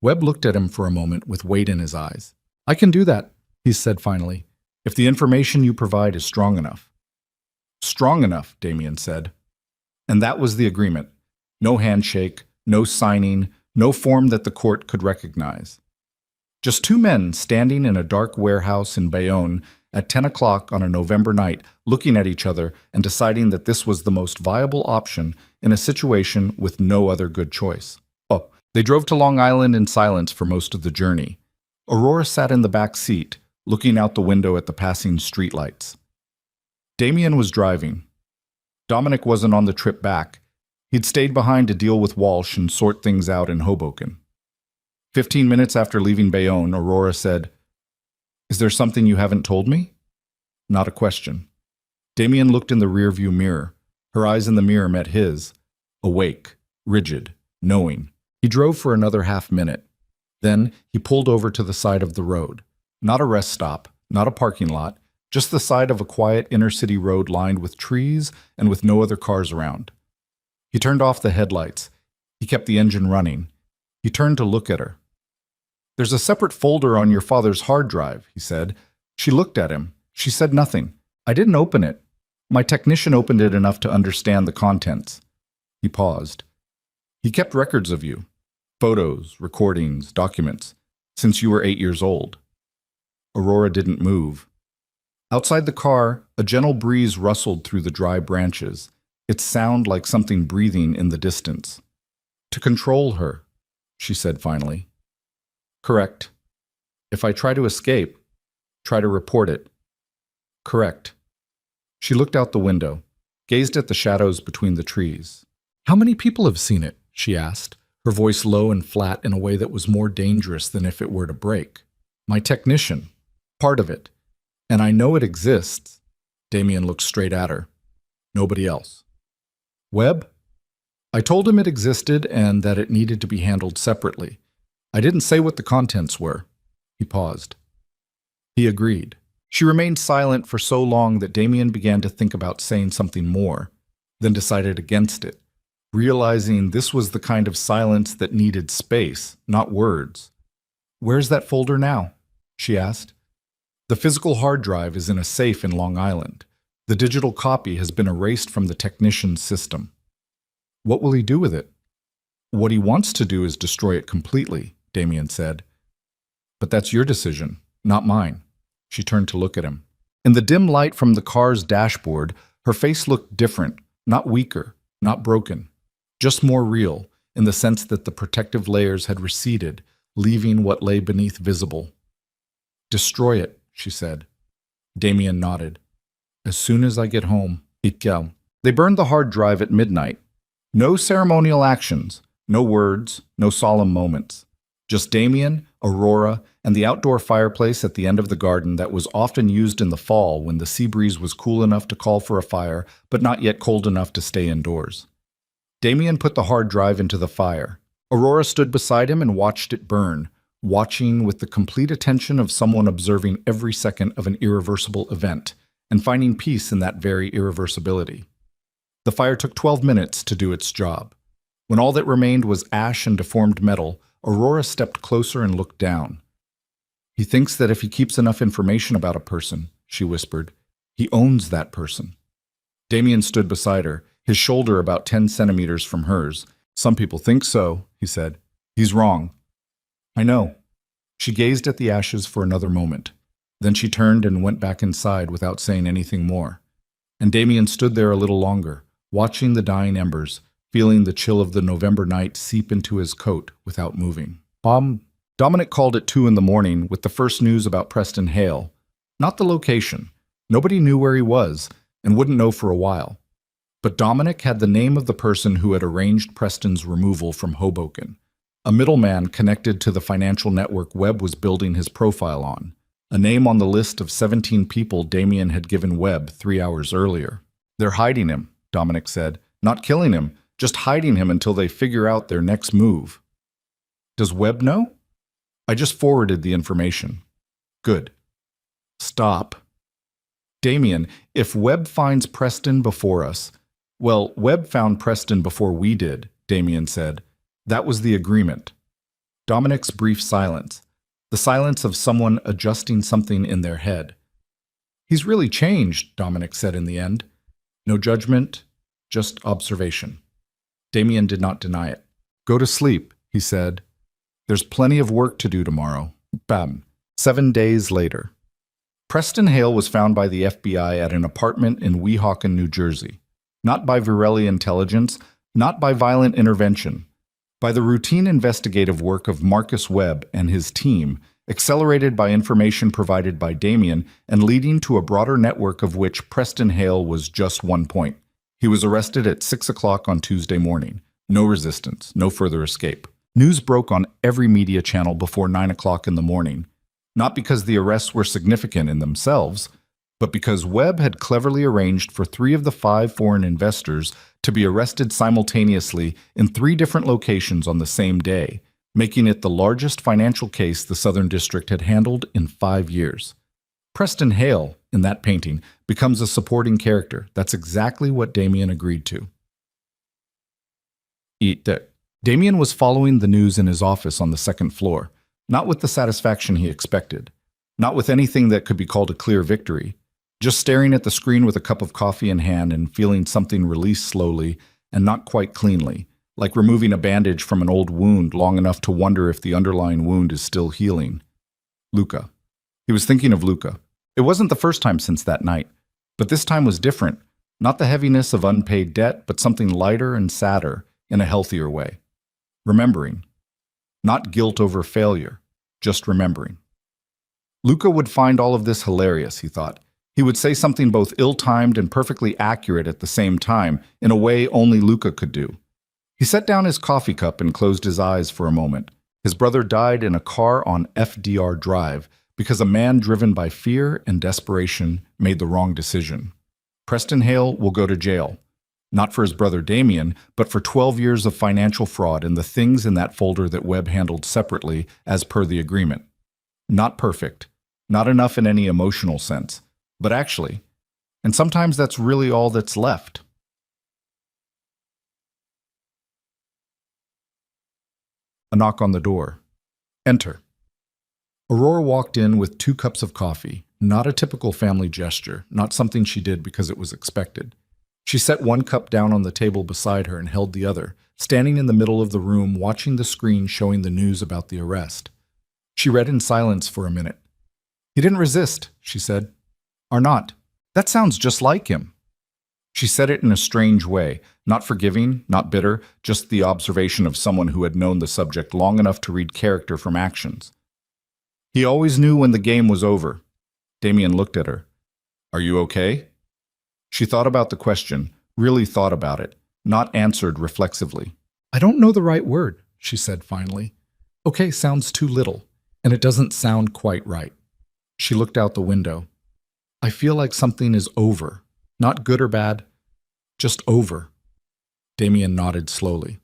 A: Webb looked at him for a moment with weight in his eyes. I can do that, he said finally, if the information you provide is strong enough. Strong enough, Damien said. And that was the agreement. No handshake, no signing, no form that the court could recognize. Just two men standing in a dark warehouse in Bayonne at 10 o'clock on a November night, looking at each other and deciding that this was the most viable option in a situation with no other good choice. Oh, they drove to Long Island in silence for most of the journey. Aurora sat in the back seat, looking out the window at the passing streetlights. Damien was driving. Dominic wasn't on the trip back. He'd stayed behind to deal with Walsh and sort things out in Hoboken. 15 minutes after leaving Bayonne, Aurora said, Is there something you haven't told me? Not a question. Damien looked in the rearview mirror. Her eyes in the mirror met his. Awake, rigid, knowing. He drove for another half-minute. Then he pulled over to the side of the road. Not a rest stop, not a parking lot, just the side of a quiet inner-city road lined with trees and with no other cars around. He turned off the headlights. He kept the engine running. He turned to look at her. There's a separate folder on your father's hard drive, he said. She looked at him. She said nothing. I didn't open it. My technician opened it enough to understand the contents. He paused. He kept records of you. Photos, recordings, documents, since you were 8 years old. Aurora didn't move. Outside the car, a gentle breeze rustled through the dry branches, its sound like something breathing in the distance. To control her, she said finally. Correct. If I try to escape, try to report it. Correct. She looked out the window, gazed at the shadows between the trees. How many people have seen it? She asked, her voice low and flat in a way that was more dangerous than if it were to break. My technician. Part of it. And I know it exists.
B: Damien looked straight at her. Nobody else. Webb? I told him it existed and that it needed to be handled separately. I didn't say what the contents were. He paused. He agreed. She remained silent for so long that Damien began to think about saying something more, then decided against it, realizing this was the kind of silence that needed space, not words. Where's that folder now? She asked. The physical hard drive is in a safe in Long Island. The digital copy has been erased from the technician's system. What will he do with it? What he wants to do is destroy it completely, Damien said. But that's your decision, not mine. She turned to look at him. In the dim light from the car's dashboard, her face looked different, not weaker, not broken, just more real, in the sense that the protective layers had receded, leaving what lay beneath visible. Destroy it, she said. Damien nodded. As soon as I get home, it'll. They burned the hard drive at midnight. No ceremonial actions, no words, no solemn moments. Just Damien, Aurora, and the outdoor fireplace at the end of the garden that was often used in the fall when the sea breeze was cool enough to call for a fire, but not yet cold enough to stay indoors. Damien put the hard drive into the fire. Aurora stood beside him and watched it burn, watching with the complete attention of someone observing every second of an irreversible event, and finding peace in that very irreversibility. The fire took 12 minutes to do its job. When all that remained was ash and deformed metal, Aurora stepped closer and looked down. He thinks that if he keeps enough information about a person, she whispered, he owns that person. Damien stood beside her, his shoulder about 10 centimeters from hers. Some people think so, he said. He's wrong. I know. She gazed at the ashes for another moment. Then she turned and went back inside without saying anything more. And Damien stood there a little longer, watching the dying embers, feeling the chill of the November night seep into his coat without moving. Dominic called at 2 in the morning with the first news about Preston Hale. Not the location. Nobody knew where he was, and wouldn't know for a while. But Dominic had the name of the person who had arranged Preston's removal from Hoboken, a middleman connected to the financial network Webb was building his profile on, a name on the list of 17 people Damien had given Webb 3 hours earlier. They're hiding him, Dominic said. Not killing him, just hiding him until they figure out their next move. Does Webb know? I just forwarded the information. Good. Stop. Damien, if Webb finds Preston before us, well, Webb found Preston before we did, Damien said. That was the agreement. Dominic's brief silence, the silence of someone adjusting something in their head. He's really changed, Dominic said in the end. No judgment, just observation. Damien did not deny it. Go to sleep, he said. There's plenty of work to do tomorrow. Bam. 7 days later. Preston Hale was found by the FBI at an apartment in Weehawken, New Jersey. Not by Virelli intelligence, not by violent intervention. By the routine investigative work of Marcus Webb and his team, accelerated by information provided by Damien and leading to a broader network of which Preston Hale was just one point. He was arrested at 6 o'clock on Tuesday morning. No resistance, no further escape. News broke on every media channel before 9 o'clock in the morning, not because the arrests were significant in themselves, but because Webb had cleverly arranged for 3 of the 5 foreign investors to be arrested simultaneously in 3 different locations on the same day, making it the largest financial case the Southern District had handled in 5 years. Preston Hale, in that painting, becomes a supporting character. That's exactly what Damien agreed to. Eat that. Damien was following the news in his office on the 2nd floor, not with the satisfaction he expected, not with anything that could be called a clear victory, just staring at the screen with a cup of coffee in hand and feeling something release slowly and not quite cleanly, like removing a bandage from an old wound long enough to wonder if the underlying wound is still healing. Luca. He was thinking of Luca. It wasn't the first time since that night, but this time was different. Not the heaviness of unpaid debt, but something lighter and sadder in a healthier way. Remembering. Not guilt over failure, just remembering. Luca would find all of this hilarious, he thought. He would say something both ill-timed and perfectly accurate at the same time, in a way only Luca could do. He set down his coffee cup and closed his eyes for a moment. His brother died in a car on FDR Drive because a man driven by fear and desperation made the wrong decision.
A: Preston Hale will go to jail. Not for his brother Damien, but for 12 years of financial fraud and the things in that folder that Webb handled separately as per the agreement. Not perfect. Not enough in any emotional sense. But actually, and sometimes that's really all that's left. A knock on the door. Enter. Aurora walked in with 2 cups of coffee, not a typical family gesture, not something she did because it was expected. She set 1 cup down on the table beside her and held the other, standing in the middle of the room watching the screen showing the news about the arrest. She read in silence for a minute. He didn't resist, she said. Arnott. That sounds just like him. She said it in a strange way, not forgiving, not bitter, just the observation of someone who had known the subject long enough to read character from actions. He always knew when the game was over. Damien looked at her. Are you okay? She thought about the question, really thought about it, not answered reflexively. I don't know the right word, she said finally. Okay sounds too little, and it doesn't sound quite right. She looked out the window. I feel like something is over. Not good or bad, just over. Damien nodded slowly.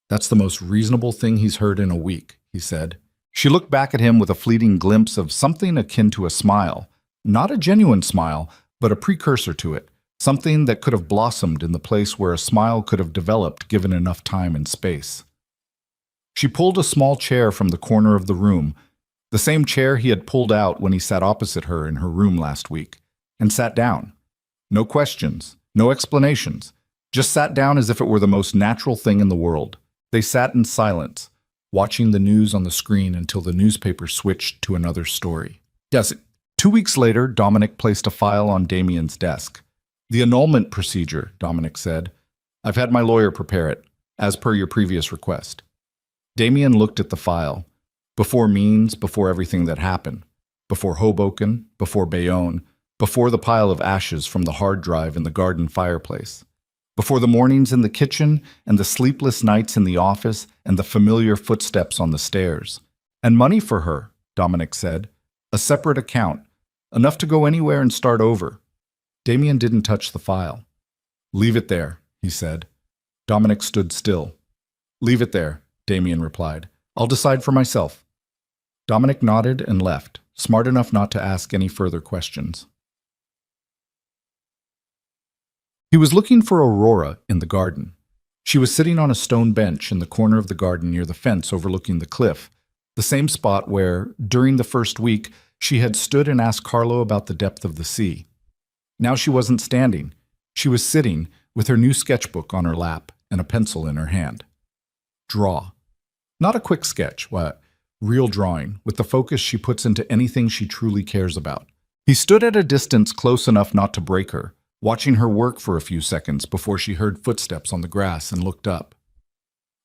A: That's the most reasonable thing he's heard in a week, he said. She looked back at him with a fleeting glimpse of something akin to a smile. Not a genuine smile, but a precursor to it. Something that could have blossomed in the place where a smile could have developed given enough time and space. She pulled a small chair from the corner of the room, the same chair he had pulled out when he sat opposite her in her room last week, and sat down. No questions, no explanations, just sat down as if it were the most natural thing in the world. They sat in silence, watching the news on the screen until the newspaper switched to another story. Yes, 2 weeks later, Dominic placed a file on Damien's desk. The annulment procedure, Dominic said. I've had my lawyer prepare it, as per your previous request. Damien looked at the file. Before Means, before everything that happened. Before Hoboken, before Bayonne, before the pile of ashes from the hard drive in the garden fireplace. Before the mornings in the kitchen and the sleepless nights in the office and the familiar footsteps on the stairs. And money for her, Dominic said. A separate account. Enough to go anywhere and start over. Damien didn't touch the file. Leave it there, he said. Dominic stood still. Leave it there, Damien replied. I'll decide for myself. Dominic nodded and left, smart enough not to ask any further questions. He was looking for Aurora in the garden. She was sitting on a stone bench in the corner of the garden near the fence overlooking the cliff, the same spot where, during the first week, she had stood and asked Carlo about the depth of the sea. Now she wasn't standing. She was sitting with her new sketchbook on her lap and a pencil in her hand. Draw. Not a quick sketch, real drawing, with the focus she puts into anything she truly cares about. He stood at a distance close enough not to break her, watching her work for a few seconds before she heard footsteps on the grass and looked up.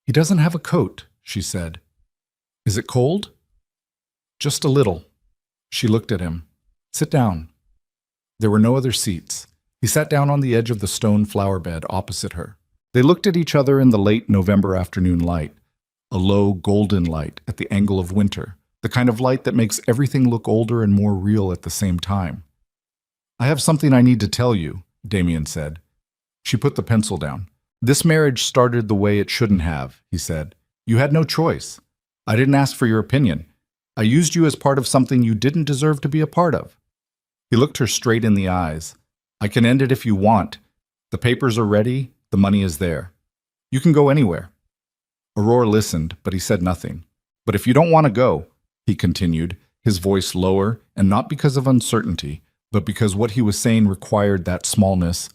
A: He doesn't have a coat, she said. Is it cold? Just a little. She looked at him. Sit down. There were no other seats. He sat down on the edge of the stone flower bed opposite her. They looked at each other in the late November afternoon light, a low golden light at the angle of winter, the kind of light that makes everything look older and more real at the same time. I have something I need to tell you, Damien said. She put the pencil down. This marriage started the way it shouldn't have, he said. You had no choice. I didn't ask for your opinion. I used you as part of something you didn't deserve to be a part of. He looked her straight in the eyes. I can end it if you want. The papers are ready. The money is there. You can go anywhere. Aurora listened, but he said nothing. But if you don't want to go, he continued, his voice lower, and not because of uncertainty, but because what he was saying required that smallness,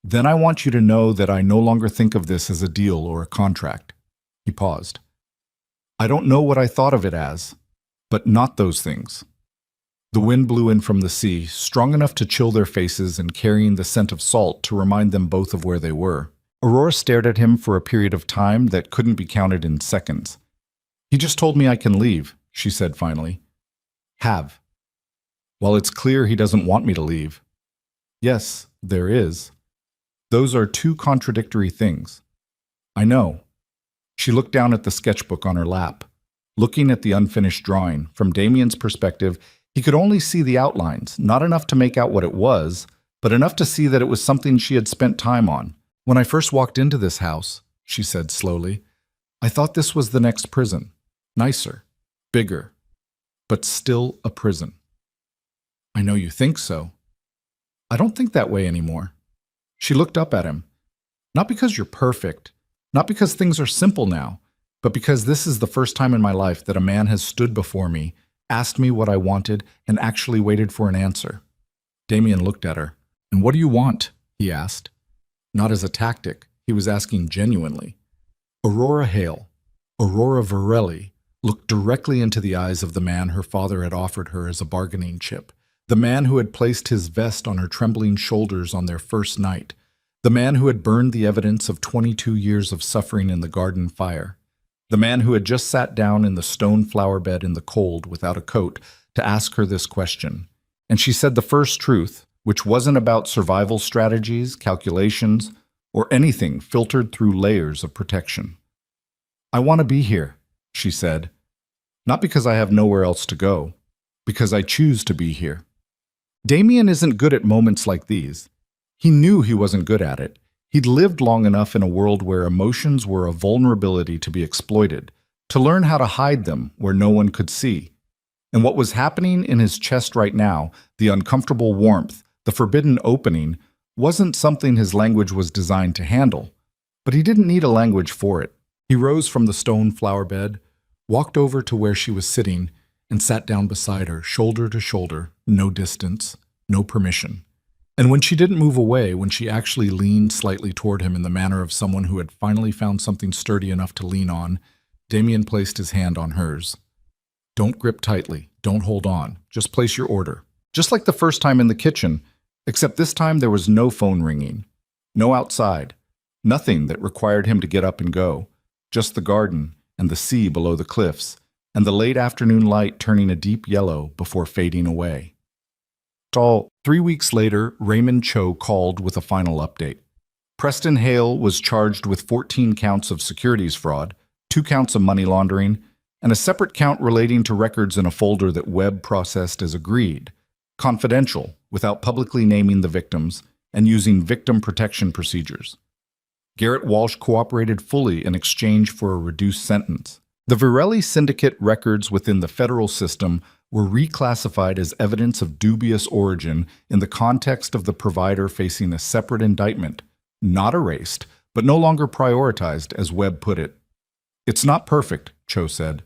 A: then I want you to know that I no longer think of this as a deal or a contract. He paused. I don't know what I thought of it as, but not those things. The wind blew in from the sea, strong enough to chill their faces and carrying the scent of salt to remind them both of where they were. Aurora stared at him for a period of time that couldn't be counted in seconds. He just told me I can leave, she said finally. Have. Well, it's clear he doesn't want me to leave. Yes, there is. Those are 2 contradictory things. I know. She looked down at the sketchbook on her lap. Looking at the unfinished drawing, from Damien's perspective, he could only see the outlines, not enough to make out what it was, but enough to see that it was something she had spent time on.
B: When I first walked into this house, she said slowly, I thought this was the next prison. Nicer, bigger, but still a prison. I know you think so. I don't think that way anymore. She looked up at him. Not because you're perfect, not because things are simple now, but because this is the first time in my life that a man has stood before me, asked me what I wanted, and actually waited for an answer. Damien looked at her. And what do you want? He asked. Not as a tactic, he was asking genuinely. Aurora Hale, Aurora Varelli, looked directly into the eyes of the man her father had offered her as a bargaining chip, the man who had placed his vest on her trembling shoulders on their first night, the man who had burned the evidence of 22 years of suffering in the garden fire, the man who had just sat down in the stone flower bed in the cold without a coat to ask her this question. And she said the first truth, which wasn't about survival strategies, calculations, or anything filtered through layers of protection. I want to be here, she said, not because I have nowhere else to go, because I choose to be here. Damien isn't good at moments like these. He knew he wasn't good at it. He'd lived long enough in a world where emotions were a vulnerability to be exploited, to learn how to hide them where no one could see. And what was happening in his chest right now, the uncomfortable warmth, the forbidden opening, wasn't something his language was designed to handle. But he didn't need a language for it. He rose from the stone flower bed, walked over to where she was sitting, and sat down beside her, shoulder to shoulder, no distance, no permission. And when she didn't move away, when she actually leaned slightly toward him in the manner of someone who had finally found something sturdy enough to lean on, Damien placed his hand on hers. Don't grip tightly, don't hold on, just place your order. Just like the first time in the kitchen, except this time there was no phone ringing, no outside, nothing that required him to get up and go, just the garden and the sea below the cliffs, and the late afternoon light turning a deep yellow before fading away. 3 weeks later, Raymond Cho called with a final update. Preston Hale was charged with 14 counts of securities fraud, 2 counts of money laundering, and a separate count relating to records in a folder that Webb processed as agreed, confidential, without publicly naming the victims, and using victim protection procedures. Garrett Walsh cooperated fully in exchange for a reduced sentence. The Varelli syndicate records within the federal system were reclassified as evidence of dubious origin in the context of the provider facing a separate indictment, not erased, but no longer prioritized, as Webb put it. It's not perfect, Cho said.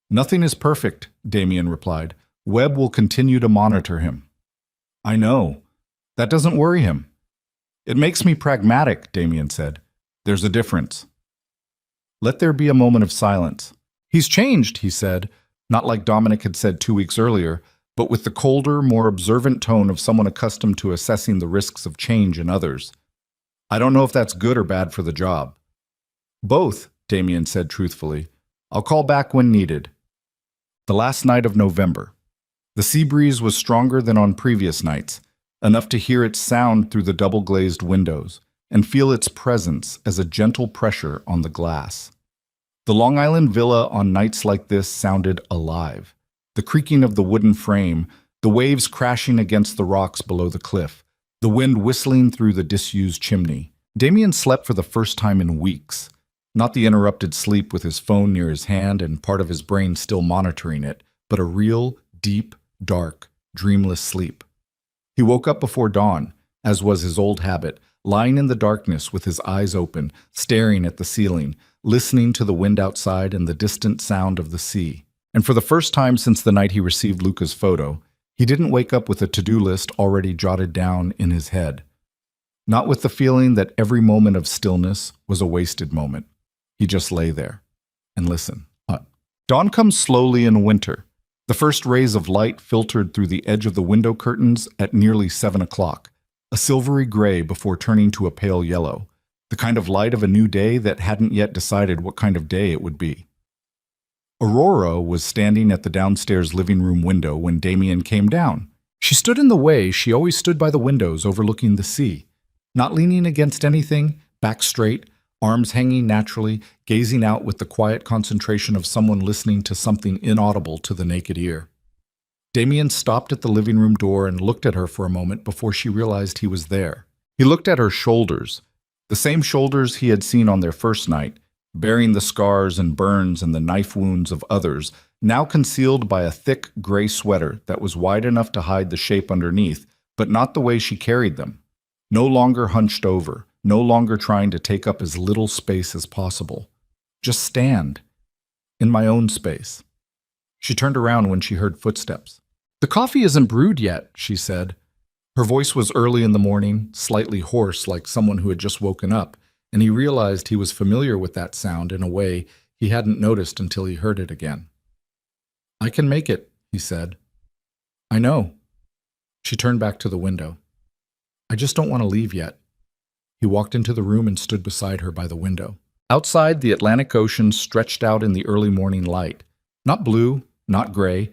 B: Nothing is perfect, Damien replied. Webb will continue to monitor him. I know. That doesn't worry him. It makes me pragmatic, Damien said. There's a difference. Let there be a moment of silence. He's changed, he said, not like Dominic had said 2 weeks earlier, but with the colder, more observant tone of someone accustomed to assessing the risks of change in others. I don't know if that's good or bad for the job. Both, Damien said truthfully. I'll call back when needed. The last night of November. The sea breeze was stronger than on previous nights, enough to hear its sound through the double-glazed windows and feel its presence as a gentle pressure on the glass. The Long Island villa on nights like this sounded alive. The creaking of the wooden frame, the waves crashing against the rocks below the cliff, the wind whistling through the disused chimney. Damien slept for the first time in weeks. Not the interrupted sleep with his phone near his hand and part of his brain still monitoring it, but a real, deep, dark, dreamless sleep. He woke up before dawn, as was his old habit, lying in the darkness with his eyes open, staring at the ceiling, listening to the wind outside and the distant sound of the sea. And for the first time since the night he received Luca's photo, he didn't wake up with a to-do list already jotted down in his head. Not with the feeling that every moment of stillness was a wasted moment. He just lay there and listened. Dawn comes slowly in winter. The first rays of light filtered through the edge of the window curtains at nearly 7 o'clock, a silvery gray before turning to a pale yellow. The kind of light of a new day that hadn't yet decided what kind of day it would be. Aurora was standing at the downstairs living room window when Damien came down. She stood in the way she always stood by the windows overlooking the sea, not leaning against anything, back straight, arms hanging naturally, gazing out with the quiet concentration of someone listening to something inaudible to the naked ear. Damien stopped at the living room door and looked at her for a moment before she realized he was there. He looked at her shoulders, the same shoulders he had seen on their first night, bearing the scars and burns and the knife wounds of others, now concealed by a thick gray sweater that was wide enough to hide the shape underneath, but not the way she carried them. No longer hunched over, no longer trying to take up as little space as possible. Just stand. In my own space. She turned around when she heard footsteps. "The coffee isn't brewed yet," she said. Her voice was early in the morning, slightly hoarse like someone who had just woken up, and he realized he was familiar with that sound in a way he hadn't noticed until he heard it again. "I can make it," he said. "I know." She turned back to the window. "I just don't want to leave yet." He walked into the room and stood beside her by the window. Outside, the Atlantic Ocean stretched out in the early morning light. Not blue, not gray,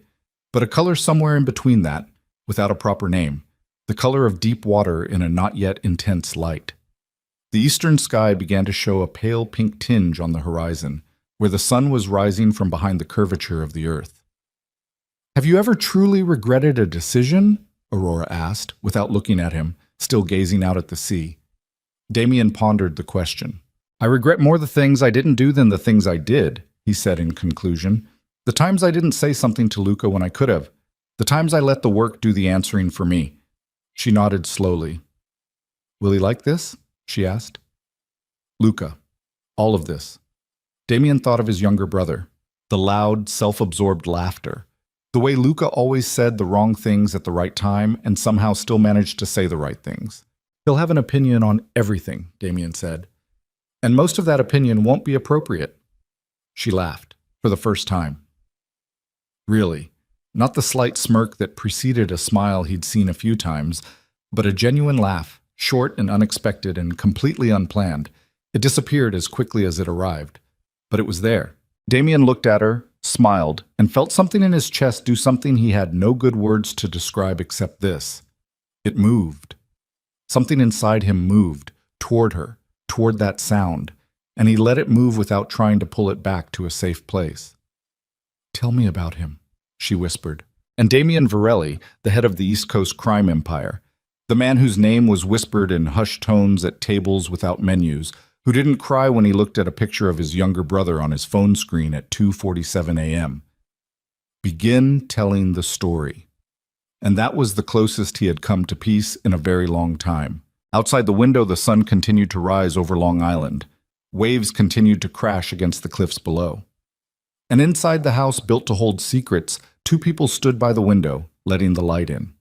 B: but a color somewhere in between that, without a proper name, the color of deep water in a not yet intense light. The eastern sky began to show a pale pink tinge on the horizon, where the sun was rising from behind the curvature of the earth. "Have you ever truly regretted a decision?" Aurora asked, without looking at him, still gazing out at the sea. Damien pondered the question. "I regret more the things I didn't do than the things I did," he said in conclusion. "The times I didn't say something to Luca when I could have. The times I let the work do the answering for me." She nodded slowly. "Will he like this?" she asked. Luca. All of this. Damien thought of his younger brother. The loud, self-absorbed laughter. The way Luca always said the wrong things at the right time and somehow still managed to say the right things. "He'll have an opinion on everything," Damien said. "And most of that opinion won't be appropriate." She laughed, for the first time. Really, not the slight smirk that preceded a smile he'd seen a few times, but a genuine laugh, short and unexpected and completely unplanned. It disappeared as quickly as it arrived, but it was there. Damien looked at her, smiled, and felt something in his chest do something he had no good words to describe except this. It moved. Something inside him moved, toward her, toward that sound, and he let it move without trying to pull it back to a safe place. "Tell me about him," she whispered. And Damien Varelli, the head of the East Coast crime empire, the man whose name was whispered in hushed tones at tables without menus, who didn't cry when he looked at a picture of his younger brother on his phone screen at 2:47 a.m. Begin telling the story. And that was the closest he had come to peace in a very long time. Outside the window, the sun continued to rise over Long Island. Waves continued to crash against the cliffs below. And inside the house built to hold secrets, two people stood by the window, letting the light in.